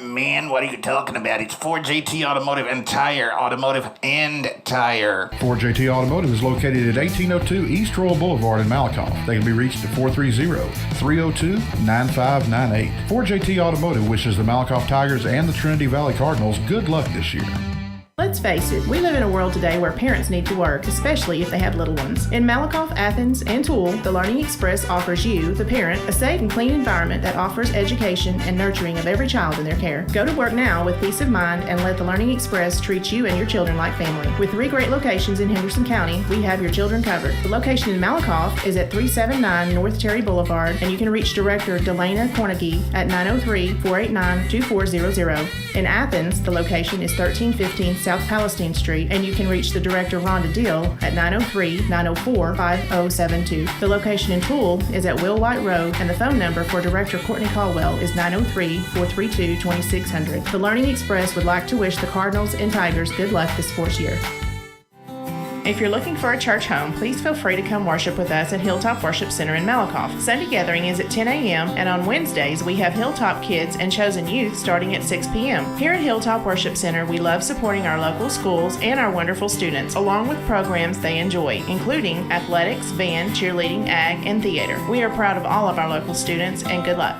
Man, what are you talking about? It's 4JT Automotive and Tire. Automotive and Tire. 4JT Automotive is located at 1802 East Royal Boulevard in Malakoff. They can be reached at 430-302-9598. 4JT Automotive wishes the Malakoff Tigers and the Trinity Valley Cardinals good luck this year. Let's face it, we live in a world today where parents need to work, especially if they have little ones. In Malakoff, Athens, and Toole, the Learning Express offers you, the parent, a safe and clean environment that offers education and nurturing of every child in their care. Go to work now with peace of mind and let the Learning Express treat you and your children like family. With 3 great locations in Henderson County, we have your children covered. The location in Malakoff is at 379 North Terry Boulevard, and you can reach Director Delana Cornegie at 903-489-2400. In Athens, the location is 1315 South Palestine Street, and you can reach the Director Rhonda Deal at 903-904-5072. The location in Toole is at Will White Road, and the phone number for Director Courtney Caldwell is 903-432-2600. The Learning Express would like to wish the Cardinals and Tigers good luck this sports year. If you're looking for a church home, please feel free to come worship with us at Hilltop Worship Center in Malakoff. Sunday gathering is at 10 a.m., and on Wednesdays we have Hilltop Kids and Chosen Youth starting at 6 p.m. Here at Hilltop Worship Center, we love supporting our local schools and our wonderful students, along with programs they enjoy, including athletics, band, cheerleading, ag, and theater. We are proud of all of our local students, and good luck.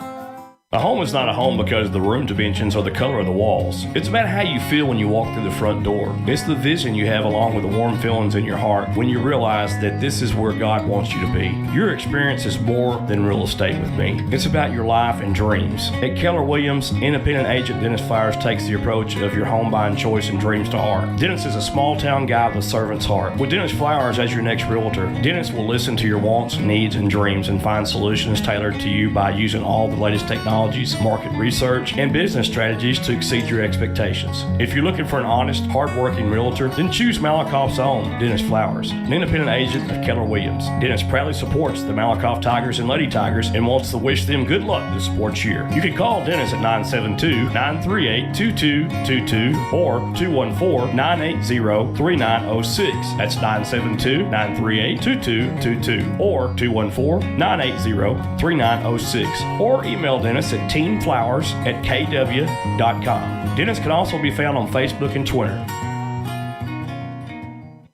A home is not a home because of the room dimensions or the color of the walls. It's about how you feel when you walk through the front door. It's the vision you have along with the warm feelings in your heart when you realize that this is where God wants you to be. Your experience is more than real estate with me. It's about your life and dreams. At Keller Williams, independent agent Dennis Flowers takes the approach of your home buying choice and dreams to heart. Dennis is a small town guy with a servant's heart. With Dennis Flowers as your next realtor, Dennis will listen to your wants, needs, and dreams and find solutions tailored to you by using all the latest technology, market research, and business strategies to exceed your expectations. If you're looking for an honest, hard-working realtor, then choose Malakoff's own Dennis Flowers, an independent agent of Keller Williams. Dennis proudly supports the Malakoff Tigers and Lady Tigers and wants to wish them good luck this sports year. You can call Dennis at 972-938-2222 or 214-980-3906. That's 972-938-2222 or 214-980-3906. Or email Dennis at teamflowers@kw.com. Dennis can also be found on Facebook and Twitter.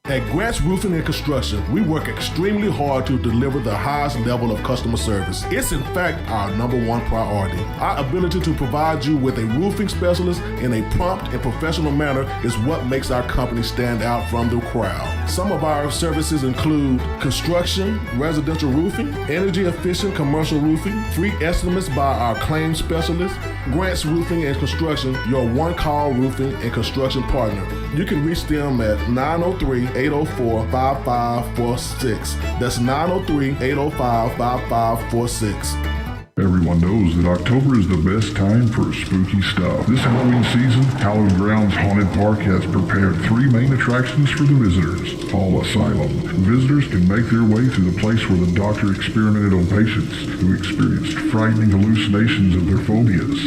At Grant's Roofing and Construction, we work extremely hard to deliver the highest level of customer service. It's in fact our #1 priority. Our ability to provide you with a roofing specialist in a prompt and professional manner is what makes our company stand out from the crowd. Some of our services include construction, residential roofing, energy efficient commercial roofing, free estimates by our claims specialist. Grant's Roofing and Construction, your one-call roofing and construction partner. You can reach them at 903-804-5546. That's 903-805-5546. Everyone knows that October is the best time for spooky stuff. This Halloween season, Hallowed Grounds Haunted Park has prepared 3 main attractions for the visitors. Fall Asylum. Visitors can make their way to the place where the doctor experimented on patients who experienced frightening hallucinations of their phobias.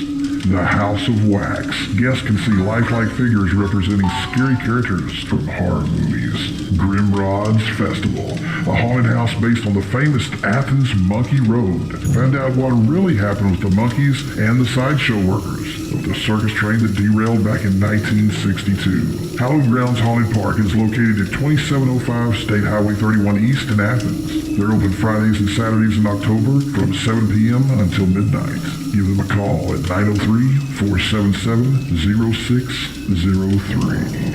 The House of Wax. Guests can see lifelike figures representing scary characters from horror movies. Grimrod's Festival. A haunted house based on the famous Athens Monkey Road. Find out what really happened with the monkeys and the sideshow workers of the circus train that derailed back in 1962. Hallowed Grounds Haunted Park is located at 2705 State Highway 31 East in Athens. They're open Fridays and Saturdays in October from 7 p.m. until midnight. Give them a call at 903-477-0603.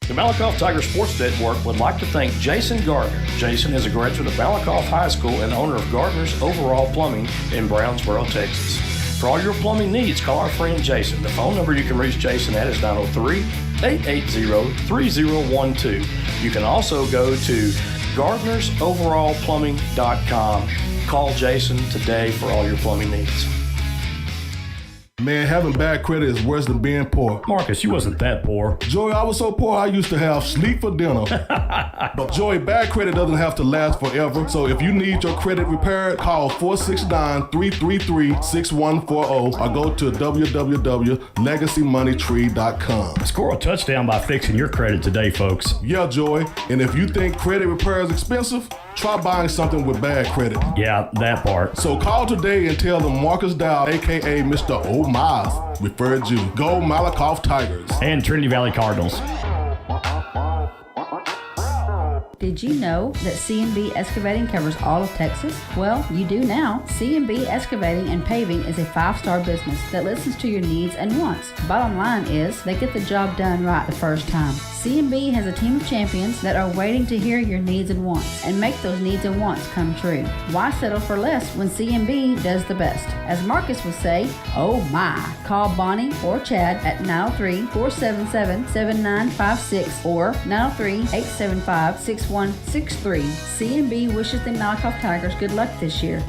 The Malakoff Tiger Sports Network would like to thank Jason Gardner. Jason is a graduate of Malakoff High School and owner of Gardner's Overall Plumbing in Brownsboro, Texas. For all your plumbing needs, call our friend Jason. The phone number you can reach Jason at is 903 880-3012. You can also go to GardnersOverallPlumbing.com. Call Jason today for all your plumbing needs. Man, having bad credit is worse than being poor. Marcus, you wasn't that poor. Joey, I was so poor I used to have sleep for dinner. But Joey, bad credit doesn't have to last forever. So if you need your credit repaired, call 469-333-6140 or go to www.legacymoneytree.com. Score a touchdown by fixing your credit today, folks. Yeah, Joey. And if you think credit repair is expensive, try buying something with bad credit. Yeah, that part. So call today and tell them Marcus Dow, a.k.a. Mr. O'Miles, referred you. Go Malakoff Tigers. And Trinity Valley Cardinals. Did you know that C&B Excavating covers all of Texas? Well, you do now. C&B Excavating and Paving is a 5-star business that listens to your needs and wants. Bottom line is, they get the job done right the first time. C&B has a team of champions that are waiting to hear your needs and wants and make those needs and wants come true. Why settle for less when C&B does the best? As Marcus would say, oh my. Call Bonnie or Chad at 903-477-7956 or 903-875-6163. C&B wishes the Malakoff Tigers good luck this year.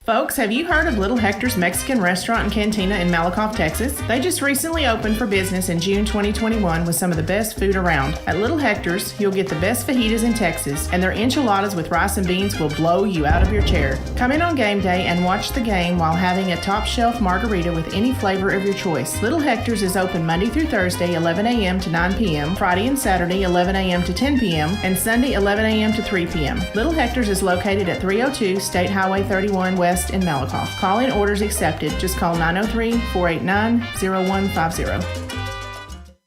Folks, have you heard of Little Hector's Mexican Restaurant and Cantina in Malakoff, Texas? They just recently opened for business in June 2021 with some of the best food around. At Little Hector's, you'll get the best fajitas in Texas, and their enchiladas with rice and beans will blow you out of your chair. Come in on game day and watch the game while having a top-shelf margarita with any flavor of your choice. Little Hector's is open Monday through Thursday, 11 a.m. to 9 p.m., Friday and Saturday, 11 a.m. to 10 p.m., and Sunday, 11 a.m. to 3 p.m. Little Hector's is located at 302 State Highway 31 West in Malakoff. Call-in orders accepted. Just call 903-489-0150.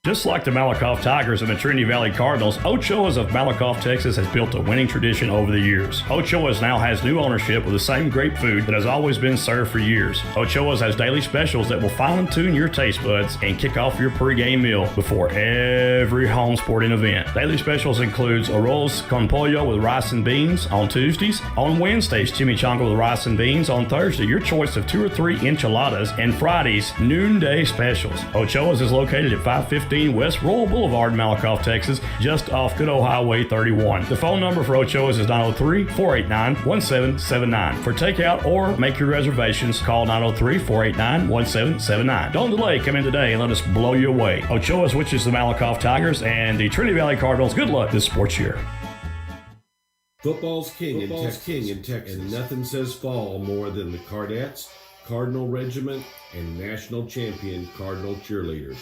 Just like the Malakoff Tigers and the Trinity Valley Cardinals, Ochoa's of Malakoff, Texas has built a winning tradition over the years. Ochoa's now has new ownership with the same great food that has always been served for years. Ochoa's has daily specials that will fine-tune your taste buds and kick off your pregame meal before every home sporting event. Daily specials includes arroz con pollo with rice and beans on Tuesdays. On Wednesdays, chimichanga with rice and beans. On Thursday, your choice of 2 or 3 enchiladas. And Fridays, noonday specials. Ochoa's is located at 515 West Royal Boulevard, Malakoff, Texas, just off good old Highway 31. The phone number for Ochoa's is 903-489-1779. For takeout or make your reservations, call 903-489-1779. Don't delay. Come in today and let us blow you away. Ochoa's wishes the Malakoff Tigers and the Trinity Valley Cardinals good luck this sports year. Football's king in Texas, and nothing says fall more than the Cardettes, Cardinal Regiment, and national champion Cardinal cheerleaders.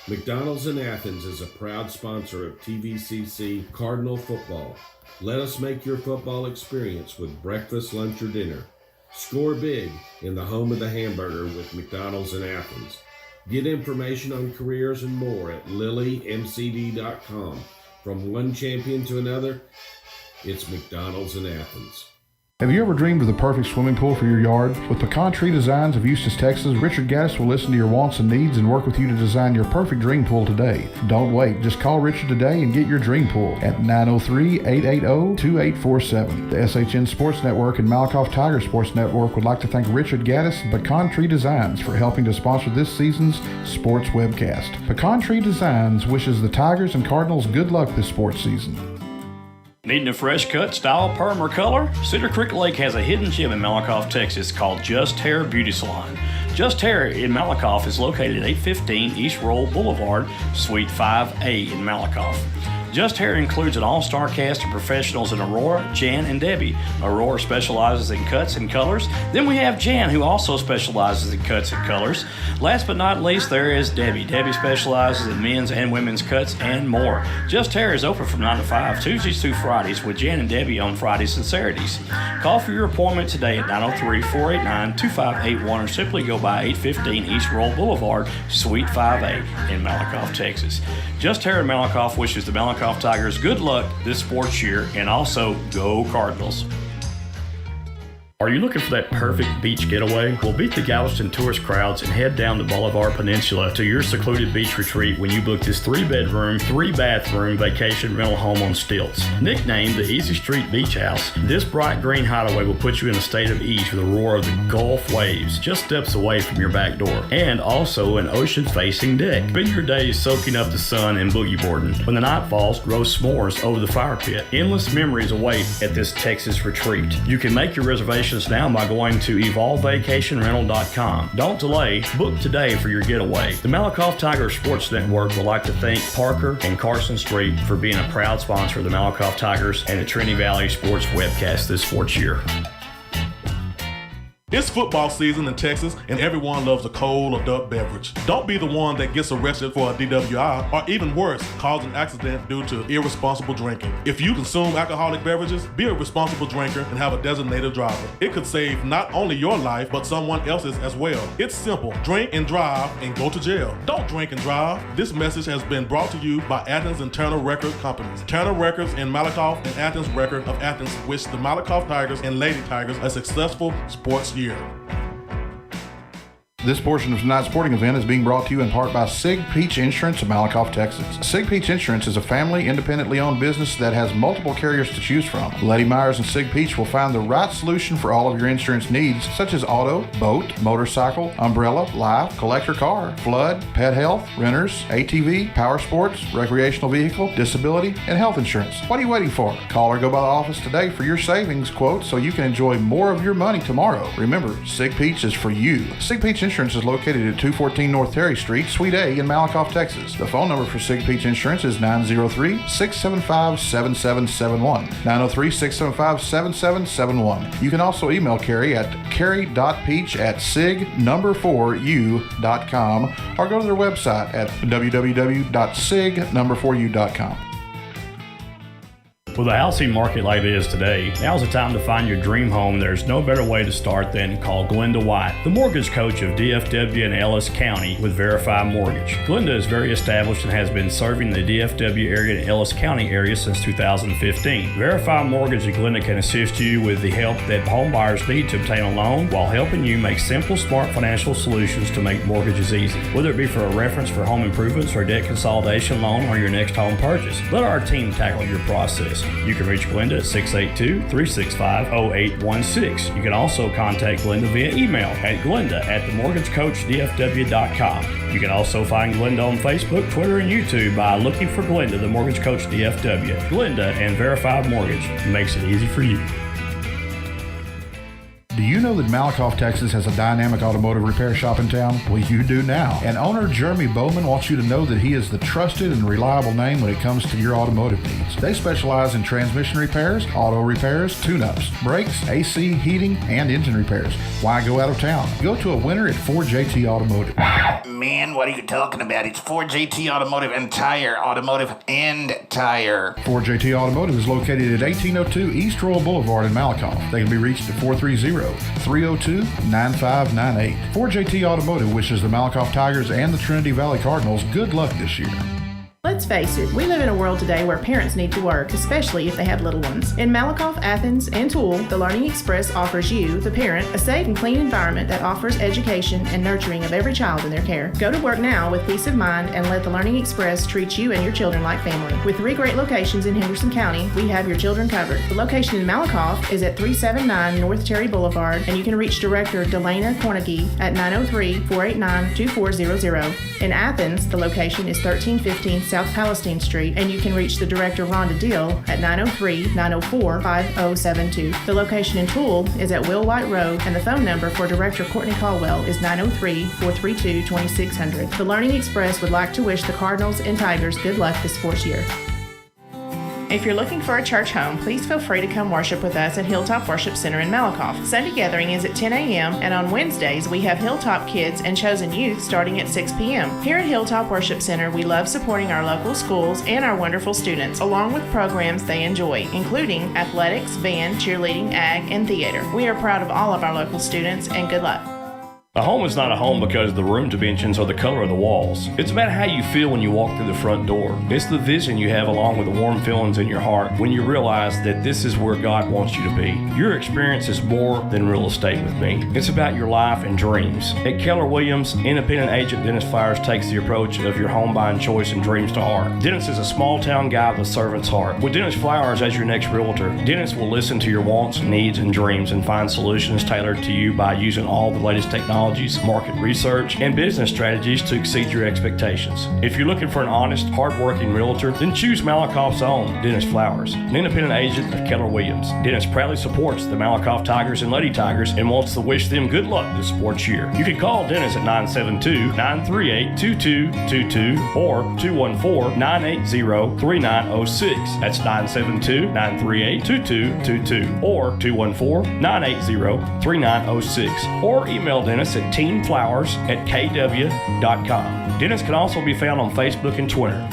McDonald's in Athens is a proud sponsor of TVCC Cardinal football. Let us make your football experience with breakfast, lunch, or dinner. Score big in the home of the hamburger with McDonald's in Athens. Get information on careers and more at lilymcd.com. From one champion to another, it's McDonald's in Athens. Have you ever dreamed of the perfect swimming pool for your yard? With Pecan Tree Designs of Eustis, Texas, Richard Gaddis will listen to your wants and needs and work with you to design your perfect dream pool today. Don't wait. Just call Richard today and get your dream pool at 903-880-2847. The SHN Sports Network and Malakoff Tiger Sports Network would like to thank Richard Gaddis and Pecan Tree Designs for helping to sponsor this season's sports webcast. Pecan Tree Designs wishes the Tigers and Cardinals good luck this sports season. Needing a fresh cut, style, perm, or color? Cedar Creek Lake has a hidden gem in Malakoff, Texas called Just Hair Beauty Salon. Just Hair in Malakoff is located at 815 East Roll Boulevard, Suite 5A in Malakoff. Just Hair includes an all-star cast of professionals in Aurora, Jan, and Debbie. Aurora specializes in cuts and colors. Then we have Jan, who also specializes in cuts and colors. Last but not least, there is Debbie. Debbie specializes in men's and women's cuts and more. Just Hair is open from 9 to 5, Tuesdays through Fridays, with Jan and Debbie on Fridays and Saturdays. Call for your appointment today at 903-489-2581 or simply go by 815 East Roll Boulevard, Suite 5A in Malakoff, Texas. Just Hair in Malakoff wishes the Malakoff Tigers good luck this sports year, and also go Cardinals. Are you looking for that perfect beach getaway? Well, beat the Galveston tourist crowds and head down the Bolivar Peninsula to your secluded beach retreat when you book this 3-bedroom, 3-bathroom vacation rental home on stilts. Nicknamed the Easy Street Beach House, this bright green hideaway will put you in a state of ease with the roar of the Gulf waves just steps away from your back door, and also an ocean-facing deck. Spend your days soaking up the sun and boogie boarding. When the night falls, roast s'mores over the fire pit. Endless memories await at this Texas retreat. You can make your reservations now by going to evolvevacationrental.com. Don't delay. Book today for your getaway. The Malakoff Tiger Sports Network would like to thank Parker and Carson Street for being a proud sponsor of the Malakoff Tigers and the Trinity Valley Sports webcast this sports year. It's football season in Texas, and everyone loves a cold adult beverage. Don't be the one that gets arrested for a DWI, or even worse, cause an accident due to irresponsible drinking. If you consume alcoholic beverages, be a responsible drinker and have a designated driver. It could save not only your life, but someone else's as well. It's simple. Drink and drive and go to jail. Don't drink and drive. This message has been brought to you by Athens and Turner Record Companies. Turner Records in Malakoff and Athens Record of Athens wish the Malakoff Tigers and Lady Tigers a successful sports year. This portion of tonight's sporting event is being brought to you in part by Sig Peach Insurance of Malakoff, Texas. Sig Peach Insurance is a family, independently owned business that has multiple carriers to choose from. Letty Myers and Sig Peach will find the right solution for all of your insurance needs, such as auto, boat, motorcycle, umbrella, life, collector car, flood, pet health, renters, ATV, power sports, recreational vehicle, disability, and health insurance. What are you waiting for? Call or go by the office today for your savings quote so you can enjoy more of your money tomorrow. Remember, Sig Peach is for you. Sig Peach Insurance is located at 214 North Terry Street, Suite A in Malakoff, Texas. The phone number for Sig Peach Insurance is 903-675-7771. 903-675-7771. You can also email Carrie at carrie.peach@sig4u.com or go to their website at www.sig4u.com. With a housing market like it is today, now's the time to find your dream home. There's no better way to start than call Glenda White, the mortgage coach of DFW and Ellis County with Verify Mortgage. Glenda is very established and has been serving the DFW area and Ellis County area since 2015. Verify Mortgage and Glenda can assist you with the help that home buyers need to obtain a loan while helping you make simple, smart financial solutions to make mortgages easy. Whether it be for a reference for home improvements or debt consolidation loan or your next home purchase, let our team tackle your process. You can reach Glenda at 682-365-0816. You can also contact Glenda via email at glenda@themortgagecoachdfw.com. You can also find Glenda on Facebook, Twitter, and YouTube by looking for Glenda, the Mortgage Coach DFW. Glenda and Verified Mortgage makes it easy for you. Do you know that Malakoff, Texas has a dynamic automotive repair shop in town? Well, you do now. And owner Jeremy Bowman wants you to know that he is the trusted and reliable name when it comes to your automotive needs. They specialize in transmission repairs, auto repairs, tune-ups, brakes, AC, heating, and engine repairs. Why go out of town? Go to a winner at 4JT Automotive. Man, what are you talking about? It's 4JT Automotive and Tire. Automotive and Tire. 4JT Automotive is located at 1802 East Royal Boulevard in Malakoff. They can be reached at 430-302-9598. 4JT Automotive wishes the Malakoff Tigers and the Trinity Valley Cardinals good luck this year. Let's face it, we live in a world today where parents need to work, especially if they have little ones. In Malakoff, Athens, and Toole, the Learning Express offers you, the parent, a safe and clean environment that offers education and nurturing of every child in their care. Go to work now with peace of mind and let the Learning Express treat you and your children like family. With 3 great locations in Henderson County, we have your children covered. The location in Malakoff is at 379 North Terry Boulevard, and you can reach Director Delana Cornegie at 903-489-2400. In Athens, the location is 1315 South Palestine Street, and you can reach the Director Rhonda Deal at 903-904-5072. The location in Toole is at Will White Road, and the phone number for Director Courtney Caldwell is 903-432-2600. The Learning Express would like to wish the Cardinals and Tigers good luck this sports year. If you're looking for a church home, please feel free to come worship with us at Hilltop Worship Center in Malakoff. Sunday gathering is at 10 a.m., and on Wednesdays we have Hilltop Kids and Chosen Youth starting at 6 p.m. Here at Hilltop Worship Center, we love supporting our local schools and our wonderful students, along with programs they enjoy, including athletics, band, cheerleading, ag, and theater. We are proud of all of our local students, and good luck. A home is not a home because the room dimensions or the color of the walls. It's about how you feel when you walk through the front door. It's the vision you have along with the warm feelings in your heart when you realize that this is where God wants you to be. Your experience is more than real estate with me. It's about your life and dreams. At Keller Williams, independent agent Dennis Flowers takes the approach of your home buying choice and dreams to heart. Dennis is a small town guy with a servant's heart. With Dennis Flowers as your next realtor, Dennis will listen to your wants, needs, and dreams and find solutions tailored to you by using all the latest technology, market research, and business strategies to exceed your expectations. If you're looking for an honest, hard-working realtor, then choose Malakoff's own Dennis Flowers, an independent agent of Keller Williams. Dennis proudly supports the Malakoff Tigers and Lady Tigers and wants to wish them good luck this sports year. You can call Dennis at 972-938-2222 or 214-980-3906. That's 972-938-2222 or 214-980-3906. Or email Dennis at teamflowers@kw.com. Dennis can also be found on Facebook and Twitter.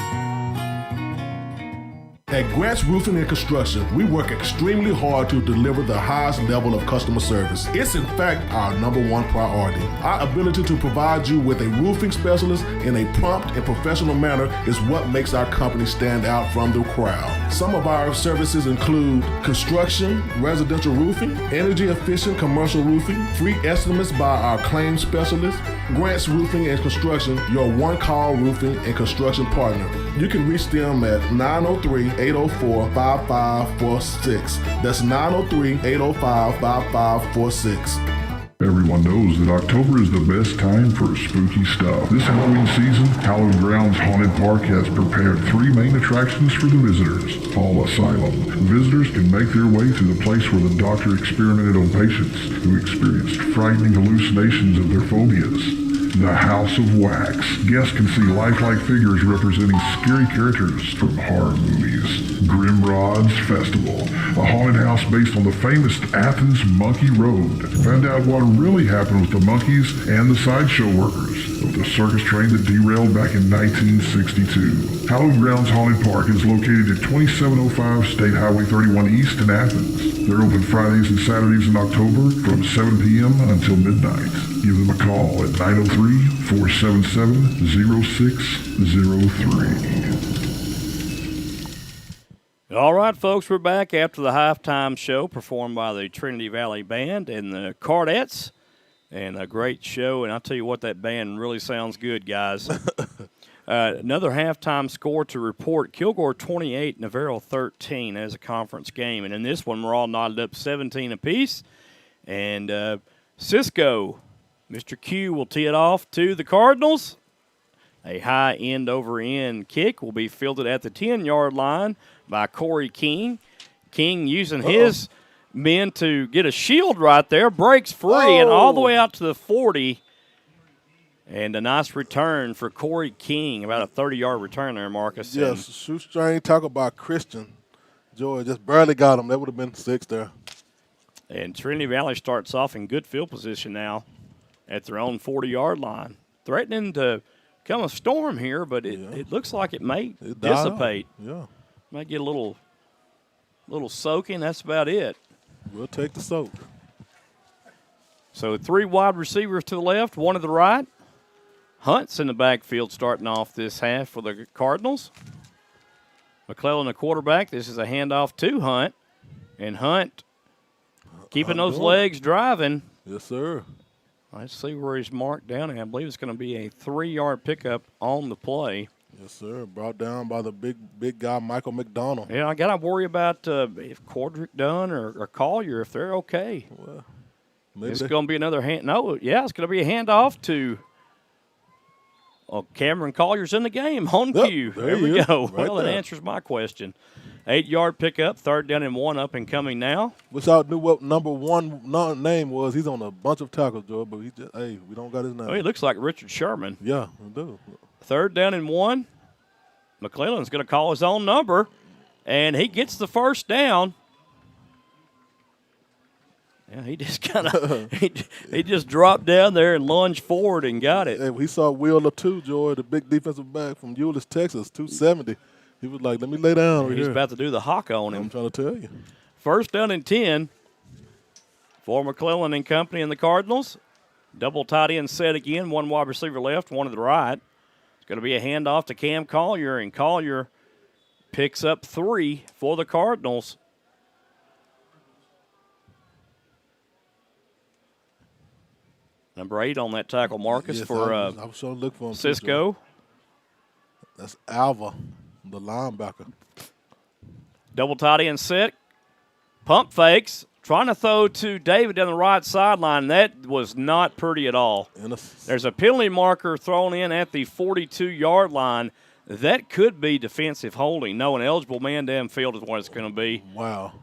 At Grant's Roofing and Construction, we work extremely hard to deliver the highest level of customer service. It's in fact our #1 priority. Our ability to provide you with a roofing specialist in a prompt and professional manner is what makes our company stand out from the crowd. Some of our services include construction, residential roofing, energy efficient commercial roofing, free estimates by our claims specialist. Grant's Roofing and Construction, your one-call roofing and construction partner. You can reach them at 903-804-5546. That's 903-805-5546. Everyone knows that October is the best time for spooky stuff. This Halloween season, Hallowed Grounds Haunted Park has prepared 3 main attractions for the visitors. Fall Asylum. Visitors can make their way to the place where the doctor experimented on patients who experienced frightening hallucinations of their phobias. The House of Wax. Guests can see lifelike figures representing scary characters from horror movies. Grimrod's Festival, a haunted house based on the famous Athens Monkey Road. Find out what really happened with the monkeys and the sideshow workers of the circus train that derailed back in 1962. Hallowed Grounds Haunted Park is located at 2705 State Highway 31 East in Athens. They're open Fridays and Saturdays in October from 7 p.m. until midnight. Give them a call at 903-477-0603. All right, folks, we're back after the halftime show performed by the Trinity Valley Band and the Cardettes. And a great show, and I'll tell you what, that band really sounds good, guys. Another halftime score to report. Kilgore 28, Navarro 13 as a conference game. And in this one, we're all knotted up 17 apiece. And Cisco, Mr. Q, will tee it off to the Cardinals. A high end-over-end kick will be fielded at the 10-yard line by Corey King. King using his men to get a shield right there, breaks free and all the way out to the 40. And a nice return for Corey King, about a 30-yard return there, Marcus. Yes, shoestring tackle by Christian. Joy just barely got him. That would have been 6 there. And Trinity Valley starts off in good field position now at their own 40-yard line. Threatening to come a storm here, but it looks like it may dissipate. Yeah. Might get a little soaking. That's about it. We'll take the soak. So 3 wide receivers to the left, 1 to the right. Hunt's in the backfield starting off this half for the Cardinals. McClellan, the quarterback. This is a handoff to Hunt. And Hunt keeping those legs driving. Yes, sir. Let's see where he's marked down. And I believe it's going to be a 3-yard pickup on the play. Yes, sir. Brought down by the big guy, Michael McDonald. Yeah, I got to worry about if Cordrick Dunn or Collier, if they're okay. Well, maybe it's going to be another hand. No, yeah, it's going to be a handoff to Cameron Collier's in the game. On cue. There we go. Right well, that answers my question. 8-yard pickup, 3rd down and 1 up and coming now. Wish I knew what number 1 name was. He's on a bunch of tackles, Joe, but we don't got his name. Oh, he looks like Richard Sherman. Yeah, we do. 3rd down and 1. McClellan's going to call his own number, and he gets the 1st down. Yeah, he just kind of he just dropped down there and lunged forward and got it. Hey, we saw Wheeler too, Joy, the big defensive back from Euless, Texas, 270. He was like, "Let me lay down." He's about to do the hawk on him. I'm trying to tell you. 1st down and 10 for McClellan and company and the Cardinals. Double tight end set again. One wide receiver left, one to the right. It's going to be a handoff to Cam Collier, and Collier picks up 3 for the Cardinals. Number 8 on that tackle, Marcus, yes, for I was trying to look for him Cisco. That's Alva, the linebacker. Double tight end set. Pump fakes. Trying to throw to David down the right sideline. That was not pretty at all. There's a penalty marker thrown in at the 42-yard line. That could be defensive holding. No, an eligible man downfield is what it's going to be. Wow.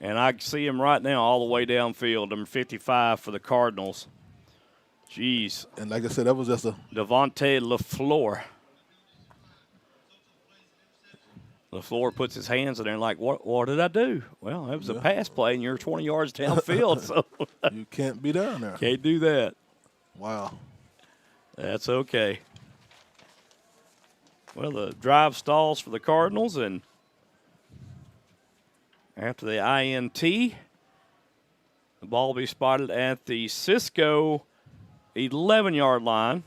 And I see him right now all the way downfield, number 55 for the Cardinals. Jeez. And like I said, that was just a Devontae LaFleur. LaFleur puts his hands in there and like, what did I do? Well, it was a pass play, and you're 20 yards downfield. So you can't be down there. Can't do that. Wow. That's okay. Well, the drive stalls for the Cardinals, and after the INT, the ball will be spotted at the Cisco 11-yard line.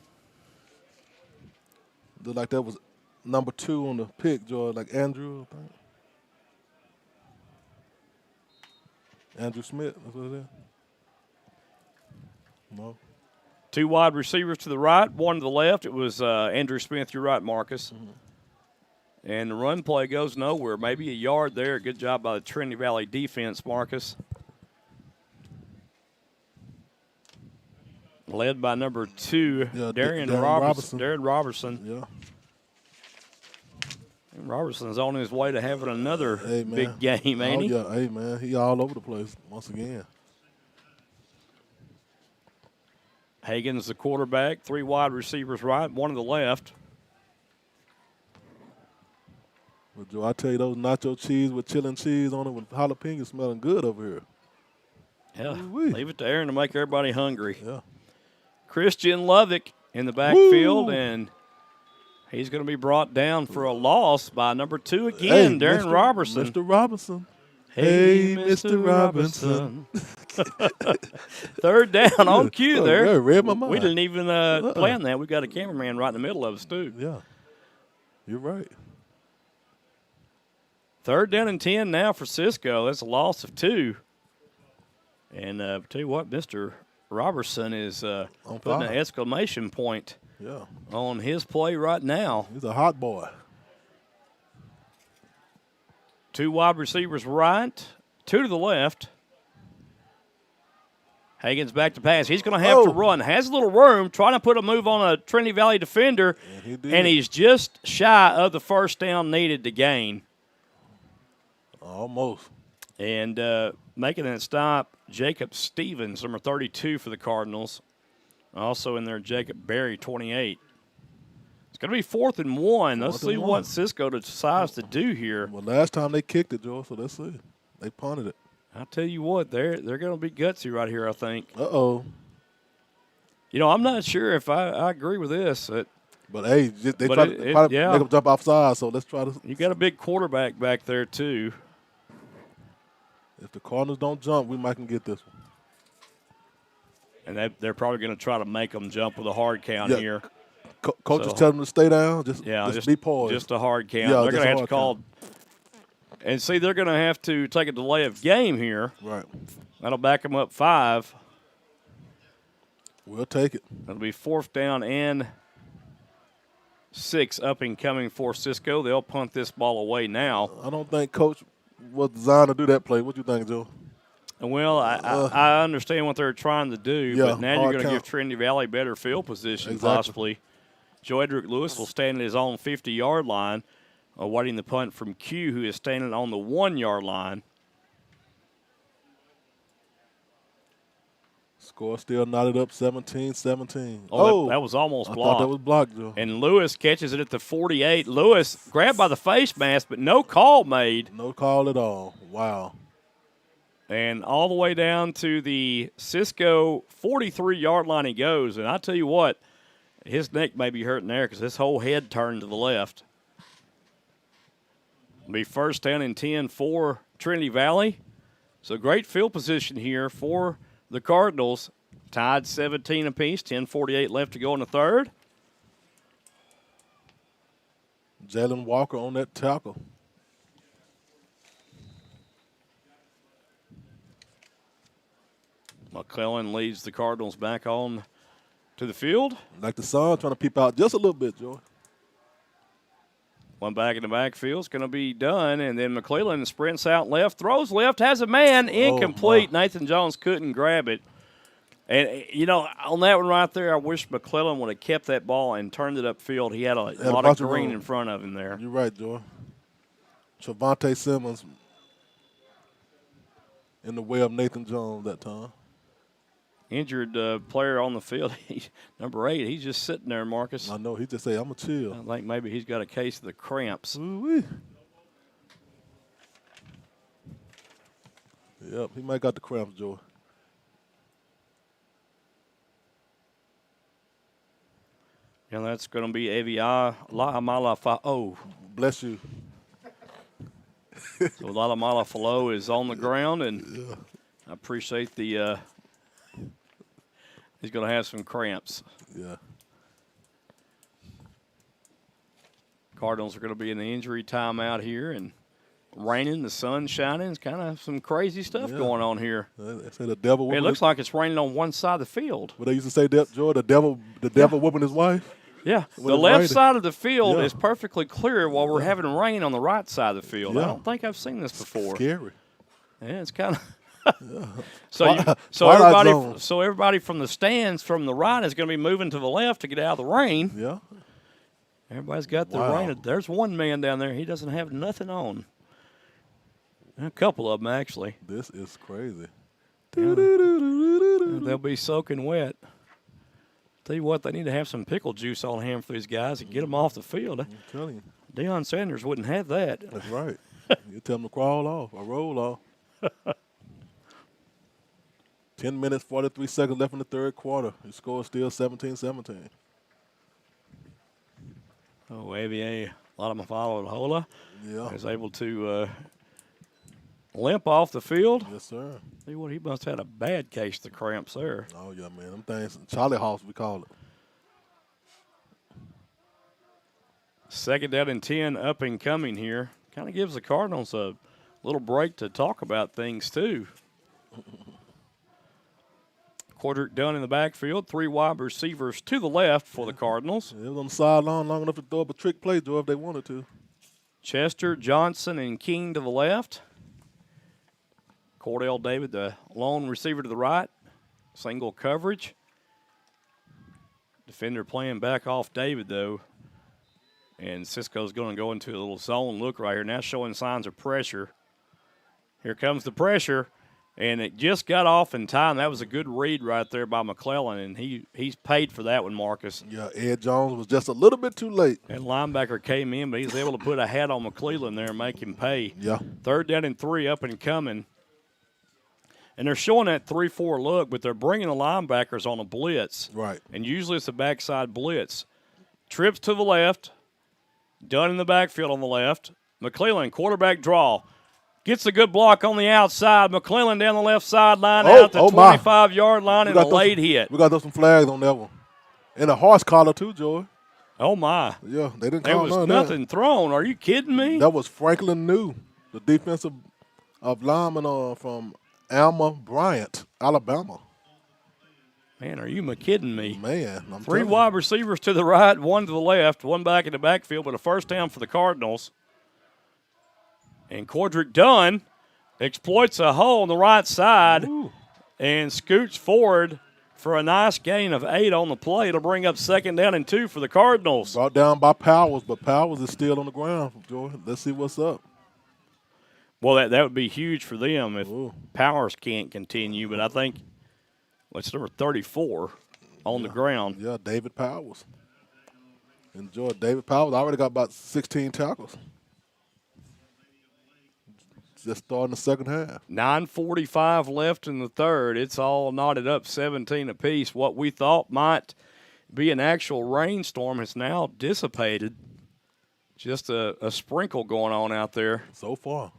Looked like that was number 2 on the pick, George, like Andrew, I think. Andrew Smith, that's what it is. No. 2 wide receivers to the right, 1 to the left. It was Andrew Smith, you're right, Marcus. Mm-hmm. And the run play goes nowhere. Maybe a yard there. Good job by the Trinity Valley defense, Marcus. Led by number 2, Darren Robertson. Yeah. Robertson's on his way to having another big game, ain't he? Yeah, hey, man, he all over the place once again. Hagan's the quarterback, 3 wide receivers right, 1 to the left. Well, Joe, I tell you, those nacho cheese with chili cheese on it with jalapeno smelling good over here. Yeah, leave it to Aaron to make everybody hungry. Yeah. Christian Lovick in the backfield, and he's going to be brought down for a loss by number 2 again, Darren Robertson. Mr. Robinson. Hey, Mr. Robinson. 3rd down on cue there. Yeah, read my mind. We didn't even plan that. We've got a cameraman right in the middle of us, too. Yeah, you're right. 3rd down and 10 now for Cisco. That's a loss of 2. And tell you what, Mr. Robertson is putting an exclamation point on his play right now. He's a hot boy. 2 wide receivers right, 2 to the left. Hagan's back to pass. He's going to have to run. Has a little room, trying to put a move on a Trinity Valley defender, and he's just shy of the first down needed to gain. Almost. And making that stop, Jacob Stevens, number 32 for the Cardinals. Also in there, Jacob Berry, 28. It's going to be 4th and 1. Let's see what Cisco decides to do here. Well, last time they kicked it, Joe, so let's see. They punted it. I'll tell you what, they're going to be gutsy right here, I think. Uh-oh. You know, I'm not sure if I agree with this. But, hey, they try to make them jump offside, so let's try to. You got a big quarterback back there, too. If the Cardinals don't jump, we might can get this one. And they're probably going to try to make them jump with a hard count here. Coaches tell them to stay down. Just be poised. Just a hard count. They're going to have to call. And see, they're going to have to take a delay of game here. Right. That'll back them up 5. We'll take it. That'll be 4th down and 6 up and coming for Cisco. They'll punt this ball away now. I don't think Coach was designed to do that play. What do you think, Joe? Well, I understand what they're trying to do, but now you're going to give Trinity Valley better field position possibly. Joe Edric Lewis will stand at his own 50-yard line, awaiting the punt from Q, who is standing on the 1-yard line. Score still knotted up 17-17. That was almost blocked. I thought that was blocked, Joe. And Lewis catches it at the 48. Lewis grabbed by the face mask, but no call made. No call at all. Wow. And all the way down to the Cisco 43-yard line he goes. And I tell you what, his neck may be hurting there because his whole head turned to the left. It'll be 1st down and 10 for Trinity Valley. So great field position here for the Cardinals. Tied 17 apiece, 10:48 left to go in the third. Jalen Walker on that tackle. McClellan leads the Cardinals back on to the field. Like the sun trying to peep out just a little bit, Joy. One back in the backfield is going to be done, and then McClellan sprints out left, throws left, has a man, incomplete. Nathan Jones couldn't grab it. And, you know, on that one right there, I wish McClellan would have kept that ball and turned it upfield. He had a lot of green in front of him there. You're right, Joy. Trevontae Simmons in the way of Nathan Jones that time. Injured player on the field, number 8. He's just sitting there, Marcus. I know. He just say, I'm going to chill. I think maybe he's got a case of the cramps. Ooh-wee. Yep, he might got the cramps, Joy. And that's going to be Avi La'amala. Oh. Bless you. So La'amala Falo is on the ground, and I appreciate the he's going to have some cramps. Yeah. Cardinals are going to be in the injury timeout here, and raining, the sun shining. It's kind of some crazy stuff going on here. They say the devil. It looks like it's raining on one side of the field. What they used to say, Joy, the devil whooping his wife. Yeah, the left side of the field is perfectly clear while we're having rain on the right side of the field. I don't think I've seen this before. Scary. Yeah, it's kind of. So everybody from the stands from the right is going to be moving to the left to get out of the rain. Yeah. Everybody's got the rain. There's one man down there. He doesn't have nothing on. A couple of them, actually. This is crazy. Yeah. They'll be soaking wet. Tell you what, they need to have some pickle juice on hand for these guys and get them off the field. I'm telling you. Deion Sanders wouldn't have that. That's right. You tell them to crawl off or roll off. 10 minutes, 43 seconds left in the third quarter. The score is still 17-17. Oh, AVA La'amala is able to limp off the field. Yes, sir. See what, he must have had a bad case of the cramps there. Oh, yeah, man. Them things, Charlie House, we call it. Second down and 10 up and coming here. Kind of gives the Cardinals a little break to talk about things, too. Quarter done in the backfield. 3 wide receivers to the left for the Cardinals. It was on the sideline long enough to throw up a trick play, Joe, if they wanted to. Chester, Johnson, and King to the left. Cordell David, the lone receiver to the right. Single coverage. Defender playing back off David, though. And Cisco's going to go into a little zone look right here. Now showing signs of pressure. Here comes the pressure. And it just got off in time. That was a good read right there by McClellan, and he's paid for that one, Marcus. Yeah, Ed Jones was just a little bit too late. That linebacker came in, but he's able to put a hat on McClellan there and make him pay. Yeah. Third down and 3 up and coming. And they're showing that 3-4 look, but they're bringing the linebackers on a blitz. Right. And usually it's a backside blitz. Trips to the left. Done in the backfield on the left. McClellan, quarterback draw. Gets a good block on the outside. McClellan down the left sideline out the 25-yard line and a late hit. We got some flags on that one. And a horse collar too, Joey. Oh, my. Yeah, they didn't call There was nothing thrown. Are you kidding me? That was Franklin New, the defensive lineman from Alma Bryant, Alabama. Man, are you kidding me? Man, I'm 3 wide receivers to the right, 1 to the left, 1 back in the backfield, but a first down for the Cardinals. And Cordrick Dunn exploits a hole on the right side and scoots forward for a nice gain of 8 on the play. It'll bring up second down and 2 for the Cardinals. Brought down by Powers, but Powers is still on the ground, Joy. Let's see what's up. Well, that would be huge for them if Powers can't continue, but I think it's number 34 on the ground. Yeah, David Powers. Enjoy David Powers. Already got about 16 tackles. Just starting the second half. 9:45 left in the third. It's all knotted up 17 apiece. What we thought might be an actual rainstorm has now dissipated. Just a sprinkle going on out there. So far.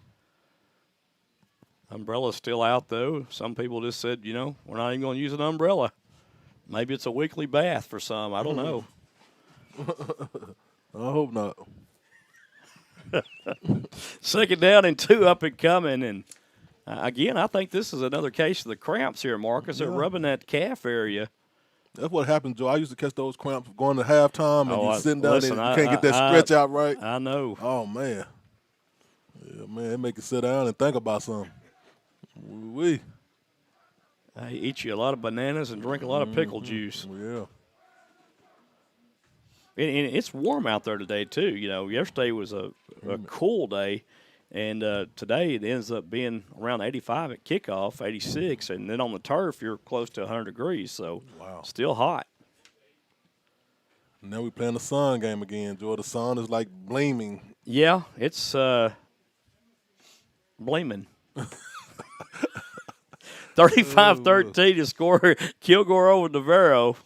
Umbrella's still out, though. Some people just said, we're not even going to use an umbrella. Maybe it's a weekly bath for some. I don't know. I hope not. 2nd down and 2 up and coming. And, again, I think this is another case of the cramps here, Marcus. They're rubbing that calf area. That's what happens, Joe. I used to catch those cramps going to halftime, and you're sitting down there and you can't get that stretch out right. I know. Oh, man. Yeah, man, it make you sit down and think about something. Wee. I eat you a lot of bananas and drink a lot of pickle juice. Yeah. And it's warm out there today, too. Yesterday was a cool day, and today it ends up being around 85 at kickoff, 86, and then on the turf you're close to 100 degrees, so still hot. Now we're playing the sun game again, Joe. The sun is like blaming. Yeah, it's blaming. 35-13 to score Kilgore over Navarro.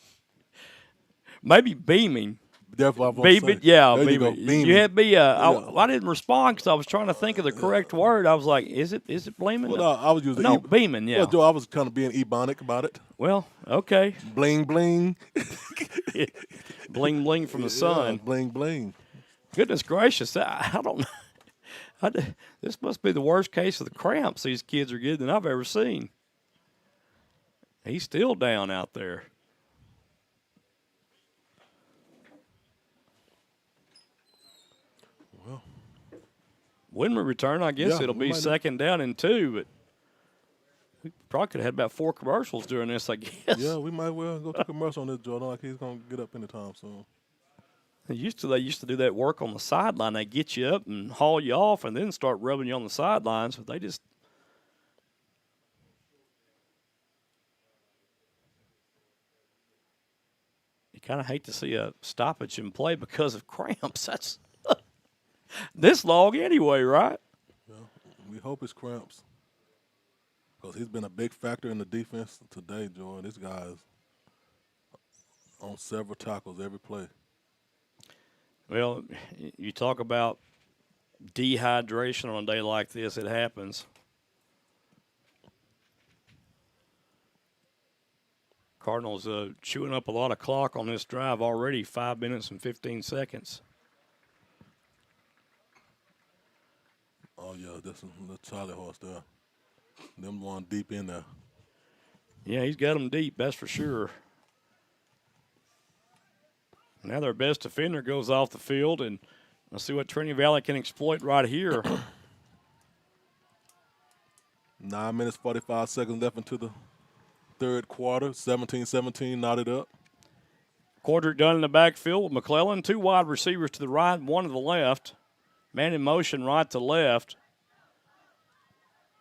Maybe beaming. That's what I was beaming, yeah. There beaming. You go, beaming. You had me. I didn't respond because I was trying to think of the correct word. I was like, "Is it blaming?" Well, no, I was using beaming. Yeah. Well, Joe, I was kind of being ebonic about it. Well, okay. Bling bling. Bling bling from the sun. Bling bling. Goodness gracious! I don't know. This must be the worst case of the cramps these kids are getting that I've ever seen. He's still down out there. Well, when we return, I guess it'll be 2nd down and 2, but we probably could have had about 4 commercials during this, I guess. Yeah, we might well go to commercial on this, Joe. Like he's going to get up anytime soon. They used to do that work on the sideline. They get you up and haul you off and then start rubbing you on the sidelines, but they just – kind of hate to see a stoppage in play because of cramps. That's this long anyway, right? Yeah, we hope it's cramps because he's been a big factor in the defense today, Joy. This guy is on several tackles every play. Well, you talk about dehydration on a day like this, it happens. Cardinals chewing up a lot of clock on this drive already, 5 minutes and 15 seconds. Oh, yeah, that's Charlie horse there. Them going deep in there. Yeah, he's got them deep, that's for sure. Now their best defender goes off the field, and let's see what Trinity Valley can exploit right here. 9 minutes, 45 seconds left into the third quarter, 17-17, knotted up. Quadrick done in the backfield with McClellan. 2 wide receivers to the right, 1 to the left. Man in motion right to left.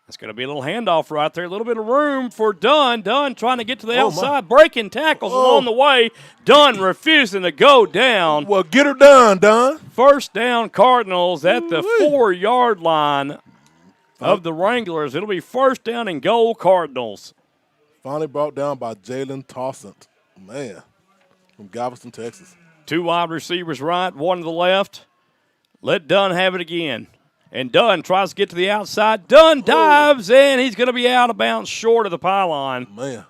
That's going to be a little handoff right there. A little bit of room for Dunn. Dunn trying to get to the outside, breaking tackles along the way. Dunn refusing to go down. Well, get her done, Dunn. First down, Cardinals at the 4-yard line of the Wranglers. It'll be first down and goal, Cardinals. Finally brought down by Jalen Tossant. Man, from Galveston, Texas. 2 wide receivers right, 1 to the left. Let Dunn have it again. And Dunn tries to get to the outside. Dunn dives, and he's going to be out of bounds short of the pylon. Man,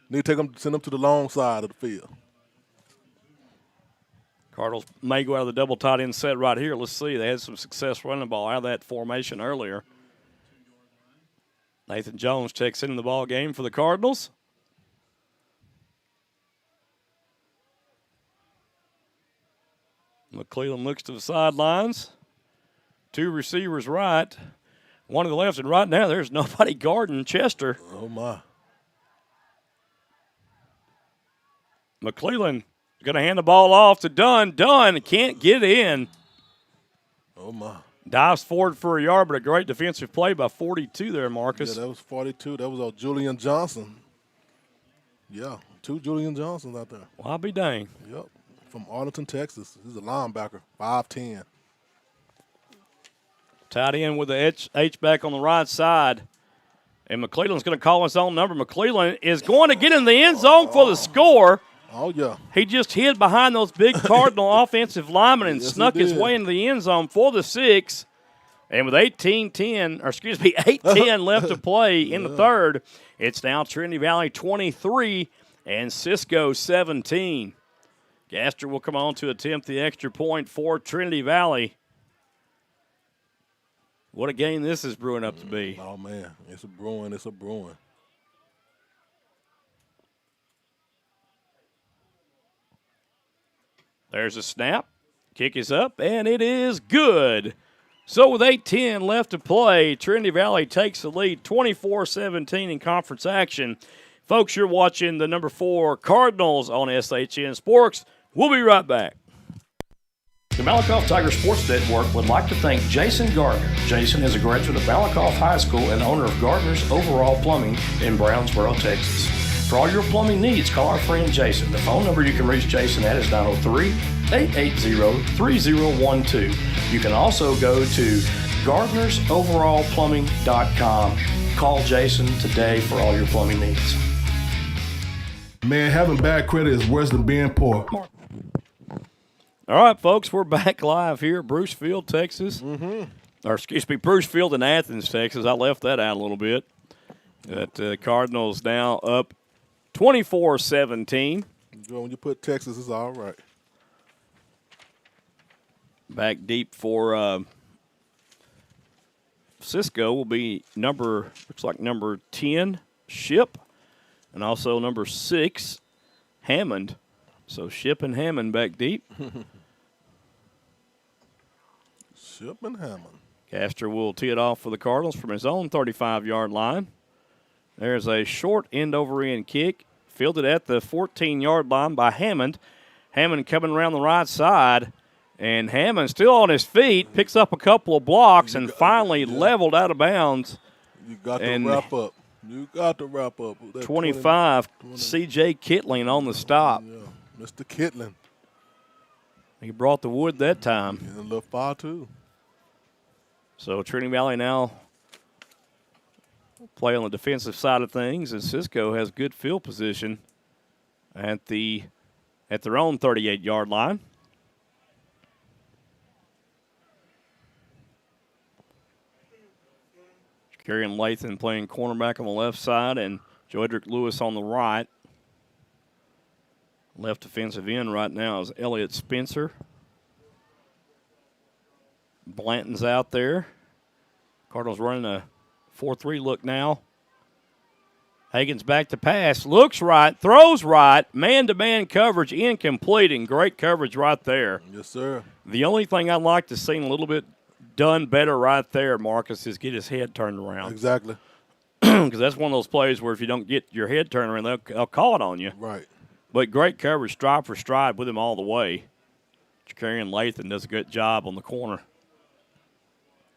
need to send him to the long side of the field. Cardinals may go out of the double tight end set right here. Let's see. They had some success running the ball out of that formation earlier. Nathan Jones checks into the ball game for the Cardinals. McClellan looks to the sidelines. 2 receivers right, 1 to the left, and right now there's nobody guarding Chester. Oh, my. McClellan is going to hand the ball off to Dunn. Dunn can't get in. Oh, my. Dives forward for a yard, but a great defensive play by 42 there, Marcus. Yeah, that was 42. That was Julian Johnson. Yeah, 2 Julian Johnsons out there. Well, I'll be dang. Yep, from Arlington, Texas. He's a linebacker, 5'10". Tied in with the H-back on the right side. And McClellan's going to call his own number. McClellan is going to get in the end zone for the score. Oh, yeah. He just hid behind those big Cardinal offensive linemen and snuck his way into the end zone for the 6. And with 8:10 left to play in the third, it's now Trinity Valley 23 and Cisco 17. Gaster will come on to attempt the extra point for Trinity Valley. What a game this is brewing up to be. Oh, man. It's a brewing. It's a brewing. There's a snap. Kick is up, and it is good. So with 8:10 left to play, Trinity Valley takes the lead 24-17 in conference action. Folks, you're watching the number 4 Cardinals on SHN Sports. We'll be right back. The Malakoff Tiger Sports Network would like to thank Jason Gardner. Jason is a graduate of Malakoff High School and owner of Gardner's Overall Plumbing in Brownsboro, Texas. For all your plumbing needs, call our friend Jason. The phone number you can reach Jason at is 903-880-3012. You can also go to gardnersoverallplumbing.com. Call Jason today for all your plumbing needs. Man, having bad credit is worse than being poor. All right, folks, we're back live here at Bruce Field, Texas. Or, excuse me, Bruce Field in Athens, Texas. I left that out a little bit. But Cardinals now up 24-17. When you put Texas, it's all right. Back deep for Cisco will be number 10, Ship, and also number 6, Hammond. So Ship and Hammond back deep. Ship and Hammond. Caster will tee it off for the Cardinals from his own 35-yard line. There's a short end-over-end kick, fielded at the 14-yard line by Hammond. Hammond coming around the right side, and Hammond still on his feet, picks up a couple of blocks, and finally leveled out of bounds. You got to wrap up. You got to wrap up. 25, C.J. Kittling on the stop. Yeah, Mr. Kittling. He brought the wood that time. And a little far, too. So Trinity Valley now play on the defensive side of things, and Cisco has good field position at their own 38-yard line. Kerrion Lathan playing cornerback on the left side, and Joedrick Lewis on the right. Left defensive end right now is Elliott Spencer. Blanton's out there. Cardinals running a 4-3 look now. Hagen's back to pass. Looks right, throws right. Man-to-man coverage incomplete, and great coverage right there. Yes, sir. The only thing I'd like to see a little bit done better right there, Marcus, is get his head turned around. Exactly. Because that's one of those plays where if you don't get your head turned around, they'll call it on you. Right. But great coverage, stride for stride with him all the way. Kerrion Lathan does a good job on the corner.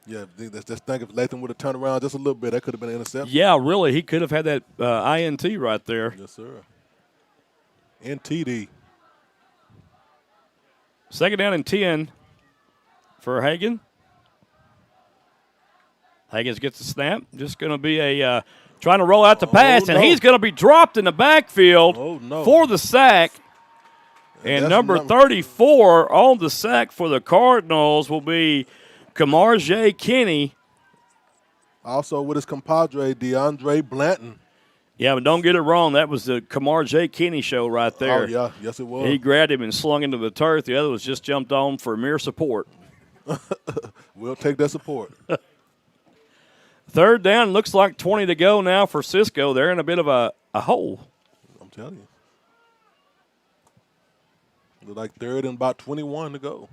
Yeah, just think if Lathan would have turned around just a little bit, that could have been an interception. Yeah, really. He could have had that INT right there. Yes, sir. NTD. Second down and 10 for Hagen. Hagen gets the snap. Just going to be a trying to roll out the pass, and he's going to be dropped in the backfield for the sack. And number 34 on the sack for the Cardinals will be Kamarjay Kinney. Also with his compadre, DeAndre Blanton. Yeah, but don't get it wrong. That was the Kamarjay Kinney show right there. Oh, yeah. Yes, it was. He grabbed him and slung into the turf. The other was just jumped on for mere support. We'll take that support. Third down, looks like 20 to go now for Cisco. They're in a bit of a hole. I'm telling you. Look like third and about 21 to go.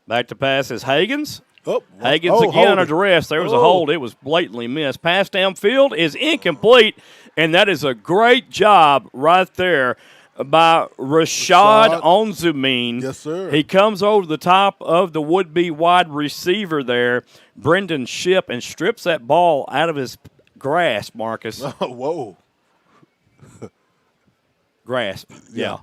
Back to pass is Hagens. Hagens again holding. under duress. There was a hold. It was blatantly missed. Pass downfield is incomplete, and that is a great job right there by Rashad Onzumin. Yes, sir. He comes over the top of the would-be wide receiver there, Brendan Shipp, and strips that ball out of his grasp, Marcus. Whoa. Grasp. Yeah.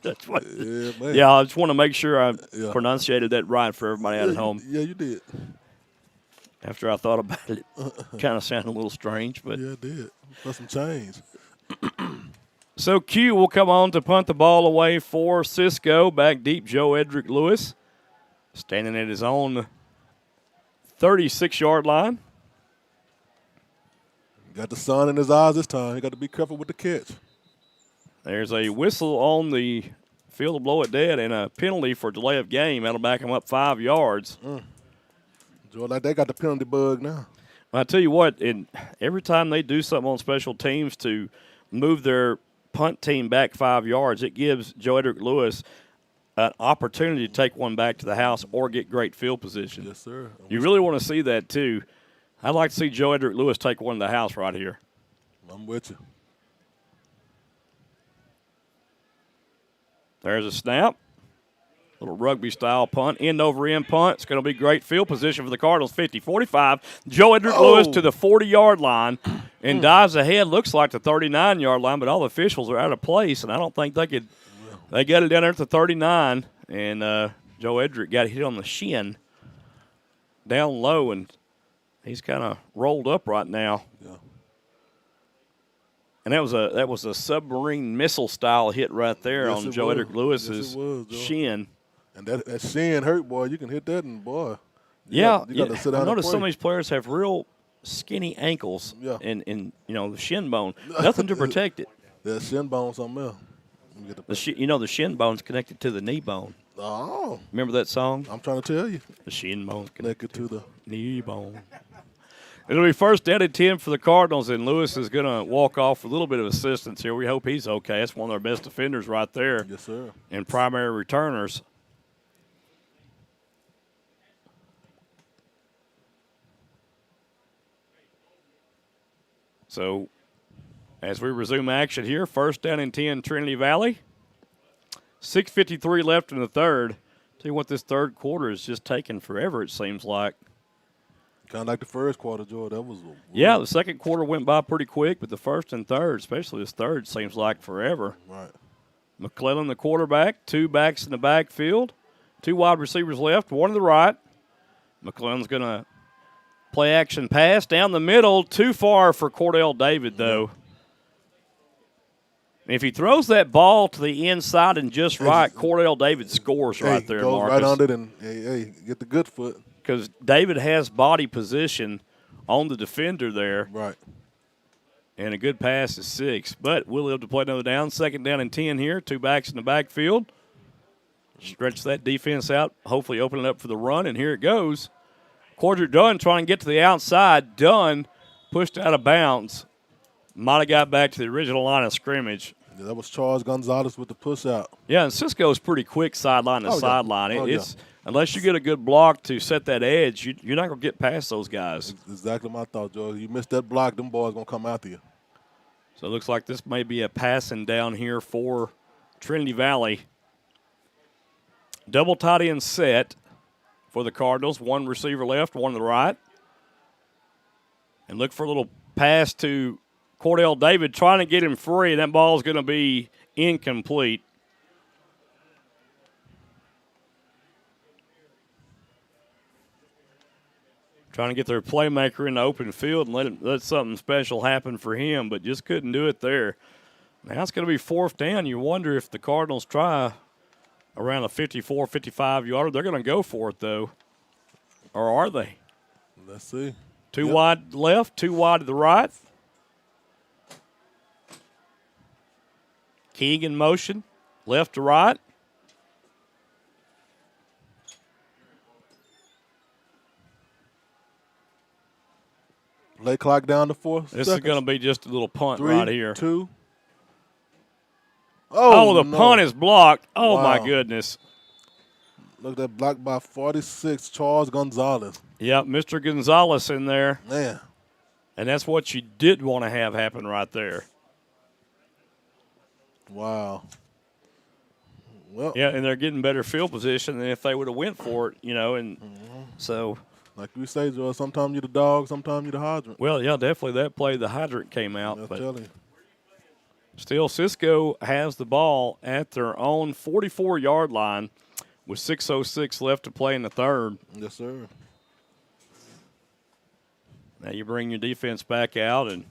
That's what. Yeah, man. Yeah, I just want to make sure I pronunciated that right for everybody out at home. Yeah, you did. After I thought about it, kind of sounded a little strange, but yeah, it did. For some change. So Q will come on to punt the ball away for Cisco. Back deep, Joe Edric Lewis, standing at his own 36-yard line. Got the sun in his eyes this time. He got to be careful with the catch. There's a whistle on the field to blow it dead and a penalty for delay of game. That'll back him up 5 yards. Joe, like they got the penalty bug now. I tell you what, every time they do something on special teams to move their punt team back 5 yards, it gives Joe Edric Lewis an opportunity to take one back to the house or get great field position. Yes, sir. You really want to see that, too. I'd like to see Joe Edric Lewis take one to the house right here. I'm with you. There's a snap. Little rugby-style punt, end-over-end punt. It's going to be great field position for the Cardinals, 50-45. Joe Edric Lewis to the 40-yard line and dives ahead. Looks like the 39-yard line, but all the officials are out of place, and I don't think they could. They got it down there at the 39, and Joe Edric got hit on the shin down low, and he's kind of rolled up right now. Yeah. And that was a submarine missile-style hit right there on Joe Edric Lewis's shin. And that shin hurt, boy. You can hit that, and boy. You got to sit down. I noticed and some of these players have real skinny ankles and the shin bone. Nothing to protect it. The shin bone, something else. The shin bone's connected to the knee bone. Oh. Remember that song? I'm trying to tell you. The shin bone's connected to the knee bone. It'll be first down and 10 for the Cardinals, and Lewis is going to walk off with a little bit of assistance here. We hope he's okay. That's one of their best defenders right there. Yes, sir. And primary returners. So, as we resume action here, first down and 10, Trinity Valley. 6:53 left in the third. Tell you what, this third quarter is just taking forever, it seems like. Kind of like the first quarter, Joe. That was yeah, the second quarter went by pretty quick, but the first and third, especially this third, seems like forever. Right. McClellan, the quarterback, 2 backs in the backfield, 2 wide receivers left, 1 to the right. McClellan's going to play action pass down the middle, too far for Cordell David, though. If he throws that ball to the inside and just right, Cordell David scores right there, goes Marcus. Right on it and get the good foot. Because David has body position on the defender there. Right. And a good pass is 6. But we'll have to play another down. Second down and 10 here. 2 backs in the backfield. Stretch that defense out, hopefully open it up for the run, and here it goes. Cordell Dunn trying to get to the outside. Dunn pushed out of bounds. Might have got back to the original line of scrimmage. Yeah, that was Charles Gonzalez with the push out. Yeah, and Cisco's pretty quick sideline to sideline. It's unless you get a good block to set that edge, you're not going to get past those guys. Exactly my thought, Joe. You missed that block, them boys going to come after you. So it looks like this may be a passing down here for Trinity Valley. Double tight end set for the Cardinals. 1 receiver left, 1 to the right. And look for a little pass to Cordell David, trying to get him free. That ball is going to be incomplete. Trying to get their playmaker in the open field and let something special happen for him, but just couldn't do it there. Now it's going to be 4th down. You wonder if the Cardinals try around a 54, 55-yarder. They're going to go for it, though. Or are they? Let's see. 2 wide left, 2 wide to the right. Keegan motion, left to right. Play clock down to 4 This seconds. is going to be just a little punt 3, right here. 2. The punt is blocked. Oh, wow. My goodness. Look at that, blocked by 46, Charles Gonzalez. Yep, Mr. Gonzalez in there. Man. And that's what you did want to have happen right there. Wow. Well, yeah, and they're getting better field position than if they would have went for it, and so. Like we say, Joe, sometimes you're the dog, sometimes you're the hydrant. Well, yeah, definitely that play, the hydrant came out. I'll but tell you. Still, Cisco has the ball at their own 44-yard line with 6:06 left to play in the third. Yes, sir. Now you bring your defense back out, and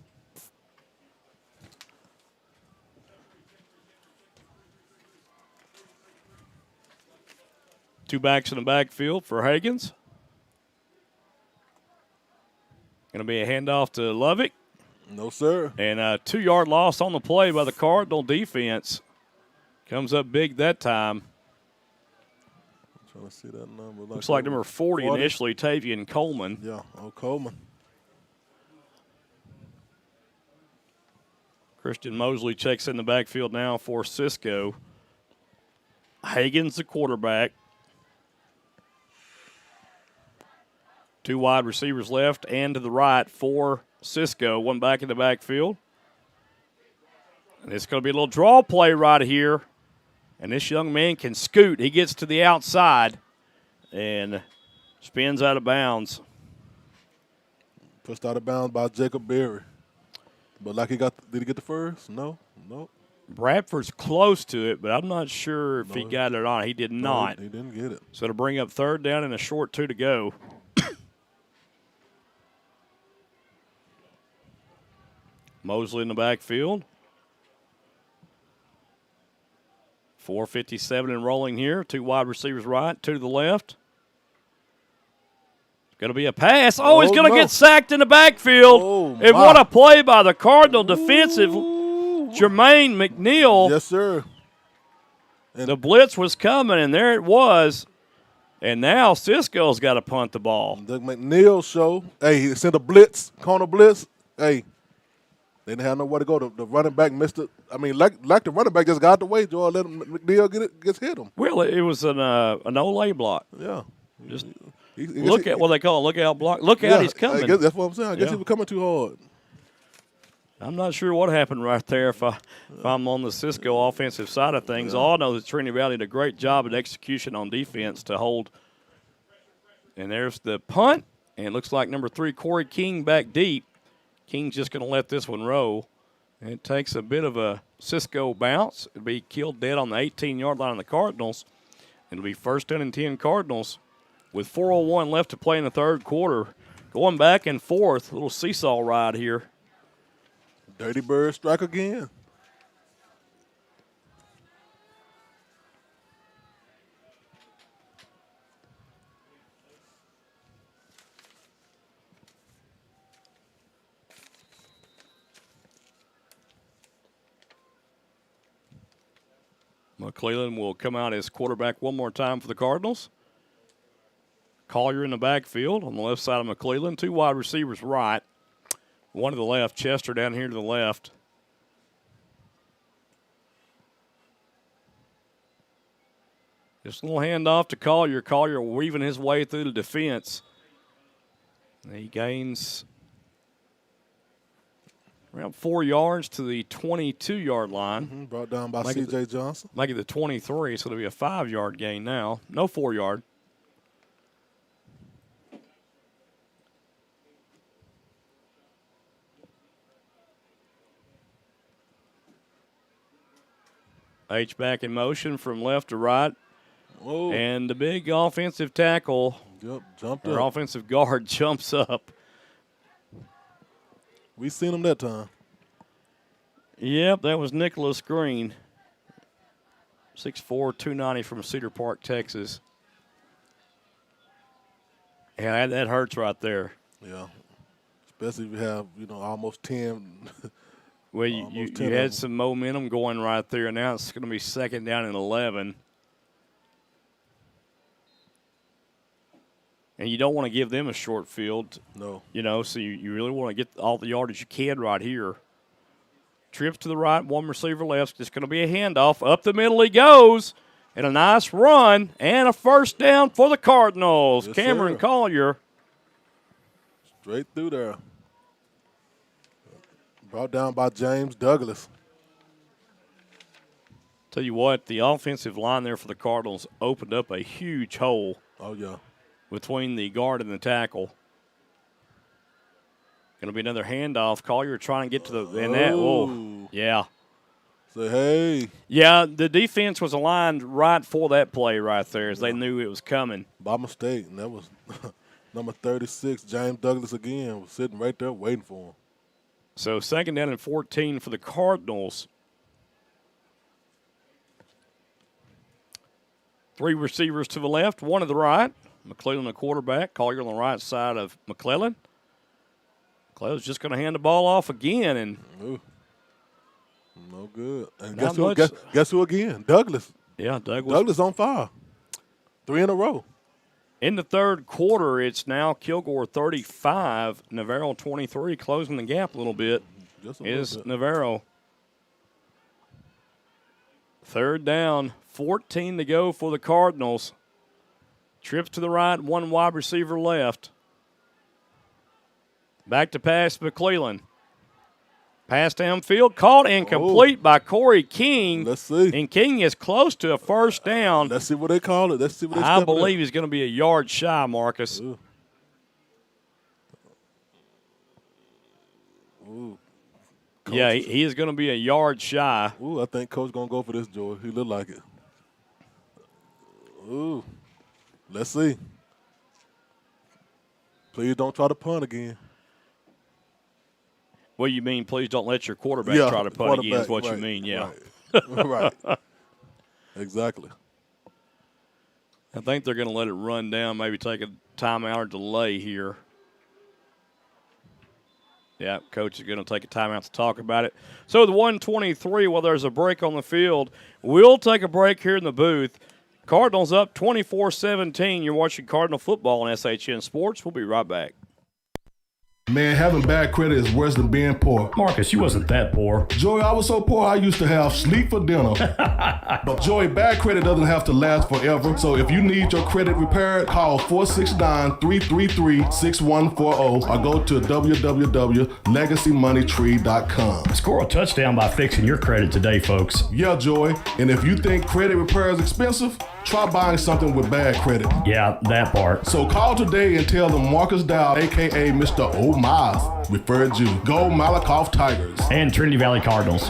Two backs in the backfield for Higgins. Going to be a handoff to Lovick. No, sir. And a 2-yard loss on the play by the Cardinal defense. Comes up big that time. I'm trying to see that number. Looks like number 40 initially, Tavian Coleman. Yeah, Coleman. Christian Mosley checks in the backfield now for Cisco. Higgins, the quarterback. Two wide receivers left and to the right for Cisco. One back in the backfield. And it's going to be a little draw play right here. And this young man can scoot. He gets to the outside and spins out of bounds. Pushed out of bounds by Jacob Berry. But like did he get the first? No. Bradford's close to it, but I'm not sure if he got it or not. He did not. He didn't get it. So to bring up 3rd down and a short 2 to go. Mosley in the backfield. 4:57 and rolling here. 2 wide receivers right, 2 to the left. Going to be a pass. Oh, he's going to get sacked in the backfield. And what a play by the Cardinal defensive Jermaine McNeil. Yes, sir. And the blitz was coming, and there it was. And now Cisco's got to punt the ball. The McNeil show. Hey, he sent a blitz, corner blitz. Hey, they didn't have nowhere to go. The running back missed it. I mean, like the running back just got out the way, Joe. Let McNeil gets hit him. Well, it was an Olay block. Yeah. Just look at what they call it. Look out block. Look out, he's coming. I guess that's what I'm saying. I guess he was coming too hard. I'm not sure what happened right there if I'm on the Cisco offensive side of things. All I know is Trinity Valley did a great job at execution on defense to hold. And there's the punt. And it looks like number 3, Corey King, back deep. King's just going to let this one roll. And it takes a bit of a Cisco bounce. It'll be killed dead on the 18-yard line of the Cardinals. It'll be 1st down and 10 Cardinals with 4:01 left to play in the 3rd quarter. Going back and forth, a little seesaw ride here. Dirty Bird strike again. McClellan will come out as quarterback one more time for the Cardinals. Collier in the backfield on the left side of McClellan. 2 wide receivers right. 1 to the left. Chester down here to the left. Just a little handoff to Collier. Collier weaving his way through the defense. He gains around 4 yards to the 22-yard line. Brought down by C.J. Johnson. Make it the 23, so it'll be a 5-yard gain now. No 4-yard. H-back in motion from left to right. Whoa. And the big offensive tackle, jumped or up. offensive guard, jumps up. We seen him that time. Yep, that was Nicholas Green. 6'4", 290 from Cedar Park, Texas. Yeah, that hurts right there. Yeah, especially if you have, almost 10. Well, you had some momentum going right there. Now it's going to be 2nd down and 11. And you don't want to give them a short field. No. So you really want to get all the yardage you can right here. Trips to the right, 1 receiver left. It's going to be a handoff. Up the middle he goes. And a nice run and a 1st down for the Cardinals. Yes, Cameron sir. Collier. Straight through there. Brought down by James Douglas. Tell you what, the offensive line there for the Cardinals opened up a huge hole. Oh, yeah. Between the guard and the tackle. Going to be another handoff. Collier trying to get to the – and that – oh, yeah. Say, hey. Yeah, the defense was aligned right for that play right there as they knew it was coming. By mistake, and that was number 36, James Douglas again, was sitting right there waiting for him. So 2nd down and 14 for the Cardinals. 3 receivers to the left, 1 to the right. McClellan, the quarterback. Collier on the right side of McClellan. McClellan's just going to hand the ball off again. And Ooh. No good. And guess who again? Douglas. Yeah, Douglas on fire. 3 in a row. In the third quarter, it's now Kilgore 35, Navarro 23, closing the gap a little bit. Navarro. Third down, 14 to go for the Cardinals. Trips to the right, 1 wide receiver left. Back to pass McClellan. Pass downfield, caught incomplete by Corey King. Let's see. And King is close to a first down. Let's see what they call it. Let's see what they I believe he's going to be a yard shy, Marcus. Ooh. Yeah, he is going to be a yard shy. Ooh, I think Coach going to go for this, Joy. He look like it. Ooh. Let's see. Please don't try to punt again. What do you mean, please don't let your quarterback try to punt again is what you mean, yeah. Right. Exactly. I think they're going to let it run down, maybe take a timeout or delay here. Yeah, Coach is going to take a timeout to talk about it. So the 1:23, well, there's a break on the field. We'll take a break here in the booth. Cardinals up 24-17. You're watching Cardinal football on SHN Sports. We'll be right back. Man, having bad credit is worse than being poor. Marcus, you wasn't that poor. Joey, I was so poor I used to have sleep for dinner. But Joey, bad credit doesn't have to last forever. So if you need your credit repaired, call 469-333-6140 or go to www.legacymoneytree.com. Score a touchdown by fixing your credit today, folks. Yeah, Joey. And if you think credit repair is expensive, try buying something with bad credit. Yeah, that part. So call today and tell them Marcus Dow, a.k.a. Mr. O'Miles, referred you. Go Malakoff Tigers. And Trinity Valley Cardinals.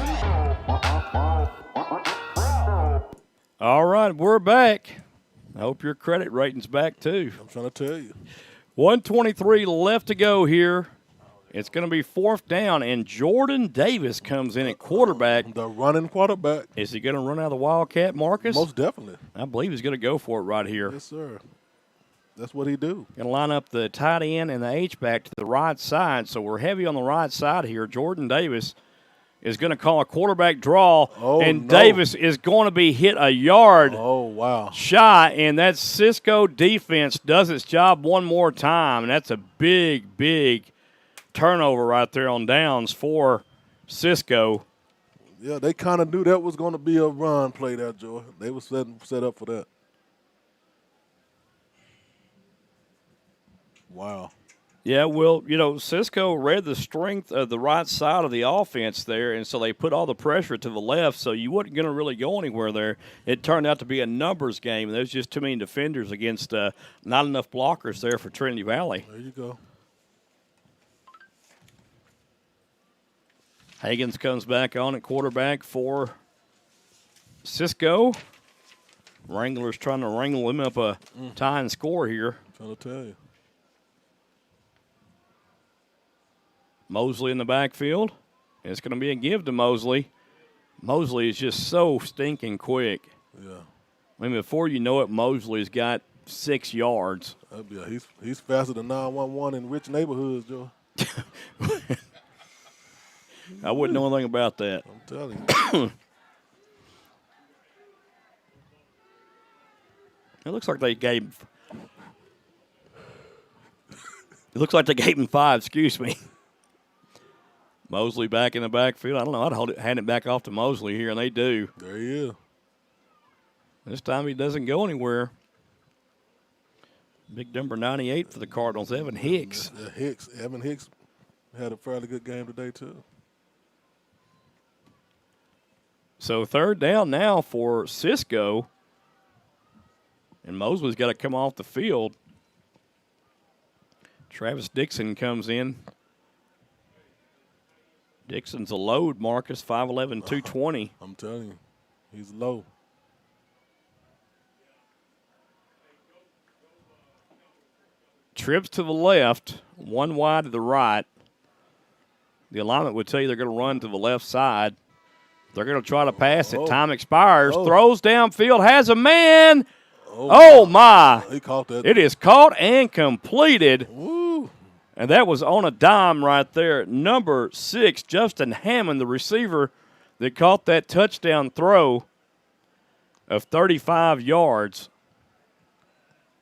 All right, we're back. I hope your credit rating's back, too. I'm trying to tell you. 1:23 left to go here. It's going to be 4th down, and Jordan Davis comes in at quarterback. The running quarterback. Is he going to run out of the Wildcat, Marcus? Most definitely. I believe he's going to go for it right here. Yes, sir. That's what he do. Going to line up the tight end and the H-back to the right side, so we're heavy on the right side here. Jordan Davis is going to call a quarterback draw, Davis is going to be hit a yard shy, and that Cisco defense does its job one more time, and that's a big, big turnover right there on downs for Cisco. Yeah, they kind of knew that was going to be a run play there, Joy. They were set up for that. Wow. Yeah, well, Cisco read the strength of the right side of the offense there, and so they put all the pressure to the left, so you wasn't going to really go anywhere there. It turned out to be a numbers game. There's just too many defenders against not enough blockers there for Trinity Valley. There you go. Higgins comes back on at quarterback for Cisco. Wranglers trying to wrangle him up a tying score here. I'm trying to tell you. Mosley in the backfield. It's going to be a give to Mosley. Mosley is just so stinking quick. Yeah. I mean, before you know it, Mosley's got 6 yards. He's faster than 911 in rich neighborhoods, Joe. I wouldn't know anything about that. I'm telling you. It looks like they gave. It looks like they gave him 5. Excuse me. Mosley back in the backfield. I don't know. I'd hand it back off to Mosley here, and they do. There he is. This time he doesn't go anywhere. Big number 98 for the Cardinals, Evan Hicks. Evan Hicks had a fairly good game today, too. So 3rd down now for Cisco. And Mosley's got to come off the field. Travis Dixon comes in. Dixon's a load, Marcus, 5'11", 220. I'm telling you, he's low. Trips to the left, 1 wide to the right. The alignment would tell you they're going to run to the left side. They're going to try to pass it. Time expires. Throws downfield, has a man. Oh, my. He caught that. It is caught and completed. Woo. And that was on a dime right there. Number 6, Justin Hammond, the receiver that caught that touchdown throw of 35 yards.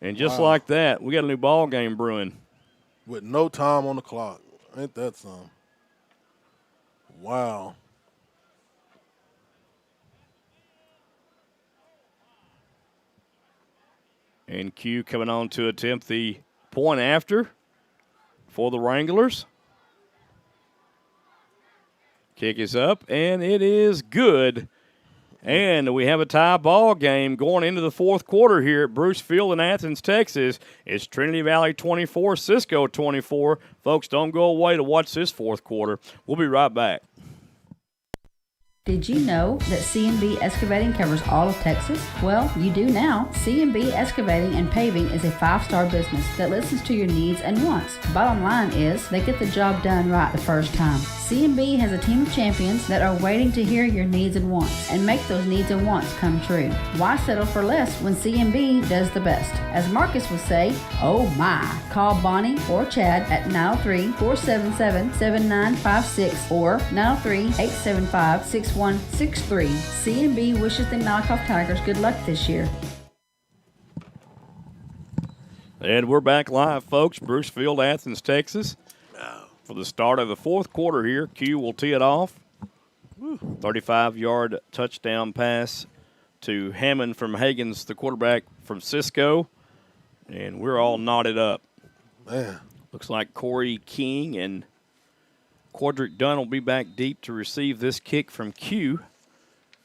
And just like that, we got a new ball game brewing. With no time on the clock. Ain't that something? Wow. And Q coming on to attempt the point after for the Wranglers. Kick is up, and it is good. And we have a tie ball game going into the fourth quarter here at Bruce Field in Athens, Texas. It's Trinity Valley 24, Cisco 24. Folks, don't go away to watch this fourth quarter. We'll be right back. Did you know that C&B Excavating covers all of Texas? Well, you do now. C&B Excavating and Paving is a 5-star business that listens to your needs and wants. Bottom line is, they get the job done right the first time. C&B has a team of champions that are waiting to hear your needs and wants and make those needs and wants come true. Why settle for less when C&B does the best? As Marcus would say, oh my. Call Bonnie or Chad at 903-477-7956 or 903-875-6163. C&B wishes the Knockoff Tigers good luck this year. And we're back live, folks. Bruce Field, Athens, Texas. For the start of the fourth quarter here, Q will tee it off. 35-yard touchdown pass to Hammond from Hagens, the quarterback from Cisco. And we're all knotted up. Man. Looks like Corey King and Quadric Dunn will be back deep to receive this kick from Q.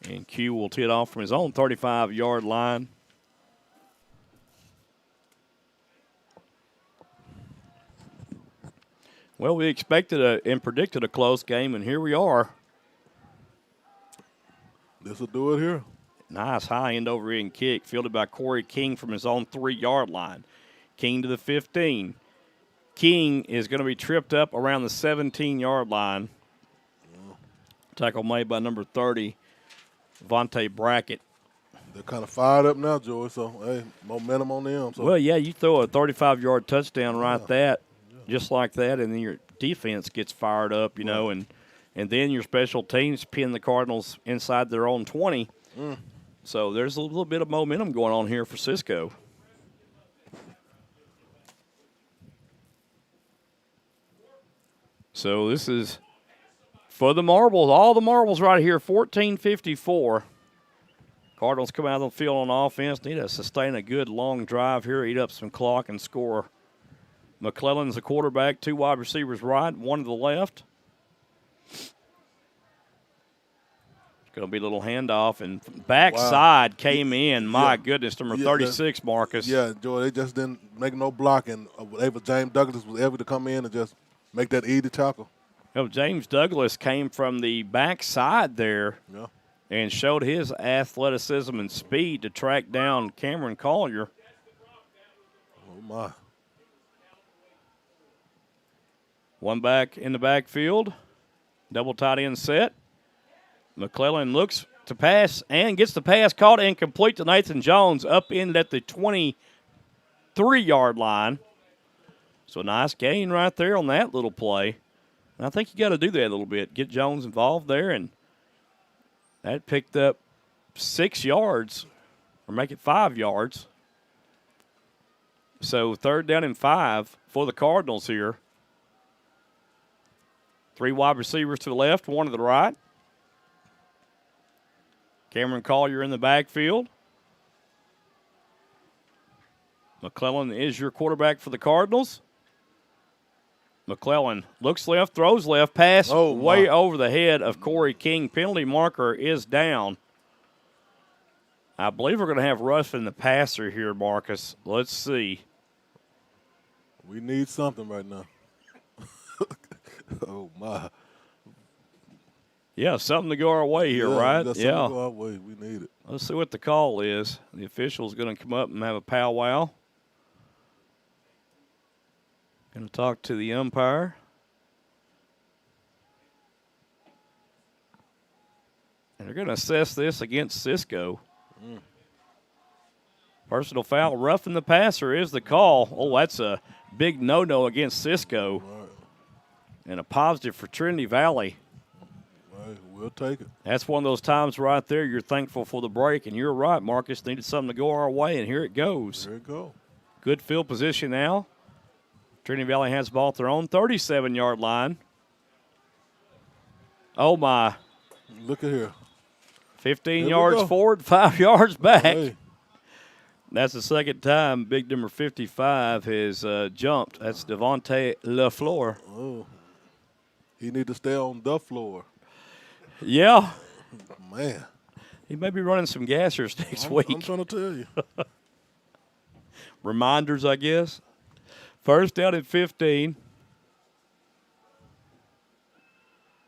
And Q will tee it off from his own 35-yard line. Well, we expected and predicted a close game, and here we are. This will do it here. Nice high-end over-end kick fielded by Corey King from his own 3-yard line. King to the 15. King is going to be tripped up around the 17-yard line. Tackle made by number 30, Vontae Brackett. They're kind of fired up now, Joey, so, hey, momentum on them. So. Well, yeah, you throw a 35-yard touchdown just like that, and then your defense gets fired up, you know, and then your special teams pin the Cardinals inside their own 20. So there's a little bit of momentum going on here for Cisco. So this is for the marbles, all the marbles right here, 14:54. Cardinals come out on the field on offense, need to sustain a good long drive here, eat up some clock and score. McClellan's the quarterback, 2 wide receivers right, 1 to the left. It's going to be a little handoff, and backside came in. My goodness, number 36, Marcus. Yeah, Joey, they just didn't make no block, and James Douglas was able to come in and just make that easy tackle. James Douglas came from the backside there and showed his athleticism and speed to track down Cameron Collier. Oh, my. One back in the backfield. Double tight end set. McClellan looks to pass and gets the pass caught and complete to Nathan Jones up in at the 23-yard line. So nice gain right there on that little play. And I think you got to do that a little bit. Get Jones involved there, and that picked up 6 yards, or make it 5 yards. So 3rd down and 5 for the Cardinals here. 3 wide receivers to the left, 1 to the right. Cameron Collier in the backfield. McClellan is your quarterback for the Cardinals. McClellan looks left, throws left, pass way over the head of Corey King. Penalty marker is down. I believe we're going to have roughing the passer here, Marcus. Let's see. We need something right now. Oh, my. Yeah, something to go our way here, right? Something to go our way. We need it. Let's see what the call is. The official's going to come up and have a powwow. Going to talk to the umpire. And they're going to assess this against Cisco. Personal foul, roughing the passer is the call. Oh, that's a big no-no against Cisco. Right. And a positive for Trinity Valley. Right, we'll take it. That's one of those times right there you're thankful for the break. And you're right, Marcus, needed something to go our way, and here it goes. There it go. Good field position now. Trinity Valley has the ball at their own 37-yard line. Oh, my. Look at here. 15 yards forward, 5 yards back. Hey. That's the second time big number 55 has jumped. That's Devontae LaFleur. Oh, he need to stay on the floor. Yeah. Man. He may be running some gassers next week. I'm trying to tell you. Reminders, I guess. First down at 15.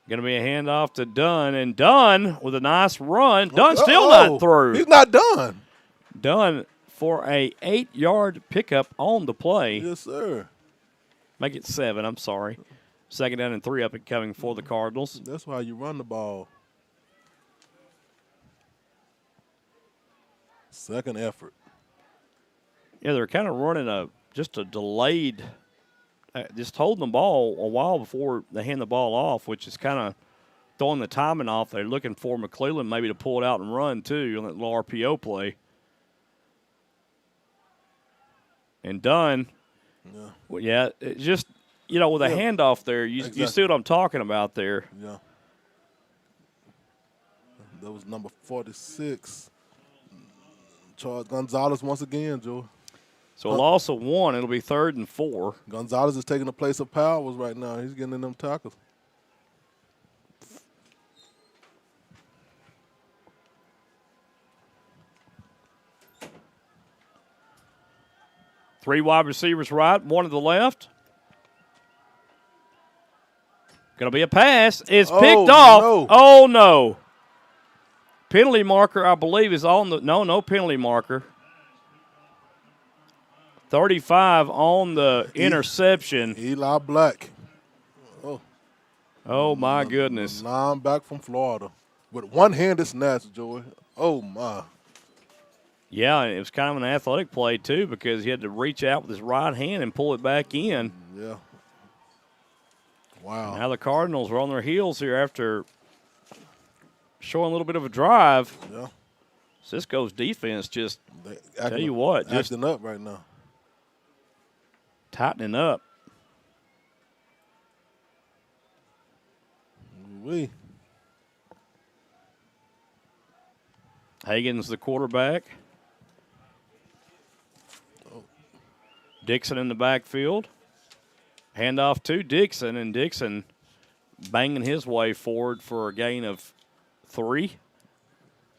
Going to be a handoff to Dunn, and Dunn with a nice run. Dunn still not through. He's not done. Dunn for a 8-yard pickup on the play. Yes, sir. Make it 7, I'm sorry. Second down and 3 up and coming for the Cardinals. That's why you run the ball. Second effort. Yeah, they're kind of running just a delayed, just holding the ball a while before they hand the ball off, which is kind of throwing the timing off. They're looking for McClellan maybe to pull it out and run, too, on that little RPO play. And Dunn, it just, with a handoff there, you see what I'm talking about there. Yeah. That was number 46. Charles Gonzalez once again, Joe. So a loss of 1, it'll be 3rd and 4. Gonzalez is taking the place of Powers right now. He's getting in them tackles. Three wide receivers right, one to the left. Going to be a pass. It's picked off. No. Oh, no. Penalty marker, I believe, is on the – no penalty marker. 35 on the interception. Eli Black. Oh, my goodness. Linebacker from Florida. With one-handed snatch, Joey. Oh, my. Yeah, it was kind of an athletic play, too, because he had to reach out with his right hand and pull it back in. Yeah. Wow. Now the Cardinals are on their heels here after showing a little bit of a drive. Yeah. Cisco's defense just, acting up right now. Tightening up. Wee. Hagan's the quarterback. Dixon in the backfield. Handoff to Dixon, and Dixon banging his way forward for a gain of 3.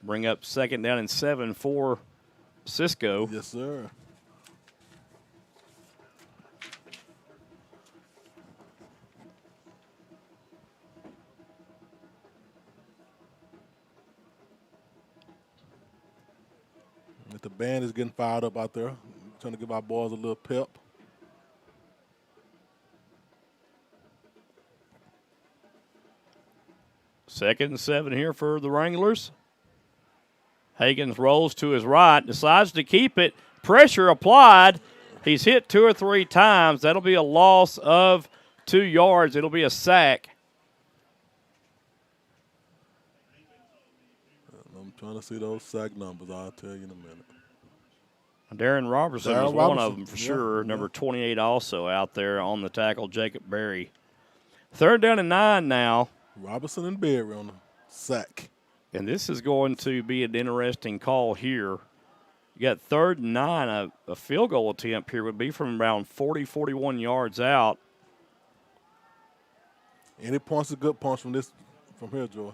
Bring up second down and 7 for Cisco. Yes, sir. The band is getting fired up out there, trying to give our boys a little pep. Second and 7 here for the Wranglers. Hagens rolls to his right, decides to keep it. Pressure applied. He's hit 2 or 3 times. That'll be a loss of 2 yards. It'll be a sack. I'm trying to see those sack numbers. I'll tell you in a minute. Darren Robertson was one of them for sure. Number 28 also out there on the tackle, Jacob Berry. 3rd down and 9 now. Robertson and Berry on the sack. And this is going to be an interesting call here. You got 3rd and 9. A field goal attempt here would be from around 40, 41 yards out. Any points are good points from here, Joy.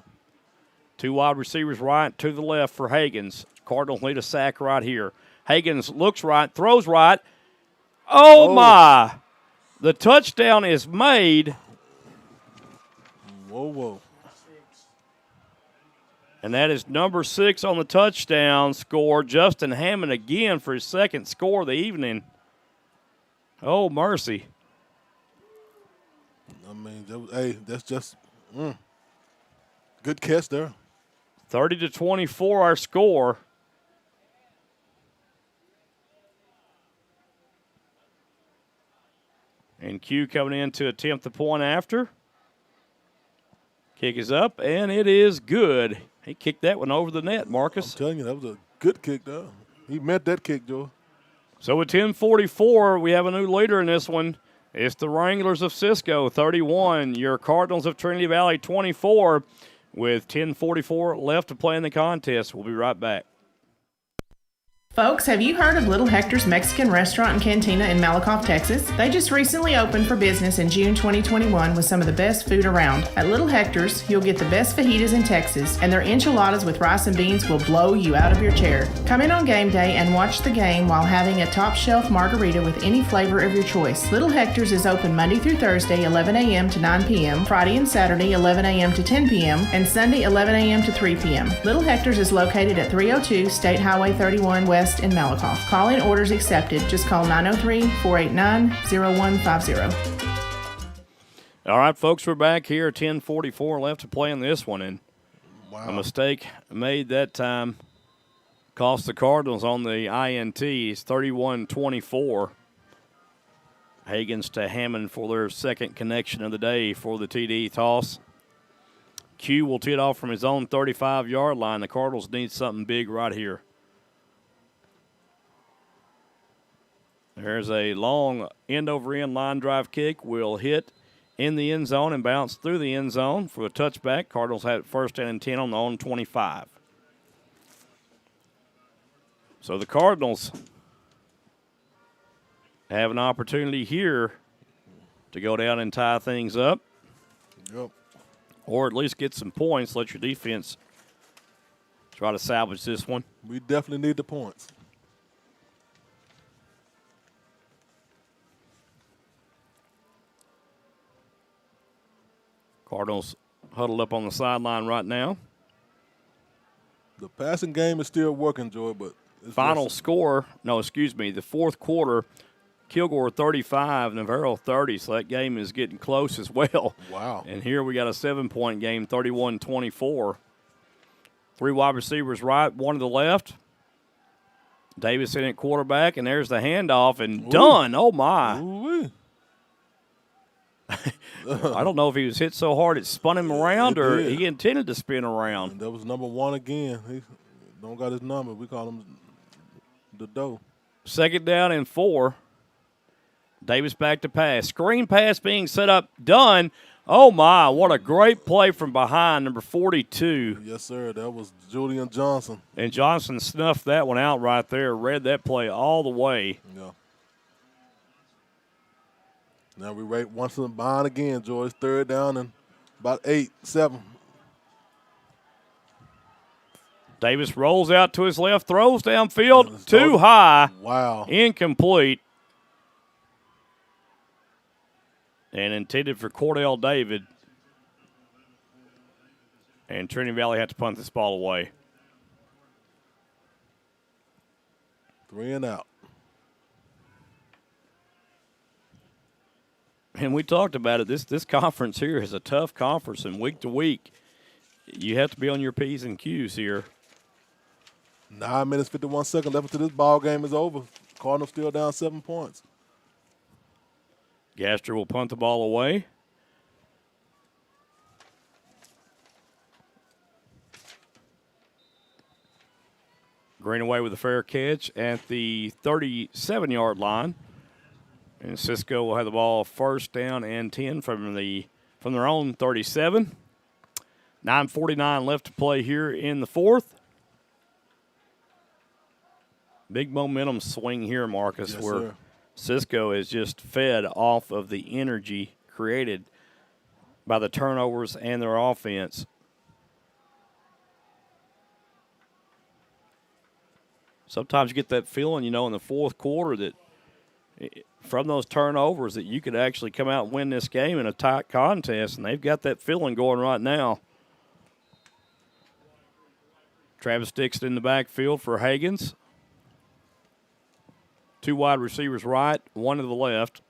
2 wide receivers right, to the left for Hagens. Cardinals need a sack right here. Hagens looks right, throws right. Oh, my. The touchdown is made. Whoa. And that is number 6 on the touchdown score. Justin Hammond again for his second score of the evening. Oh, mercy. I mean, that's just good catch there. 30-24 our score. And Q coming in to attempt the point after. Kick is up, and it is good. He kicked that one over the net, Marcus. I'm telling you, that was a good kick, though. He meant that kick, Joe. So with 10:44, we have a new leader in this one. It's the Wranglers of Cisco, 31. Your Cardinals of Trinity Valley, 24. With 10:44 left to play in the contest. We'll be right back. Folks, have you heard of Little Hector's Mexican Restaurant and Cantina in Malakoff, Texas? They just recently opened for business in June 2021 with some of the best food around. At Little Hector's, you'll get the best fajitas in Texas, and their enchiladas with rice and beans will blow you out of your chair. Come in on game day and watch the game while having a top shelf margarita with any flavor of your choice. Little Hector's is open Monday through Thursday, 11 a.m. to 9 p.m., Friday and Saturday, 11 a.m. to 10 p.m., and Sunday, 11 a.m. to 3 p.m. Little Hector's is located at 302 State Highway 31 West in Malakoff. Call-in orders accepted. Just call 903-489-0150. All right, folks, we're back here. 10:44 left to play in this one, and a mistake made that time cost the Cardinals on the INT. It's 31-24. Hagens to Hammond for their second connection of the day for the TD toss. Q will tee it off from his own 35-yard line. The Cardinals need something big right here. There's a long end-over-end line drive kick. Will hit in the end zone and bounce through the end zone for a touchback. Cardinals had it first and 10 on the own 25. So the Cardinals have an opportunity here to go down and tie things up. Yep. Or at least get some points. Let your defense try to salvage this one. We definitely need the points. Cardinals huddled up on the sideline right now. The passing game is still working, Joy, but final score, the fourth quarter, Kilgore 35, Navarro 30, so that game is getting close as well. Wow. And here we got a 7-point game, 31-24. Three wide receivers right, one to the left. Davis in at quarterback, and there's the handoff, and done. Oh, my. Ooh-wee. I don't know if he was hit so hard it spun him around or he intended to spin around. And that was number one again. He don't got his number. We call him the dough. Second down and 4. Davis back to pass. Screen pass being set up. Done. Oh, my. What a great play from behind, number 42. Yes, sir. That was Julian Johnson. And Johnson snuffed that one out right there. Read that play all the way. Yeah. Now we right once in the behind again, George. Third down and about 8, 7. Davis rolls out to his left, throws downfield, too high. Wow. Incomplete. And intended for Cordell David. And Trinity Valley had to punt this ball away. 3 and out. And we talked about it. This conference here is a tough conference, and week to week, you have to be on your P's and Q's here. 9 minutes, 51 seconds left until this ball game is over. Cardinals still down 7 points. Gaster will punt the ball away. Greenaway with a fair catch at the 37-yard line. And Cisco will have the ball first down and 10 from their own 37. 9:49 left to play here in the fourth. Big momentum swing here, Marcus, yes, where sir. Cisco is just fed off of the energy created by the turnovers and their offense. Sometimes you get that feeling, in the fourth quarter that from those turnovers that you could actually come out and win this game in a tight contest, and they've got that feeling going right now. Travis Dixon in the backfield for Hagens. 2 wide receivers right, 1 to the left.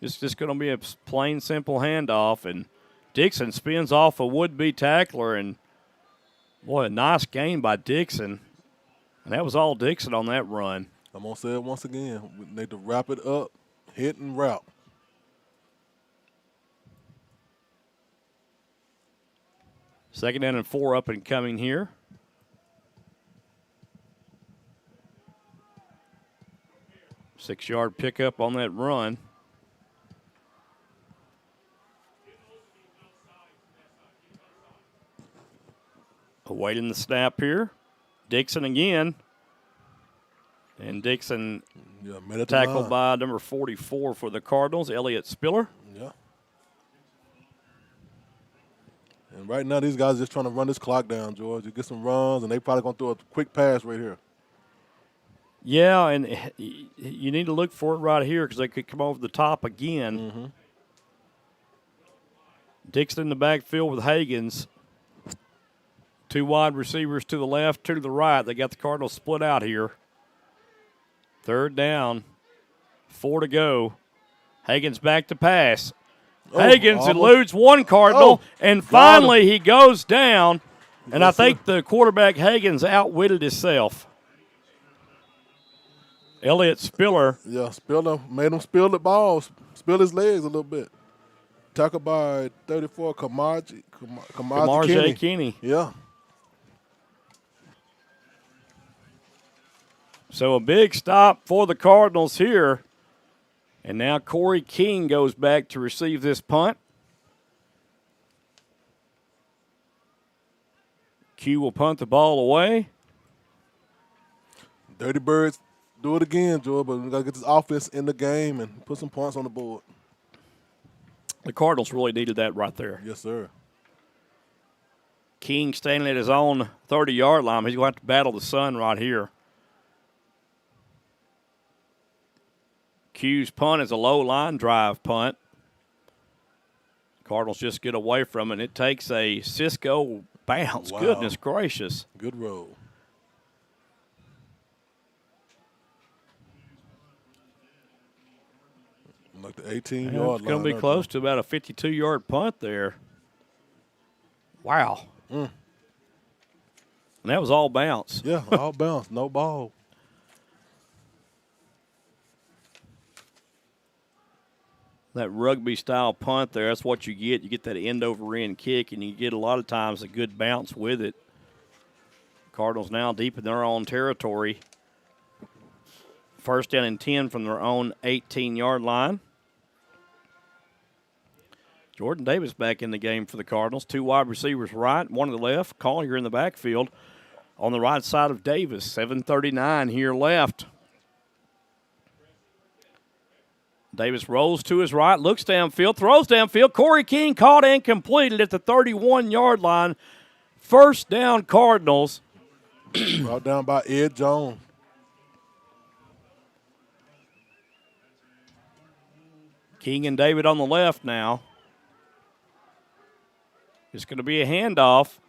It's just going to be a plain, simple handoff, and Dixon spins off a would-be tackler, and, boy, a nice game by Dixon. And that was all Dixon on that run. I'm going to say it once again. We need to wrap it up, hit and wrap. 2nd down and 4 up and coming here. Six-yard pickup on that run. Awaiting the snap here. Dixon again. And Dixon tackled by number 44 for the Cardinals, Elliott Spiller. Yeah. And right now, these guys are just trying to run this clock down, George. You get some runs, and they probably going to throw a quick pass right here. Yeah, and you need to look for it right here because they could come over the top again. Mm-hmm. Dixon in the backfield with Hagans. 2 wide receivers to the left, 2 to the right. They got the Cardinals split out here. 3rd down, 4 to go. Hagans back to pass. Hagans eludes one Cardinal, and finally he goes down. And I think the quarterback Hagans outwitted himself. Elliott Spiller. Yeah, made him spill the ball, spill his legs a little bit. Tackled by 34, Kamarji Kenny. Yeah. So a big stop for the Cardinals here. And now Corey King goes back to receive this punt. Q will punt the ball away. Dirty Birds do it again, Joe, but we got to get this offense in the game and put some points on the board. The Cardinals really needed that right there. Yes, sir. King standing at his own 30-yard line. He's going to have to battle the sun right here. Q's punt is a low line drive punt. Cardinals just get away from it. It takes a Cisco bounce. Wow. Goodness gracious. Good roll. Like the 18-yard line. It's going to be close to about a 52-yard punt there. Wow. And that was all bounce. Yeah, all bounce, no ball. That rugby-style punt there, that's what you get. You get that end-over-end kick, and you get a lot of times a good bounce with it. Cardinals now deep in their own territory. 1st down and 10 from their own 18-yard line. Jordan Davis back in the game for the Cardinals. 2 wide receivers right, 1 to the left. Collier in the backfield on the right side of Davis. 7:39 here left. Davis rolls to his right, looks downfield, throws downfield. Corey King caught and completed at the 31-yard line. 1st down Cardinals. Brought down by Ed Jones. King and David on the left now. It's going to be a handoff.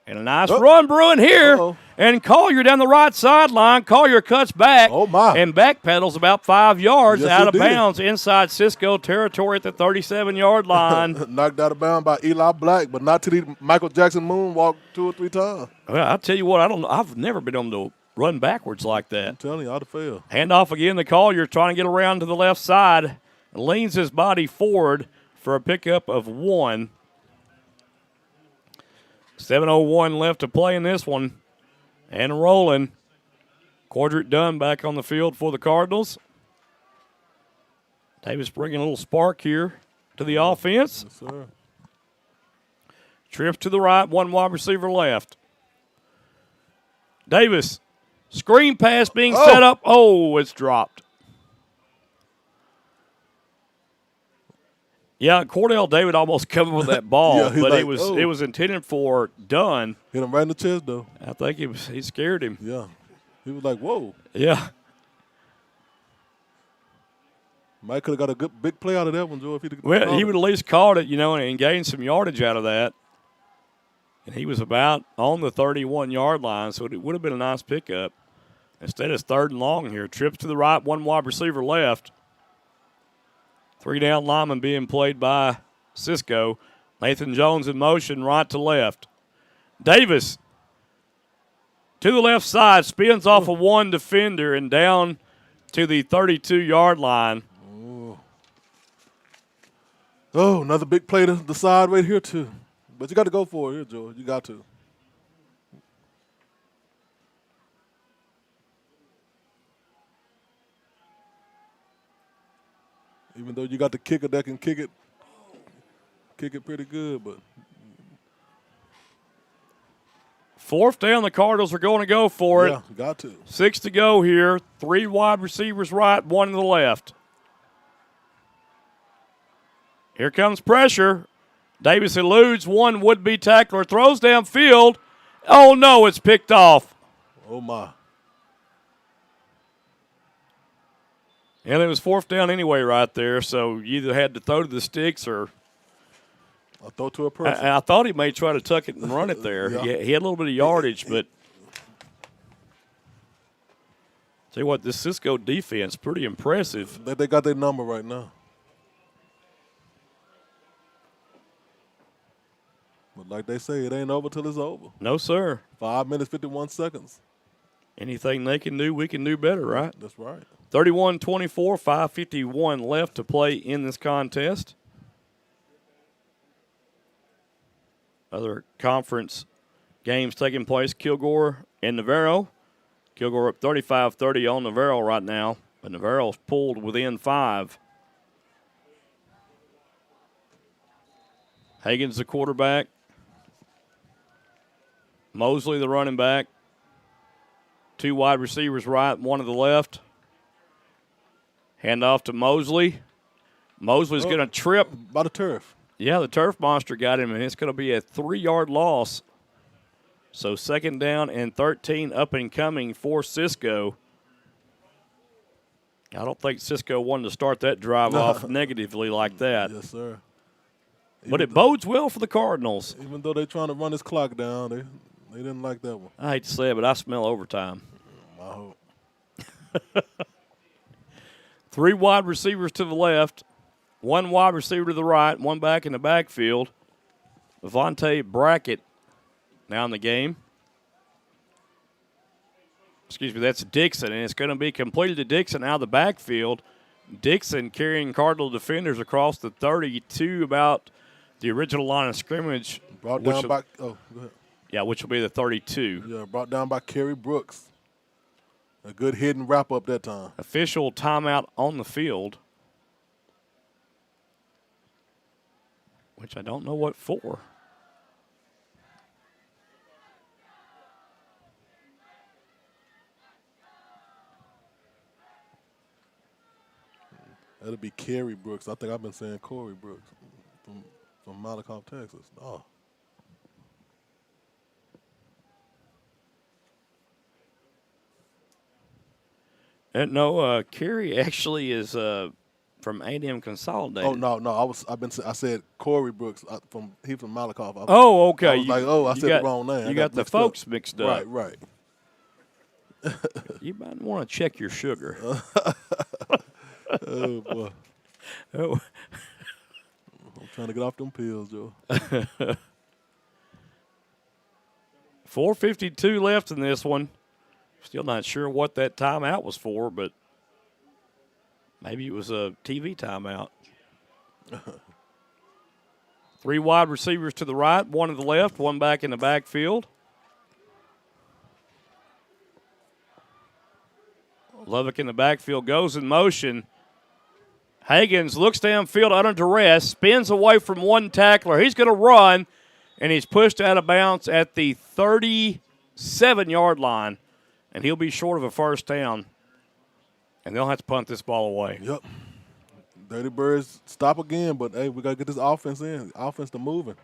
And a nice run brewing here. Uh-oh. And Collier down the right sideline. Collier cuts back. Oh, my. And backpedals about 5 yards Yes, out he of did. bounds inside Cisco territory at the 37-yard line. Knocked out of bounds by Eli Black, but not to the Michael Jackson moonwalk 2 or 3 times. Well, I'll tell you what, I've never been able to run backwards like that. I'm telling you, I'd have failed. Handoff again to Collier, trying to get around to the left side. Leans his body forward for a pickup of 1. 7:01 left to play in this one. And rolling. Quadric Dunn back on the field for the Cardinals. Davis bringing a little spark here to the offense. Yes, sir. Trips to the right, 1 wide receiver left. Davis, screen pass being set up. Oh, it's dropped. Yeah, Cordell David almost covered with that ball, Yeah, but like, it was intended for Dunn. Hit him right in the chest, though. I think he scared him. Yeah. He was like, whoa. Yeah. Mike could have got a good big play out of that one, Joe. If he'd Well, he would at least caught it, and gained some yardage out of that. And he was about on the 31-yard line, so it would have been a nice pickup. Instead, it's 3rd and long here. Trips to the right, 1 wide receiver left. 3 down lineman being played by Cisco. Nathan Jones in motion, right to left. Davis to the left side, spins off of 1 defender and down to the 32-yard line. Oh, another big play to the side right here, too. But you got to go for it here, Joe. You got to. Even though you got the kicker that can kick it pretty good, but. Fourth down, the Cardinals are going to go for it. Yeah, got to. 6 to go here. 3 wide receivers right, 1 to the left. Here comes pressure. Davis eludes one would-be tackler, throws downfield. Oh, no, it's picked off. Oh, my. And it was fourth down anyway right there, so you either had to throw to the sticks or I'll throw to a person. I thought he may try to tuck it and run it there. Yeah. He had a little bit of yardage, but tell you what, this Cisco defense, pretty impressive. They got their number right now. But like they say, it ain't over till it's over. No, sir. 5 minutes, 51 seconds. Anything they can do, we can do better, right? That's right. 31-24, 5:51 left to play in this contest. Other conference games taking place, Kilgore and Navarro. Kilgore up 35-30 on Navarro right now, but Navarro's pulled within 5. Hagen's the quarterback. Mosley the running back. 2 wide receivers right, 1 to the left. Hand off to Mosley. Mosley's going to trip. By the turf. Yeah, the turf monster got him, and it's going to be a 3-yard loss. So 2nd down and 13 up and coming for Cisco. I don't think Cisco wanted to start that drive off negatively like that. Yes, sir. But it bodes well for the Cardinals. Even though they're trying to run this clock down, they didn't like that one. I hate to say it, but I smell overtime. I hope. 3 wide receivers to the left, 1 wide receiver to the right, 1 back in the backfield. Levante Brackett now in the game. Excuse me, that's Dixon, and it's going to be completed to Dixon out of the backfield. Dixon carrying Cardinal defenders across the 32, about the original line of scrimmage. Brought down by, go ahead. Yeah, which will be the 32. Yeah, brought down by Kerry Brooks. A good hidden wrap-up that time. Official timeout on the field, which I don't know what for. That'll be Kerry Brooks. I think I've been saying Corey Brooks from Malakoff, Texas. Oh. No, Kerry actually is from A&M Consolidated. Oh no! I said Corey Brooks he's from Malakoff. Okay. I was I said the wrong name. You got the folks mixed up. Right. You might want to check your sugar. Oh boy. Oh. I'm trying to get off them pills, Joe. 4:52 left in this one. Still not sure what that timeout was for, but maybe it was a TV timeout. 3 wide receivers to the right, 1 to the left, 1 back in the backfield. Lovick in the backfield goes in motion. Hagens looks downfield under duress, spins away from 1 tackler. He's going to run, and he's pushed out of bounds at the 37-yard line. And he'll be short of a first down. And they'll have to punt this ball away. Yep. Dirty Birds stop again, but, hey, we got to get this offense in. Offense to moving.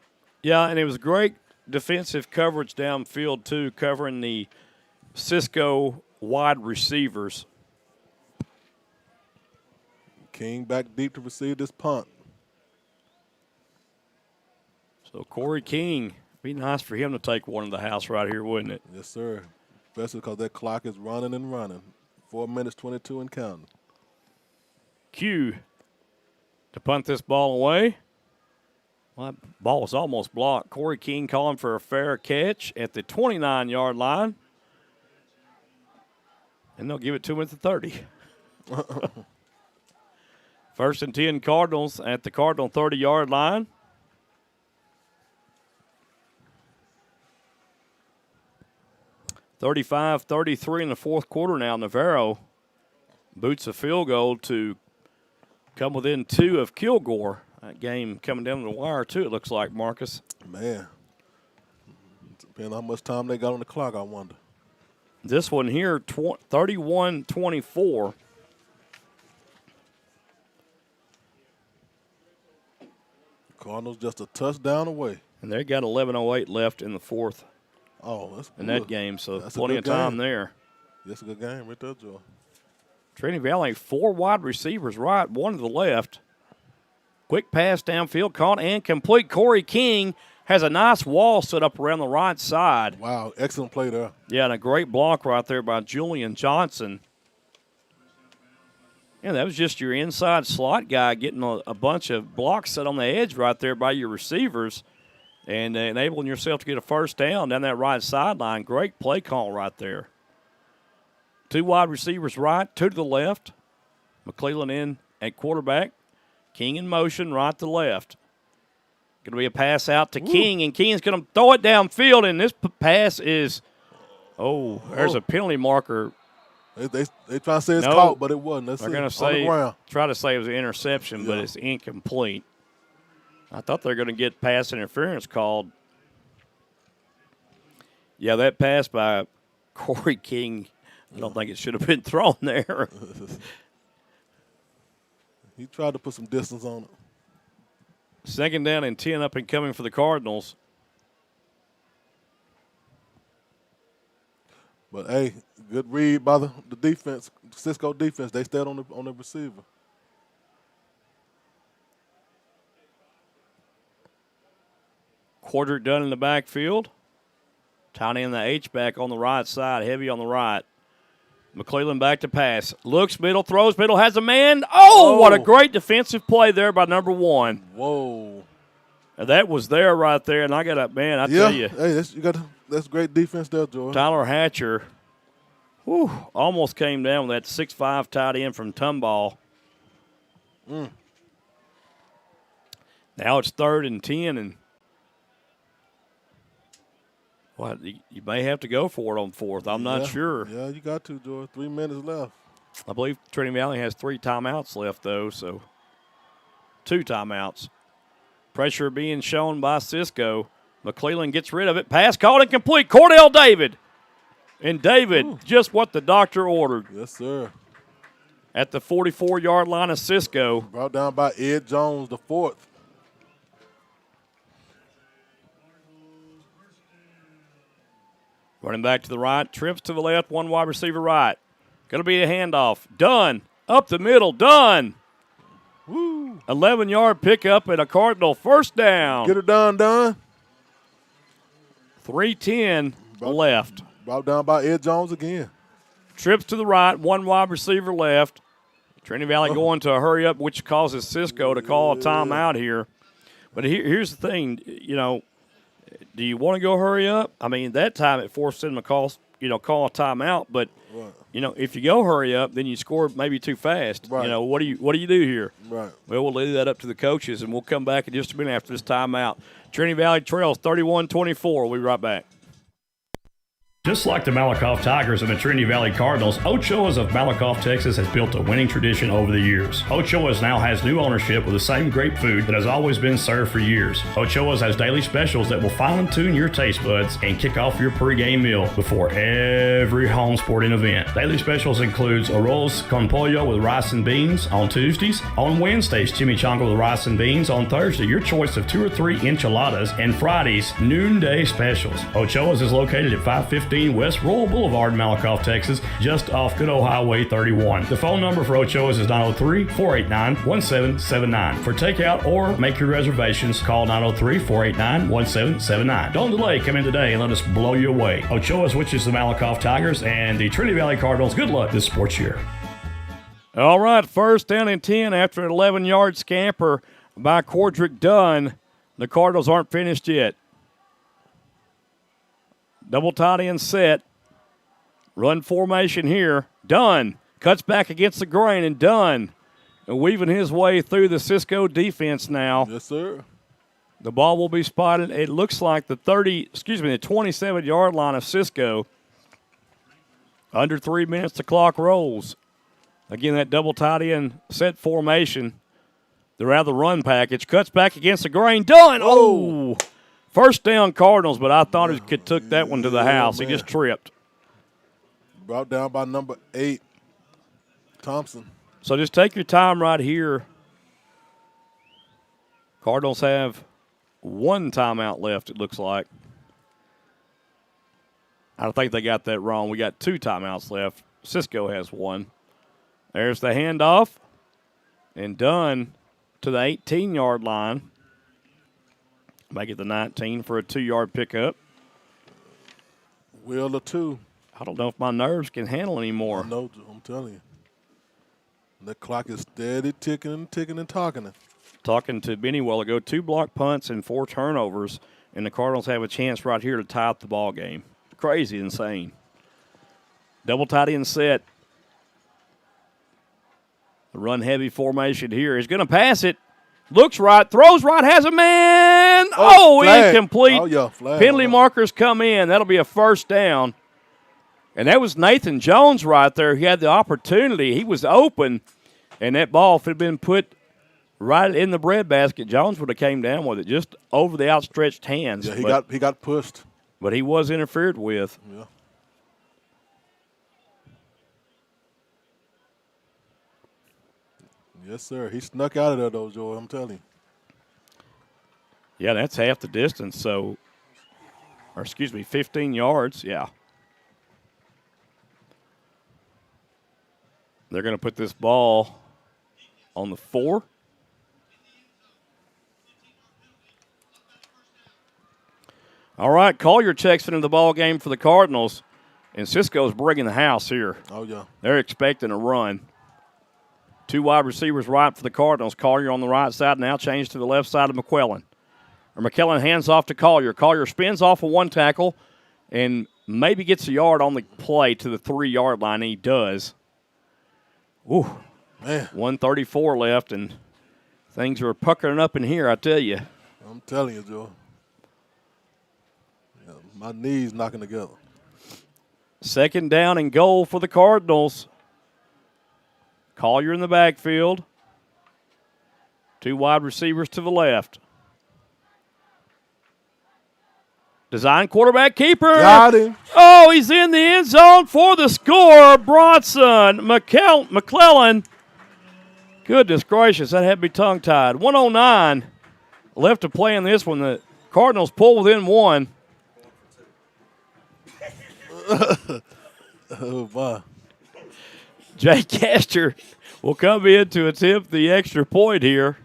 Yeah, and it was great defensive coverage downfield, too, covering the Cisco wide receivers. King back deep to receive this punt. So Corey King, be nice for him to take one in the house right here, wouldn't it? Yes, sir. Especially because that clock is running and running. 4 minutes, 22 and counting. Q to punt this ball away. Well, that ball was almost blocked. Corey King calling for a fair catch at the 29-yard line. And they'll give it to him at the 30. 1st and 10 Cardinals at the Cardinal 30-yard line. 35-33 in the fourth quarter now. Navarro boots a field goal to come within 2 of Kilgore. That game coming down the wire, too, it looks like, Marcus. Man. Depending on how much time they got on the clock, I wonder. This one here, 31-24. Cardinals just a touchdown away. And they got 11:08 left in the fourth. Oh, that's in good. that game, so that's plenty of time there. That's a good game right there, Joe. Trinity Valley, 4 wide receivers right, 1 to the left. Quick pass downfield, caught and complete. Corey King has a nice wall set up around the right side. Wow, excellent play there. Yeah, and a great block right there by Julian Johnson. Yeah, that was just your inside slot guy getting a bunch of blocks set on the edge right there by your receivers and enabling yourself to get a first down that right sideline. Great play call right there. 2 wide receivers right, 2 to the left. McClellan in at quarterback. King in motion, right to left. Going to be a pass out to King, and King's going to throw it downfield, and this pass is, there's a penalty marker. They try to say it's caught, but it wasn't. They're going to try to say it was an interception, but it's incomplete. I thought they were going to get pass interference called. Yeah, that pass by Corey King, I don't think it should have been thrown there. He tried to put some distance on it. 2nd down and 10 up and coming for the Cardinals. But, hey, good read by the defense, Cisco defense. They stayed on the receiver. Quarter done in the backfield. Tiny in the H-back on the right side, heavy on the right. McClellan back to pass. Looks middle, throws middle, has a man. Oh, what a great defensive play there by number 1. Whoa. And that was there right there, and I got up, man, I tell you. Hey, that's great defense there, George. Tyler Hatcher almost came down with that 6'5" tight end from Tomball. Now it's 3rd and 10, and you may have to go for it on 4th. I'm not sure. Yeah, you got to, George. 3 minutes left. I believe Trinity Valley has 3 timeouts left, though, so 2 timeouts. Pressure being shown by Cisco. McClellan gets rid of it. Pass caught and complete. Cordell David. And David, just what the doctor ordered. Yes, sir. At the 44-yard line of Cisco. Brought down by Ed Jones, the 4th. Running back to the right, trips to the left, 1 wide receiver right. Going to be a handoff. Done. Up the middle. Done. Woo. 11-yard pickup and a Cardinal first down. Get it done. 3:10 left. Brought down by Ed Jones again. Trips to the right, 1 wide receiver left. Trinity Valley going to a hurry up, which causes Cisco to call a timeout here. But here's the thing, do you want to go hurry up? I mean, that time it forced them to call a timeout. But if you go hurry up, then you score maybe too fast. Right. What do you do here? Right. Well, we'll leave that up to the coaches, and we'll come back in just a minute after this timeout. Trinity Valley trails 31-24. We'll be right back. Just like the Malakoff Tigers and the Trinity Valley Cardinals, Ochoa's of Malakoff, Texas has built a winning tradition over the years. Ochoa's now has new ownership with the same great food that has always been served for years. Ochoa's has daily specials that will finely tune your taste buds and kick off your pregame meal before every home sporting event. Daily specials includes arroz con pollo with rice and beans on Tuesdays. On Wednesdays, chimichanga with rice and beans. On Thursday, your choice of 2 or 3 enchiladas. And Fridays, noonday specials. Ochoa's is located at 515 West Royal Boulevard in Malakoff, Texas, just off good old Highway 31. The phone number for Ochoa's is 903-489-1779. For takeout or make your reservations, call 903-489-1779. Don't delay. Come in today and let us blow you away. Ochoa's, which is the Malakoff Tigers, and the Trinity Valley Cardinals. Good luck this sports year. All right, 1st down and 10 after an 11-yard scamper by Cordrick Dunn. The Cardinals aren't finished yet. Double tight end set. Run formation here. Dunn cuts back against the grain and Dunn weaving his way through the Cisco defense now. Yes, sir. The ball will be spotted. It looks like the 27-yard line of Cisco. Under 3 minutes, the clock rolls. Again, that double tight end set formation. They're out of the run package. Cuts back against the grain. Done. Oh! First down Cardinals, but I thought he could took that one to the house. Man. He just tripped. Brought down by number 8, Thompson. So just take your time right here. Cardinals have 1 timeout left, it looks like. I don't think they got that wrong. We got 2 timeouts left. Cisco has 1. There's the handoff. And done to the 18-yard line. Make it the 19 for a 2-yard pickup. Wheel of 2. I don't know if my nerves can handle anymore. No, I'm telling you. The clock is steady ticking and ticking and talking. Talking to Benny a while ago, 2 block punts and 4 turnovers, and the Cardinals have a chance right here to tie up the ball game. Crazy, insane. Double tight end set. The run-heavy formation here. He's going to pass it. Looks right, throws right, has a man. Flag. Incomplete. Oh, yeah, flag. Penalty markers come in. That'll be a first down. And that was Nathan Jones right there. He had the opportunity. He was open, and that ball, if it had been put right in the breadbasket, Jones would have came down with it just over the outstretched hands. Yeah, he got pushed. But he was interfered with. Yeah. Yes, sir. He snuck out of there, though, Joe. I'm telling you. Yeah, that's half the distance. 15 yards. Yeah. They're going to put this ball on the 4. All right, Collier checks into the ball game for the Cardinals, and Cisco's bringing the house here. Oh, yeah. They're expecting a run. 2 wide receivers right for the Cardinals. Collier on the right side, now changed to the left side of McClellan. McClellan hands off to Collier. Collier spins off of 1 tackle and maybe gets a yard on the play to the 3-yard line, and he does. Ooh, man. 1:34 left, and things are puckering up in here, I tell you. I'm telling you, Joe. Yeah, my knees knocking together. 2nd down and goal for the Cardinals. Collier in the backfield. 2 wide receivers to the left. Design quarterback keeper. Got him. Oh, he's in the end zone for the score. Bronson McClellan. Goodness gracious, that had to be tongue-tied. 1:09 left to play in this one. The Cardinals pull within 1. Oh, my. Jay Castor will come in to attempt the extra point here.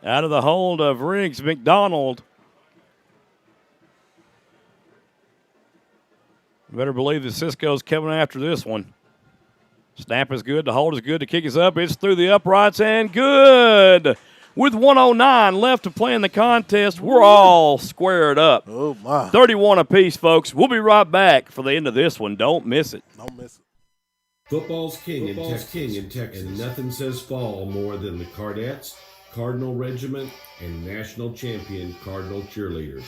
Out of the hold of Riggs McDonald. Better believe that Cisco's coming after this one. Snap is good. The hold is good. The kick is up. It's through the uprights and good. With 1:09 left to play in the contest, we're all squared up. Oh, my. 31 apiece, folks. We'll be right back for the end of this one. Don't miss it. Don't miss it. Football's king in Texas, and nothing says fall more than the Cardettes, Cardinal Regiment, and national champion Cardinal cheerleaders.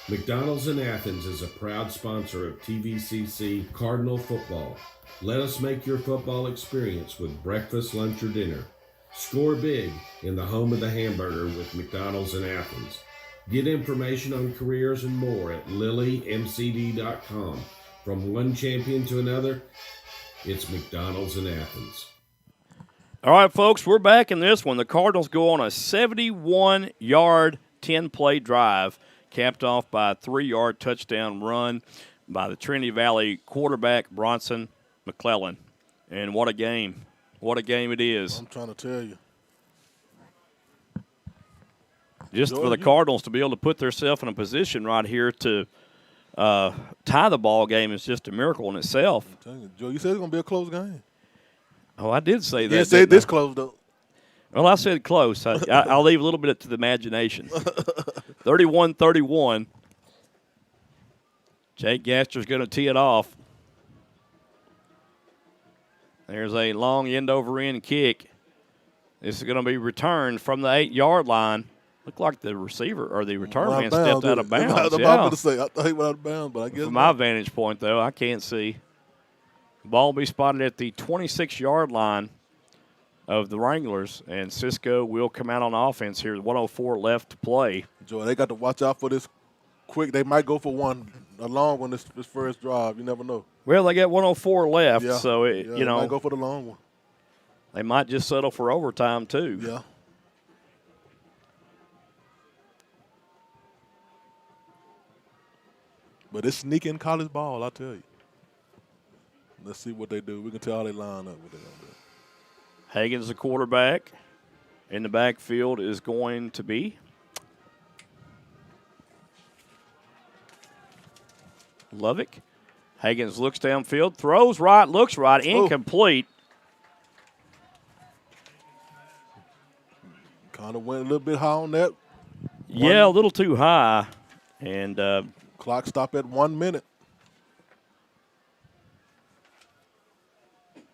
McDonald's in Athens is a proud sponsor of TVCC Cardinal football. Let us make your football experience with breakfast, lunch, or dinner. Score big in the home of the hamburger with McDonald's in Athens. Get information on careers and more at lilymcd.com. From one champion to another, it's McDonald's in Athens. All right, folks, we're back in this one. The Cardinals go on a 71-yard, 10-play drive, capped off by a 3-yard touchdown run by the Trinity Valley quarterback, Bronson McClellan. And what a game. What a game it is. I'm trying to tell you. Just for the Cardinals to be able to put themselves in a position right here to tie the ball game is just a miracle in itself. I'm telling you, Joe, you said it's going to be a close game. Oh, I did say that. You said this close, though. Well, I said close. I'll leave a little bit to the imagination. 31-31. Jake Gaster's going to tee it off. There's a long end-over-end kick. This is going to be returned from the 8-yard line. Looked like the receiver or the return man stepped out of bounds. I thought he went out of bounds, but I guess from my vantage point, though, I can't see. Ball will be spotted at the 26-yard line of the Wranglers, and Cisco will come out on offense here. 1:04 left to play. Joy, they got to watch out for this quick. They might go for a long one this first drive. You never know. Well, they got 1:04 left, yeah. so they might go for the long one. They might just settle for overtime too. Yeah. But it's sneaking college ball, I tell you. Let's see what they do. We can tell how they line up what they're going to do. Hagan's the quarterback. In the backfield is going to be Lovick. Hagan's looks downfield, throws right, looks right, incomplete. Kind of went a little bit high on that. Yeah, a little too high. And clock stopped at 1 minute.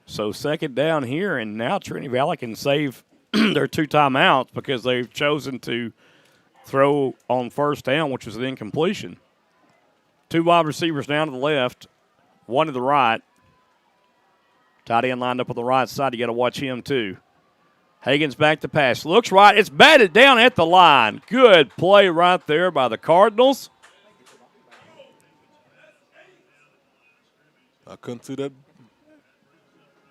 So second down here, and now Trinity Valley can save their 2 timeouts because they've chosen to throw on first down, which was an incompletion. 2 wide receivers down to the left, 1 to the right. Tight end lined up on the right side. You got to watch him too. Hagan's back to pass. Looks right. It's batted down at the line. Good play right there by the Cardinals. I couldn't see that.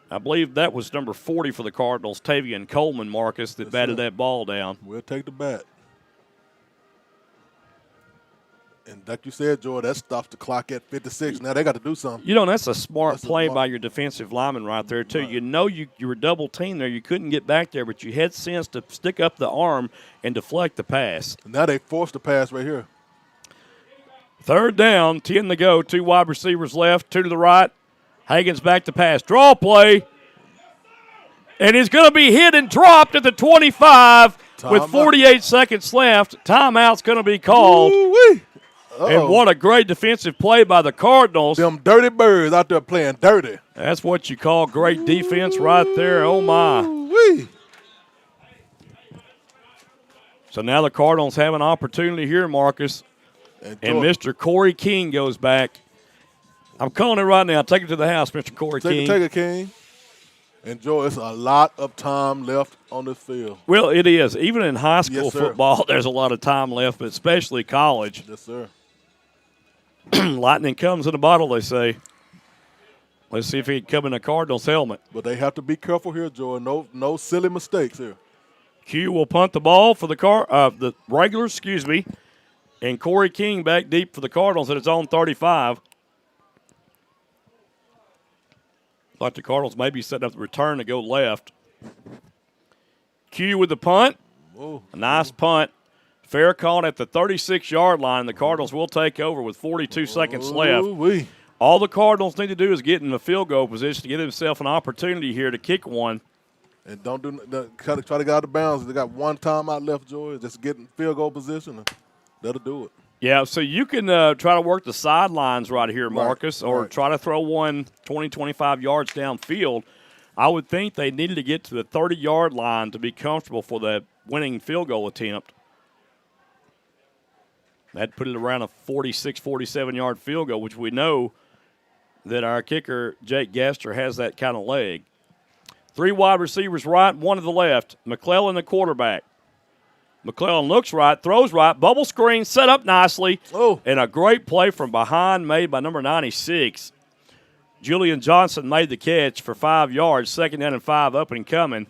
I believe that was number 40 for the Cardinals, Tavian Coleman, Marcus, that batted that ball down. We'll take the bat. And like you said, Joy, that stops the clock at 56. Now they got to do something. You know, that's a smart play by your defensive lineman right there, too. Right. You know you were double teamed there. You couldn't get back there, but you had sense to stick up the arm and deflect the pass. Now they forced the pass right here. Third down, 10 to go. 2 wide receivers left, 2 to the right. Hagan's back to pass. Draw play. And he's going to be hit and dropped at the 25 with 48 seconds left. Timeout's going to be called. And what a great defensive play by the Cardinals. Them dirty birds out there playing dirty. That's what you call great defense right there. Oh, my. Ooh-wee. So now the Cardinals have an opportunity here, Marcus. And Mr. Corey King goes back. I'm calling it right now. Take it to the house, Mr. Corey King. Take it, King. Enjoy. It's a lot of time left on this field. Well, it is. Even in high school football, there's a lot of time left, but especially college. Yes, sir. Lightning comes in a bottle, they say. Let's see if he can come in a Cardinals helmet. But they have to be careful here, Joy. No silly mistakes here. Q will punt the ball for the Wranglers, and Corey King back deep for the Cardinals at his own 35. Like the Cardinals maybe setting up the return to go left. Q with the punt. Whoa. A nice punt. Fair caught at the 36-yard line. The Cardinals will take over with 42 seconds left. All the Cardinals need to do is get in the field goal position to give themselves an opportunity here to kick one. And try to get out of bounds. They got 1 timeout left, Joy. Just get in field goal position, and that'll do it. Yeah, so you can try to work the sidelines right here, Marcus, or try to throw one 20, 25 yards downfield. I would think they needed to get to the 30-yard line to be comfortable for the winning field goal attempt. That'd put it around a 46, 47-yard field goal, which we know that our kicker, Jake Gaster, has that kind of leg. 3 wide receivers right, 1 to the left. McClellan, the quarterback. McClellan looks right, throws right, bubble screen, set up nicely, and a great play from behind made by number 96. Julian Johnson made the catch for 5 yards, 2nd down and 5, up and coming.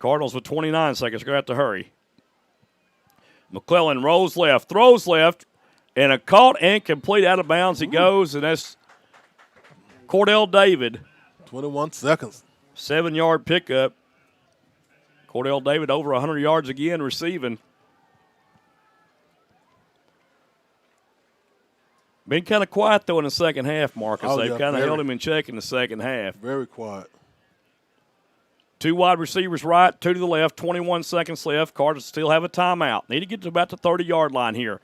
Cardinals with 29 seconds, going to have to hurry. McClellan rolls left, throws left, and a caught and complete out of bounds he goes, and that's Cordell David. 21 seconds. 7-yard pickup. Cordell David over 100 yards again receiving. Been kind of quiet, though, in the second half, Marcus. They've kind of held him in check in the second half. Very quiet. 2 wide receivers right, 2 to the left, 21 seconds left. Cardinals still have a timeout. Need to get to about the 30-yard line here.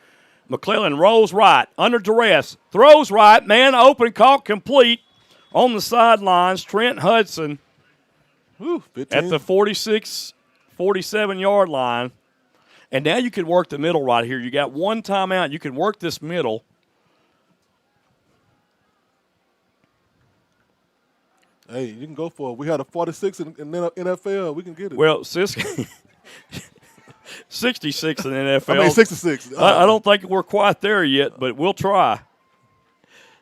McClellan rolls right, under duress, throws right, man open, caught complete on the sidelines. Trent Hudson at the 46, 47-yard line. And now you can work the middle right here. You got one timeout. You can work this middle. Hey, you can go for it. We had a 46 in NFL. We can get it. Well, Cisco, 66 in the NFL. I mean, 66. I don't think we're quite there yet, but we'll try.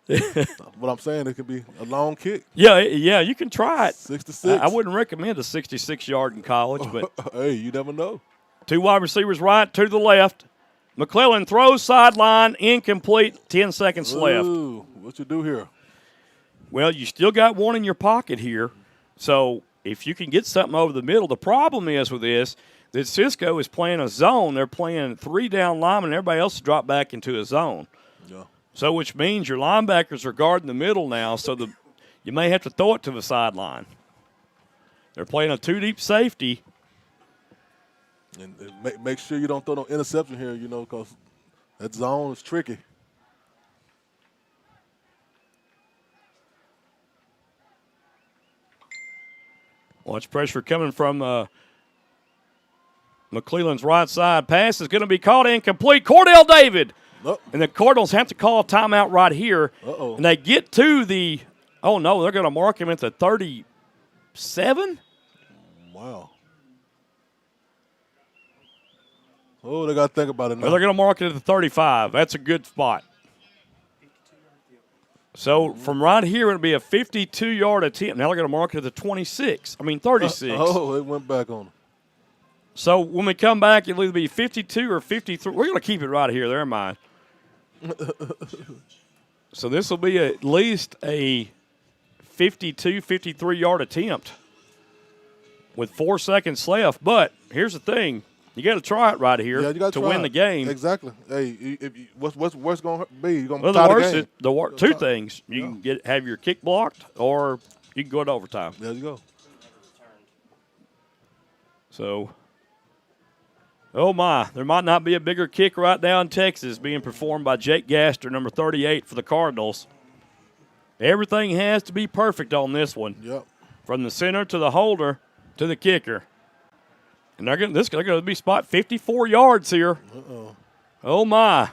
What I'm saying, it could be a long kick. Yeah, you can try it. 66. I wouldn't recommend a 66-yard in college, but hey, you never know. 2 wide receivers right, 2 to the left. McClellan throws sideline, incomplete, 10 seconds left. Ooh, what you do here? Well, you still got one in your pocket here. So if you can get something over the middle, the problem is with this that Cisco is playing a zone. They're playing 3 down linemen, and everybody else has dropped back into a zone. Yeah. So which means your linebackers are guarding the middle now, so you may have to throw it to the sideline. They're playing a 2-deep safety. And make sure you don't throw no interception here, because that zone is tricky. Watch pressure coming from McClellan's right side. Pass is going to be caught incomplete. Cordell David. Oh. And the Cardinals have to call a timeout right here. Uh-oh. And they get to the – oh, no, they're going to mark him at the 37? Wow. Oh, they got to think about it now. Well, they're going to mark it at the 35. That's a good spot. So from right here, it'll be a 52-yard attempt. Now they're going to mark it at the 36. 36. Oh, it went back on them. So when we come back, it'll either be 52 or 53. We're going to keep it right here. They're mine. So this will be at least a 52, 53-yard attempt with 4 seconds left. But here's the thing. You got to try it right here to win the game. Exactly. Hey, what's going to be? You're going to tie the game. Two things. You can have your kick blocked, or you can go to overtime. There you go. So, oh my, there might not be a bigger kick right now in Texas being performed by Jake Gaster, number 38 for the Cardinals. Everything has to be perfect on this one. Yep. From the center to the holder to the kicker. And they're going to be spot 54 yards here. Uh-oh. Oh, my.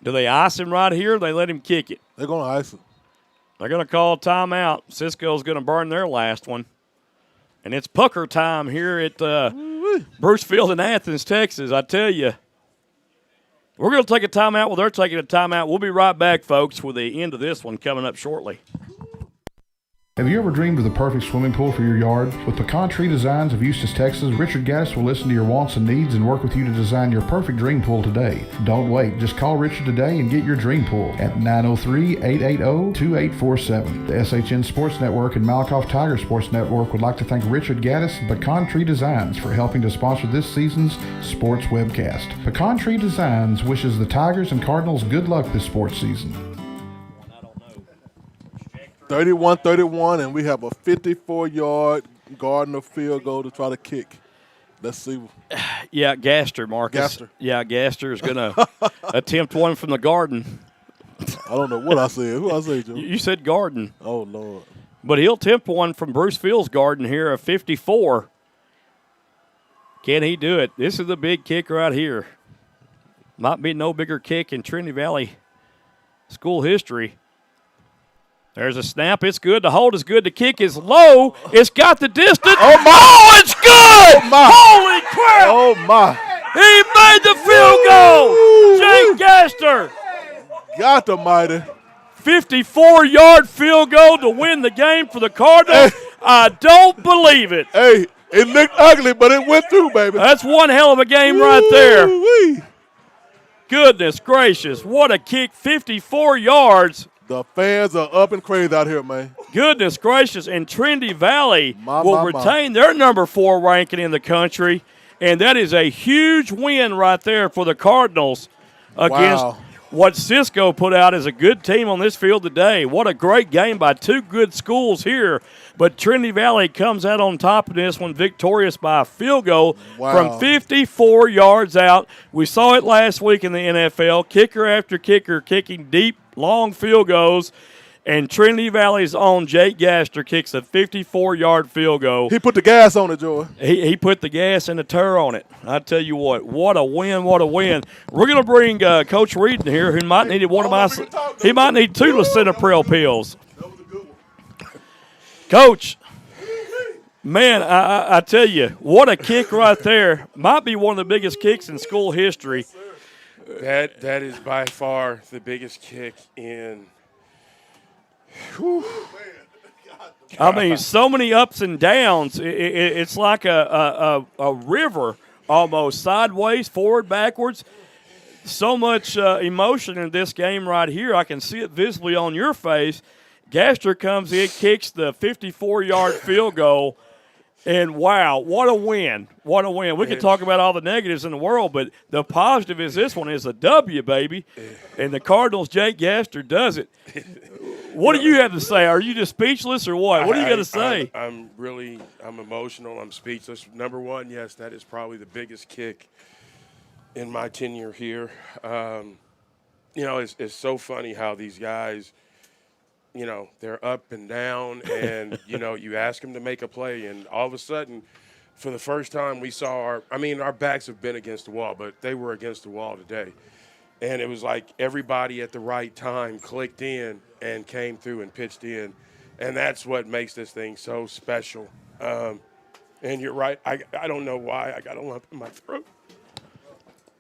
Do they ice him right here or they let him kick it? They're going to ice him. They're going to call timeout. Cisco's going to burn their last one. And it's pucker time here at Bruce Field in Athens, Texas. I tell you, we're going to take a timeout. Well, they're taking a timeout. We'll be right back, folks, with the end of this one coming up shortly. Have you ever dreamed of the perfect swimming pool for your yard? With Pecan Tree Designs of Eustis, Texas, Richard Gaddis will listen to your wants and needs and work with you to design your perfect dream pool today. Don't wait. Just call Richard today and get your dream pool at 903-880-2847. The SHN Sports Network and Malakoff Tiger Sports Network would like to thank Richard Gaddis and Pecan Tree Designs for helping to sponsor this season's sports webcast. Pecan Tree Designs wishes the Tigers and Cardinals good luck this sports season. 31-31, and we have a 54-yard Gardner field goal to try to kick. Let's see. Yeah, Gaster, Marcus. Gaster. Yeah, Gaster is going to attempt one from the Garden. I don't know what I said. Who I said, Joe? You said Garden. Oh, Lord. But he'll attempt one from Bruce Field's Garden here, a 54. Can he do it? This is the big kick right here. Might be no bigger kick in Trinity Valley school history. There's a snap. It's good. The hold is good. The kick is low. It's got the distance. Oh, my. Oh, it's good. Oh, my. Holy crap. Oh, my. He made the field goal. Jake Gaster. Got the mighty. 54-yard field goal to win the game for the Cardinals. Hey. I don't believe it. Hey, it looked ugly, but it went through, baby. That's one hell of a game right there. Woo-wee. Goodness gracious. What a kick. 54 yards. The fans are up and crazy out here, man. Goodness gracious. And Trinity Valley will retain their number 4 ranking in the country. And that is a huge win right there for the Cardinals against what Cisco put out as a good team on this field today. What a great game by 2 good schools here. But Trinity Valley comes out on top of this one, victorious by a field goal from 54 yards out. We saw it last week in the NFL. Kicker after kicker kicking deep, long field goals. And Trinity Valley's own Jake Gaster kicks a 54-yard field goal. He put the gas on it, Joy. He put the gas and the tur on it. I tell you what a win, what a win. We're going to bring Coach Reed in here, who might need he might need 2 lisinopril pills. Coach, man, I tell you, what a kick right there. Might be one of the biggest kicks in school history. That is by far the biggest kick in – I mean, so many ups and downs. It's like a river almost, sideways, forward, backwards. So much emotion in this game right here. I can see it visibly on your face. Gaster comes in, kicks the 54-yard field goal, and wow, what a win. What a win. We could talk about all the negatives in the world, but the positive is this one is a W, baby. And the Cardinals, Jake Gaster, does it. What do you have to say? Are you just speechless or what? What do you got to say? I'm emotional. I'm speechless. Number one, yes, that is probably the biggest kick in my tenure here. It's so funny how these guys, they're up and down, and, you ask them to make a play, and all of a sudden, for the first time, we saw our backs have been against the wall, but they were against the wall today. And it was like everybody at the right time clicked in and came through and pitched in. And that's what makes this thing so special. And you're right. I don't know why I got a lump in my throat.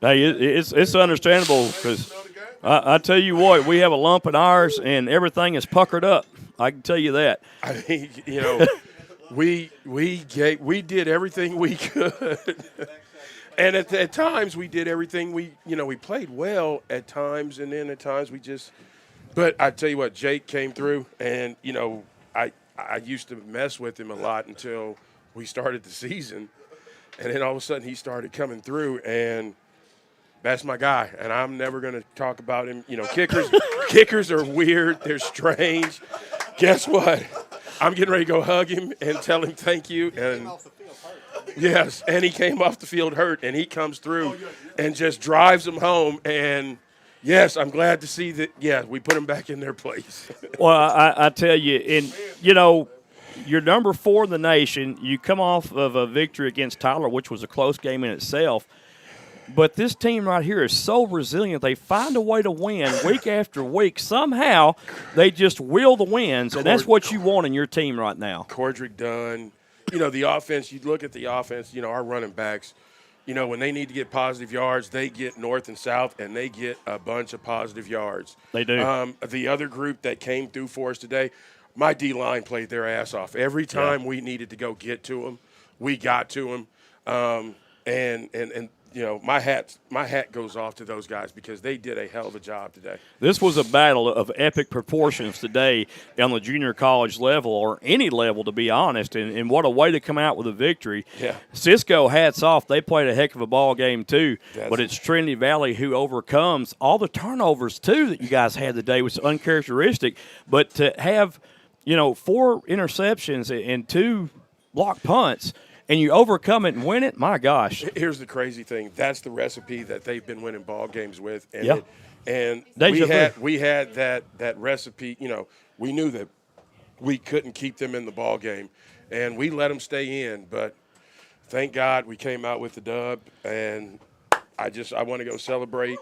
Hey, it's understandable because I tell you what, we have a lump in ours and everything is puckered up. I can tell you that. I mean, we did everything we could. And at times we did everything we played well at times, and then at times we just – but I tell you what, Jake came through, and, I used to mess with him a lot until we started the season. And then all of a sudden he started coming through, and that's my guy. And I'm never going to talk about him. Kickers are weird. They're strange. Guess what? I'm getting ready to go hug him and tell him thank you. And yes, and he came off the field hurt, and he comes through and just drives them home. And, yes, I'm glad to see that, we put them back in their place. Well, I tell you, and, you're number 4 in the nation. You come off of a victory against Tyler, which was a close game in itself. But this team right here is so resilient. They find a way to win week after week. Somehow they just will the wins, and that's what you want in your team right now. Cordrick Dunn. The offense, you look at the offense, our running backs, when they need to get positive yards, they get north and south, and they get a bunch of positive yards. They do. The other group that came through for us today, my D-line played their ass off. Every time we needed to go get to them, we got to them. And my hat goes off to those guys because they did a hell of a job today. This was a battle of epic proportions today on the junior college level, or any level, to be honest, and what a way to come out with a victory. Yeah. Cisco, hats off. They played a heck of a ball game too, but it's it. Trinity Valley who overcomes all the turnovers too that you guys had today, was uncharacteristic. But to have, 4 interceptions and 2 block punts, and you overcome it and win it, my gosh. Here's the crazy thing. That's the recipe that they've been winning ball games with. And, we had that recipe. We knew that we couldn't keep them in the ball game, and we let them stay in. But thank God we came out with the dub, and I want to go celebrate.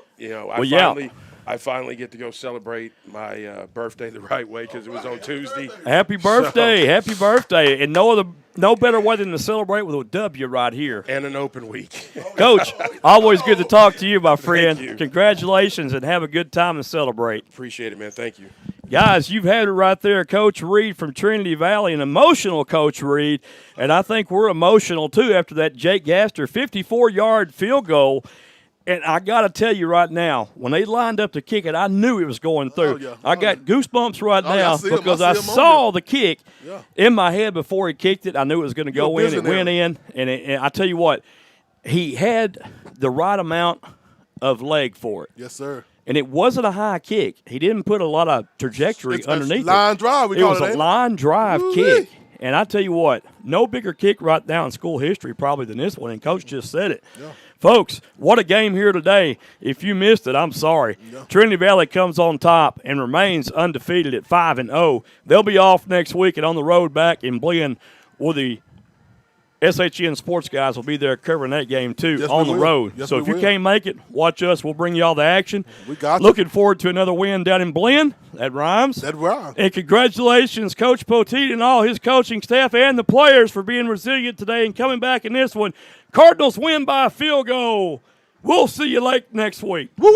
I finally get to go celebrate my birthday the right way because it was on Tuesday. Happy birthday. Happy birthday. And no better way than to celebrate with a W right here. And an open week. Coach, always good to talk to you, my friend. Thank you. Congratulations, and have a good time and celebrate. Appreciate it, man. Thank you. Guys, you've had it right there. Coach Reed from Trinity Valley, an emotional Coach Reed. And I think we're emotional, too, after that Jake Gaster 54-yard field goal. And I got to tell you right now, when they lined up to kick it, I knew it was going through. I got goosebumps right now because I saw the kick in my head before he kicked it. I knew it was going to go in. It went in. And I tell you what, he had the right amount of leg for it. Yes, sir. And it wasn't a high kick. He didn't put a lot of trajectory underneath it. Line drive, it was a line drive kick. And I tell you what, no bigger kick right now in school history probably than this one. And Coach just said it. Yeah. Folks, what a game here today. If you missed it, I'm sorry. Yeah. Trinity Valley comes on top and remains undefeated at 5-0. They'll be off next week and on the road back in Blaine with the SHN Sports guys will be there covering that game, too, on the road. Yes, so if you can't make it, watch us. We'll bring you all the action. We got Looking forward to another win down in Blaine. That rhymes. That rhymes. And congratulations, Coach Poteet and all his coaching staff and the players for being resilient today and coming back in this one. Cardinals win by a field goal. We'll see you late next week.